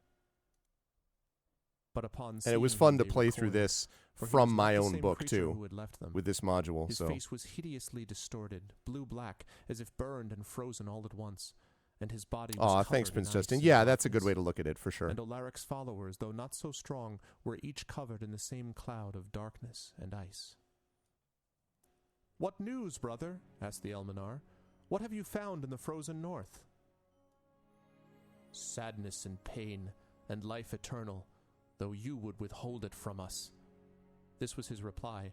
But upon And it was seeing fun him, to they play through recoiled, this for he from was my not the own same book creature too, who had left them. with this module. His So face was hideously distorted, blue-black, as if burned and frozen all at once, and his body was covered thanks, in Prince ice Justin. and Yeah, that's a good darkness. way to look at it for sure. And Alaric's followers, though not so strong, were each covered in the same cloud of darkness and ice. "What news, brother?" asked the Elminar. "What have you found in the frozen north?" "Sadness and pain, and life eternal, though you would withhold it from us." This was his reply,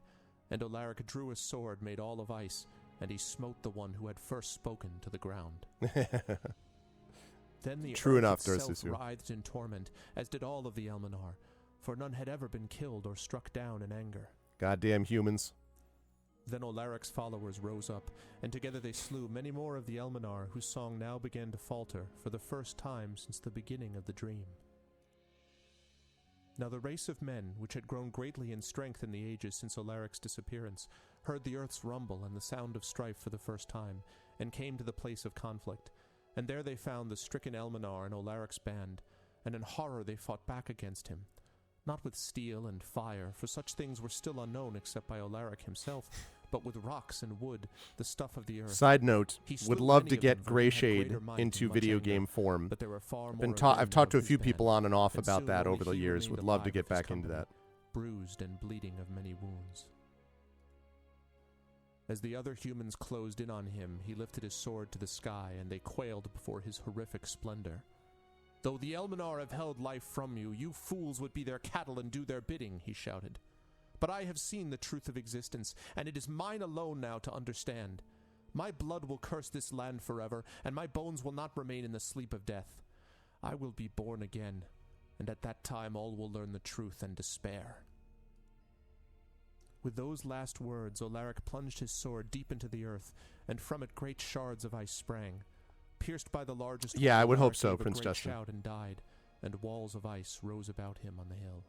and Alaric drew a sword made all of ice, and he smote the one who had first spoken to the ground. Then the True earth enough, itself Dorsisu. writhed in torment, as did all of the Elminar, for none had ever been killed or struck down in anger. Goddamn humans. Then Alaric's followers rose up, and together they slew many more of the Elminar, whose song now began to falter for the first time since the beginning of the dream. Now the race of men, which had grown greatly in strength in the ages since Alaric's disappearance, heard the earth's rumble and the sound of strife for the first time, and came to the place of conflict. And there they found the stricken Elminar and Alaric's band, and in horror they fought back against him. Not with steel and fire, for such things were still unknown except by Alaric himself, but with rocks and wood, the stuff of the earth. Side note, He would slew love many to of get them, for Gray he had Shade greater might into and much video anger, game form. but there were far I've more of I've them talked to than a of few his people band, on and off and about soon that only over the he years. remained Would love to alive get of his back into company, that. bruised and bleeding of many wounds. As the other humans closed in on him, he lifted his sword to the sky, and they quailed before his horrific splendor. "Though the Elminar have held life from you, you fools would be their cattle and do their bidding," he shouted. "But I have seen the truth of existence, and it is mine alone now to understand. My blood will curse this land forever, and my bones will not remain in the sleep of death. I will be born again, and at that time all will learn the truth and despair." With those last words, Olaric plunged his sword deep into the earth, and from it great shards of ice sprang. Pierced by the largest Yeah, one, I would hope Olaric so, gave a Prince great Justin. shout and died, and walls of ice rose about him on the hill.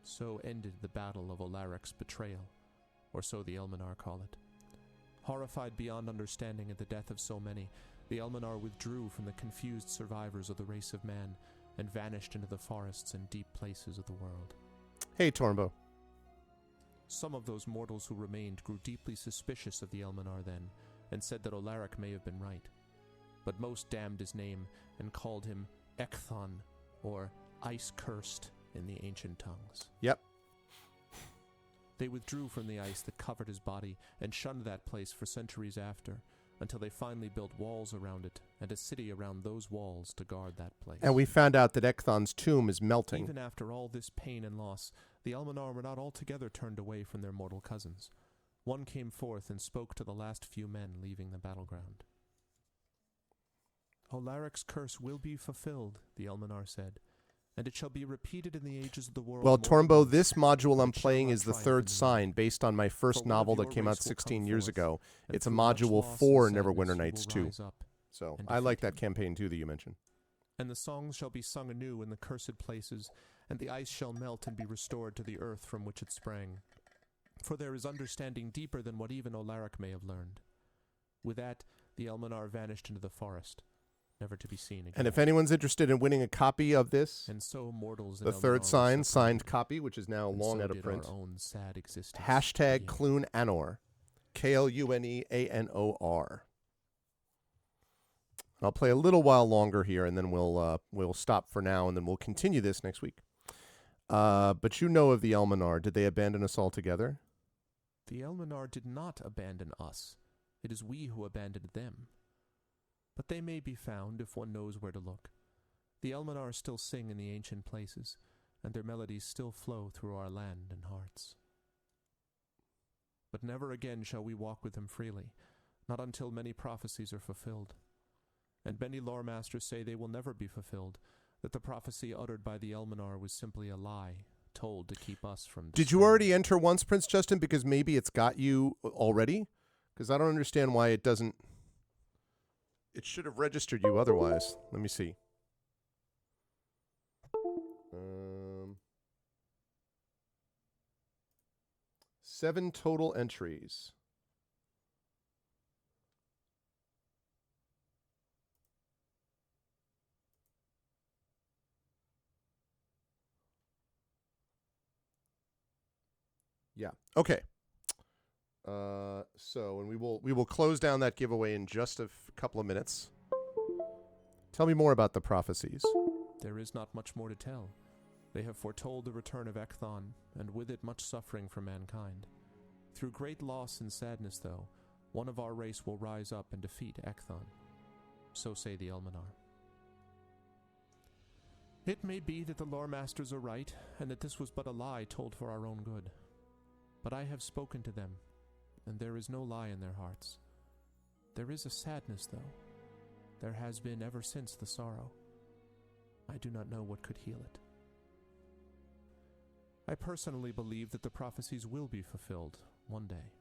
So ended the battle of Olaric's betrayal, or so the Elminar call it. Horrified beyond understanding at the death of so many, the Elminar withdrew from the confused survivors of the race of man, and vanished into the forests and deep places of the world. Hey, Tornbo. Some of those mortals who remained grew deeply suspicious of the Elminar then, and said that Olaric may have been right. But most damned his name, and called him Ekthon, or Ice-Cursed in the ancient tongues. Yep. They withdrew from the ice that covered his body, and shunned that place for centuries after, until they finally built walls around it, and a city around those walls to guard that place. And we found out that Ekthon's tomb is melting. Even after all this pain and loss, the Elminar were not altogether turned away from their mortal cousins. One came forth and spoke to the last few men leaving the battleground. "Olaric's curse will be fulfilled," the Elminar said, "and it shall be repeated in the ages of the world." Well, more Tornbo, than this module I'm it shall playing not is the triumph third in the sign, based on my first For one of novel that your came out race will 16 come years forth, ago. and It's a through much module loss and 4 in sadness Neverwinter you Nights will 2. rise up So and I like defeat that campaign too that you mentioned. And the songs shall be sung anew in the cursed places, and the ice shall melt and be restored to the earth from which it sprang. For there is understanding deeper than what even Olaric may have learned. With that, the Elminar vanished into the forest, never to be seen again. And if anyone's interested in winning a copy of this, and so mortals the in third Elminar were sign, signed separated, copy, which is now and long so out of did print. our own sad existence Hashtag begin. Clune Anor. KLUNEANOR. I'll play a little while longer here, and then we'll stop for now, and then we'll continue this next week. But you know of the Elminar. Did they abandon us altogether? The Elminar did not abandon us. It is we who abandoned them. But they may be found if one knows where to look. The Elminar still sing in the ancient places, and their melodies still flow through our land and hearts. But never again shall we walk with them freely, not until many prophecies are fulfilled. And many lore masters say they will never be fulfilled, that the prophecy uttered by the Elminar was simply a lie, told to keep us from Did you already enter once, Prince Justin? Because maybe it's got you already? Because I don't understand why it doesn't... It should have registered you otherwise. Let me see. 7 total entries. Yeah. Okay. And we will close down that giveaway in just a couple of minutes. Tell me more about the prophecies. There is not much more to tell. They have foretold the return of Ekthon, and with it much suffering for mankind. Through great loss and sadness, though, one of our race will rise up and defeat Ekthon. So say the Elminar. It may be that the lore masters are right, and that this was but a lie told for our own good. But I have spoken to them, and there is no lie in their hearts. There is a sadness, though. There has been ever since the sorrow. I do not know what could heal it. I personally believe that the prophecies will be fulfilled one day.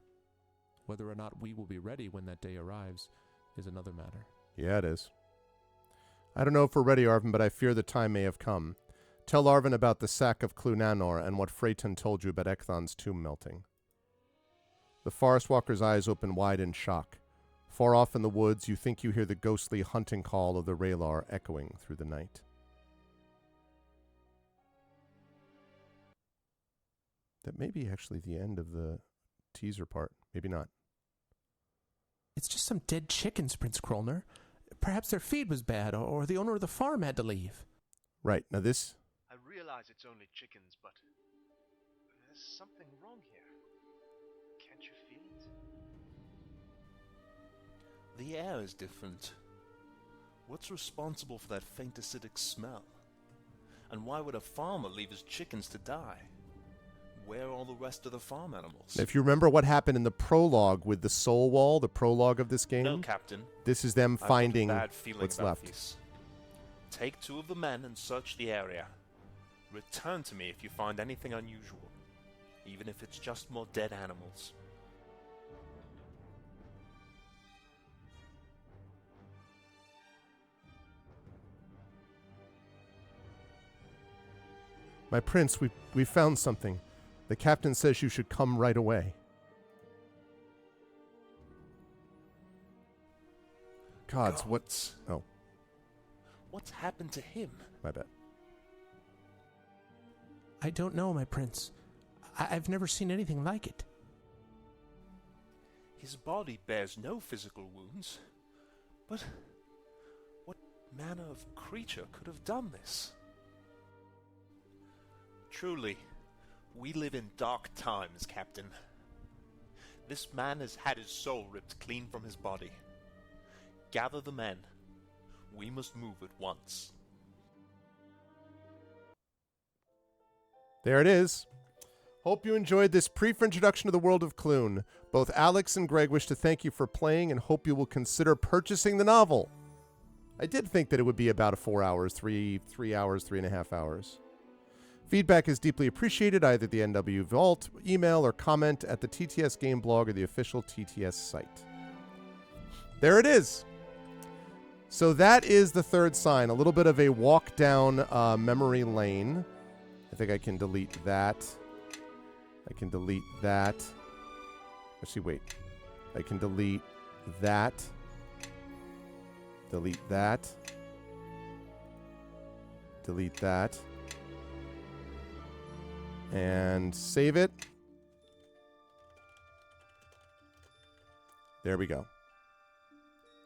Whether or not we will be ready when that day arrives is another matter. Yeah, it is. I don't know if we're ready, Arvin, but I fear the time may have come. Tell Arvin about the sack of Clunanor and what Freyton told you about Ekthon's tomb melting. The forest walker's eyes open wide in shock. Far off in the woods, you think you hear the ghostly hunting call of the Raylar echoing through the night. That may be actually the end of the teaser part. Maybe not. It's just some dead chickens, Prince Krolner. Perhaps their feed was bad, or the owner of the farm had to leave. Right. Now this... I realize it's only chickens, but there's something wrong here. Can't you feel it? The air is different. What's responsible for that faint acidic smell? And why would a farmer leave his chickens to die? Where are all the rest of the farm animals? If you remember what happened in the prologue with the soul wall, the prologue of this game... No, Captain. This is them finding I've got a bad feeling what's about left. These. Take 2 of the men and search the area. Return to me if you find anything unusual, even if it's just more dead animals. My prince, we found something. The captain says you should come right away. Gods, what's... Oh. What's happened to him? My bad. I don't know, my prince. I've never seen anything like it. His body bears no physical wounds. But what manner of creature could have done this? Truly, we live in dark times, Captain. This man has had his soul ripped clean from his body. Gather the men. We must move at once. There it is. Hope you enjoyed this brief introduction to the world of Clune. Both Alex and Greg wish to thank you for playing and hope you will consider purchasing the novel. I did think that it would be about 4 hours, 3 hours, 3.5 hours. Feedback is deeply appreciated either at the NW Vault, email, or comment at the TTS Game blog or the official TTS site. There it is. So that is the third sign. A little bit of a walk down memory lane. I think I can delete that. I can delete that. Actually, wait. I can delete that. Delete that. Delete that. And save it. There we go.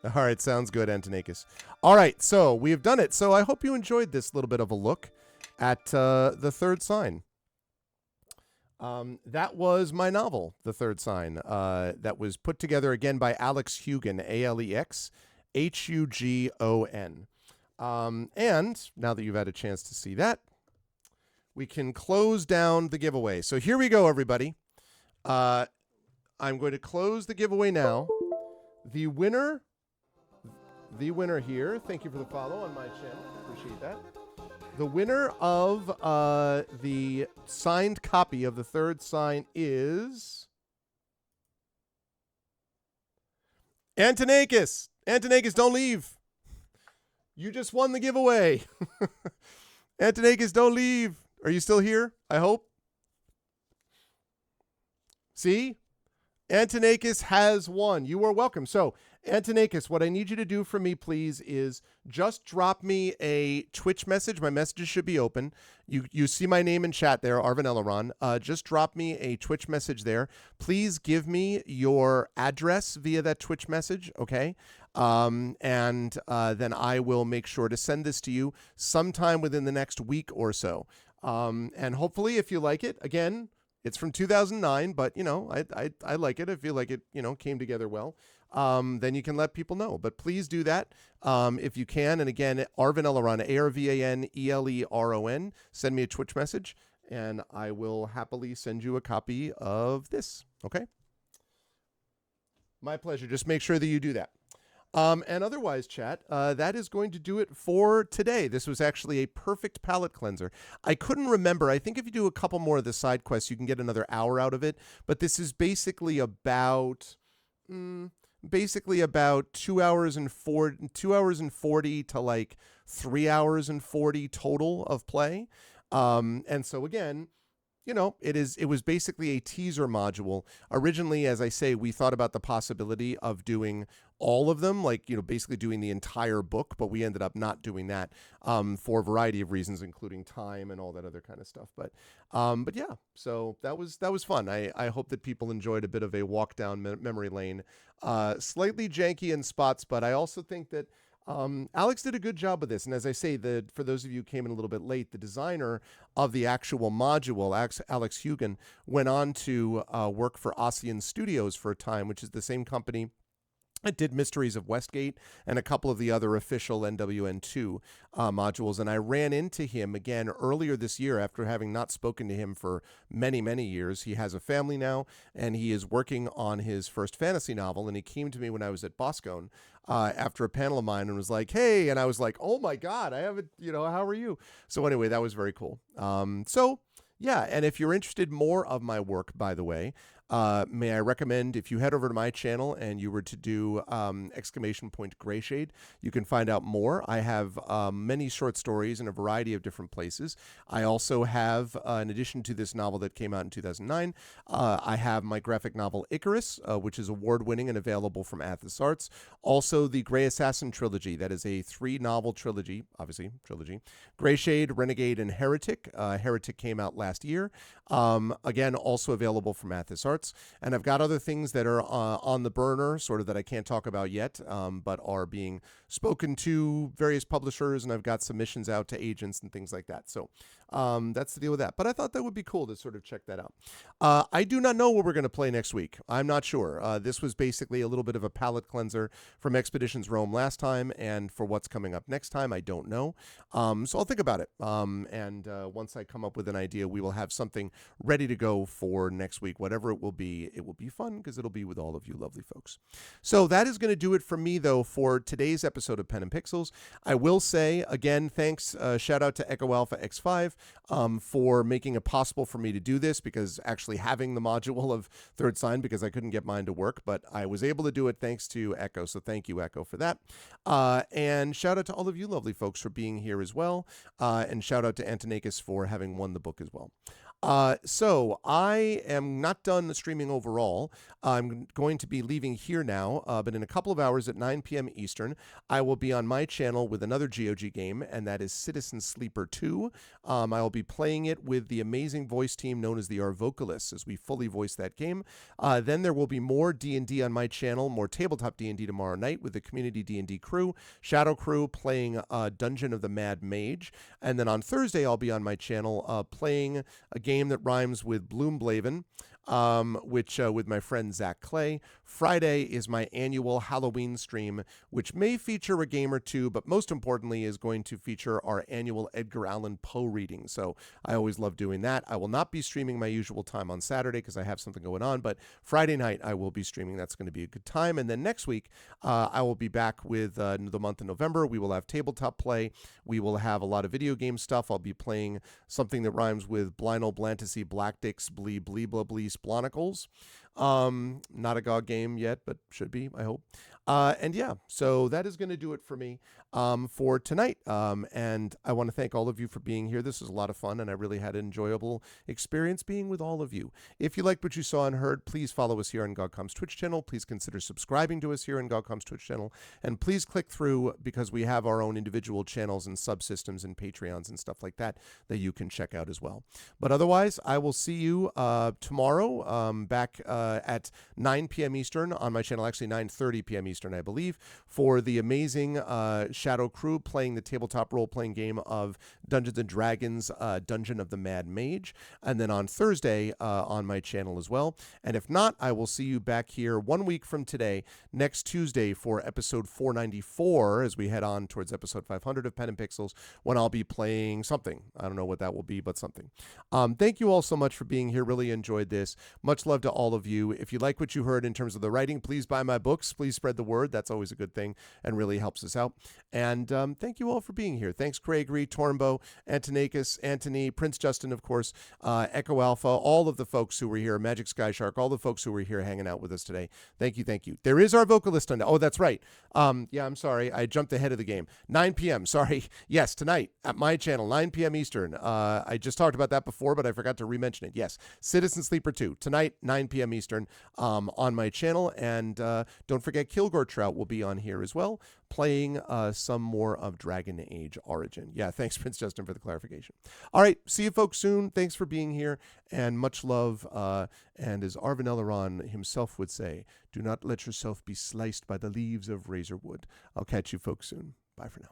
All right, sounds good, Antonikis. All right, so we have done it. So I hope you enjoyed this little bit of a look at The Third Sign. That was my novel, The Third Sign, that was put together again by Alex Hugon, AlexHugon. And now that you've had a chance to see that, we can close down the giveaway. So here we go, everybody. I'm going to close the giveaway now. The winner here, thank you for the follow on my channel. Appreciate that. The winner of the signed copy of The Third Sign is Antonikis. Antonikis, don't leave. You just won the giveaway. Antonikis, don't leave. Are you still here? I hope. See? Antonikis has won. You are welcome. So, Antonikis, what I need you to do for me, please, is just drop me a Twitch message. My messages should be open. You see my name in chat there, Arvin Eleron. Just drop me a Twitch message there. Please give me your address via that Twitch message, okay? And then I will make sure to send this to you sometime within the next week or so. And hopefully, if you like it, again, it's from 2009, but, you know, I like it. I feel like it, you know, came together well. Then you can let people know. But please do that if you can. And again, Arvin Eleron, ARVANELERON. Send me a Twitch message, and I will happily send you a copy of this. Okay? My pleasure. Just make sure that you do that. And otherwise, chat, that is going to do it for today. This was actually a perfect palate cleanser. I couldn't remember. I think if you do a couple more of the side quests, you can get another hour out of it. But this is basically about 2 hours and 40 to like 3 hours and 40 total of play. And so again, it was basically a teaser module. Originally, as I say, we thought about the possibility of doing all of them, like, basically doing the entire book, but we ended up not doing that for a variety of reasons, including time and all that other kind of stuff. But yeah, so that was fun. I hope that people enjoyed a bit of a walk down memory lane. Slightly janky in spots, but I also think that Alex did a good job with this. And as I say, for those of you who came in a little bit late, the designer of the actual module, Alex Hugan, went on to work for Ossian Studios for a time, which is the same company that did Mysteries of Westgate and a couple of the other official NWN2 modules. And I ran into him again earlier this year after having not spoken to him for many, many years. He has a family now, and he is working on his first fantasy novel. And he came to me when I was at Boscone after a panel of mine and was like, hey, and I was like, oh my God, I haven't, how are you? So anyway, that was very cool. Yeah, and if you're interested more of my work, by the way, may I recommend if you head over to my channel and you were to do ! Grayshade, you can find out more. I have many short stories in a variety of different places. I also have, in addition to this novel that came out in 2009, I have my graphic novel Icarus, which is award-winning and available from Athos Arts. Also, the Grey Assassin trilogy, that is a 3-novel trilogy, obviously, trilogy. Grayshade, Renegade, and Heretic. Heretic came out last year. Again, also available from Athos Arts. And I've got other things that are on the burner, sort of that I can't talk about yet, but are being spoken to various publishers, and I've got submissions out to agents and things like that. So that's the deal with that. But I thought that would be cool to sort of check that out. I do not know what we're going to play next week. I'm not sure. This was basically a little bit of a palate cleanser from Expeditions Rome last time, and for what's coming up next time, I don't know. So I'll think about it. And once I come up with an idea, we will have something ready to go for next week. Whatever it will be fun because it'll be with all of you lovely folks. So that is going to do it for me, though, for today's episode of Pen and Pixels. I will say, again, thanks, shout out to Echo Alpha X5 for making it possible for me to do this, because actually having the module of Third Sign, because I couldn't get mine to work, but I was able to do it thanks to Echo. So thank you, Echo, for that. And shout out to all of you lovely folks for being here as well. And shout out to Antonikis for having won the book as well. So I am not done streaming overall. I'm going to be leaving here now, but in a couple of hours at 9 p.m. Eastern, I will be on my channel with another GOG game, and that is Citizen Sleeper 2. I will be playing it with the amazing voice team known as the Arvocalists as we fully voice that game. Then there will be more D&D on my channel, more tabletop D&D tomorrow night with the community D&D crew, Shadow Crew playing Dungeon of the Mad Mage. And then on Thursday, I'll be on my channel playing a game that rhymes with Bloomblaven, which with my friend Zach Clay. Friday is my annual Halloween stream, which may feature a game or two, but most importantly is going to feature our annual Edgar Allan Poe reading. So I always love doing that. I will not be streaming my usual time on Saturday because I have something going on, but Friday night I will be streaming. That's going to be a good time. And then next week, I will be back with the month of November. We will have tabletop play. We will have a lot of video game stuff. I'll be playing something that rhymes with Blino Blantasy Black Dicks Blee Blee Blah Blee Splonicles. Not a GOG game yet, but should be, I hope. And yeah, so that is going to do it for me for tonight. And I want to thank all of you for being here. This was a lot of fun, and I really had an enjoyable experience being with all of you. If you liked what you saw and heard, please follow us here on GogCom's Twitch channel. Please consider subscribing to us here on GogCom's Twitch channel. And please click through, because we have our own individual channels and subsystems and Patreons and stuff like that that you can check out as well. But otherwise, I will see you tomorrow back at 9 p.m. Eastern on my channel, actually 9:30 p.m. Eastern, I believe, for the amazing Shadow Crew playing the tabletop role-playing game of Dungeons & Dragons, Dungeon of the Mad Mage, and then on Thursday on my channel as well. And if not, I will see you back here 1 week from today, next Tuesday, for episode 494, as we head on towards episode 500 of Pen and Pixels, when I'll be playing something. I don't know what that will be, but something. Thank you all so much for being here. Really enjoyed this. Much love to all of you. review. If you like what you heard in terms of the writing, please buy my books. Please spread the word. That's always a good thing and really helps us out. And thank you all for being here. Thanks, Gregory, Tornbo, Antonakis, Anthony, Prince Justin, of course, Echo Alpha, all of the folks who were here, Magic Sky Shark, all the folks who were here hanging out with us today. Thank you, thank you. There is our vocalist on. Oh, that's right. Yeah, I'm sorry. I jumped ahead of the game. 9 p.m. Sorry. Yes, tonight at my channel, 9 p.m. Eastern. I just talked about that before, but I forgot to re-mention it. Yes, Citizen Sleeper 2 tonight, 9 p.m. Eastern, on my channel. And don't forget, Kilgore Trout will be on here as well, playing some more of Dragon Age Origin. Yeah, thanks, Prince Justin, for the clarification. All right, see you folks soon. Thanks for being here, and much love. And as Arvin Eleron himself would say, do not let yourself be sliced by the leaves of razor wood. I'll catch you folks soon. Bye for now.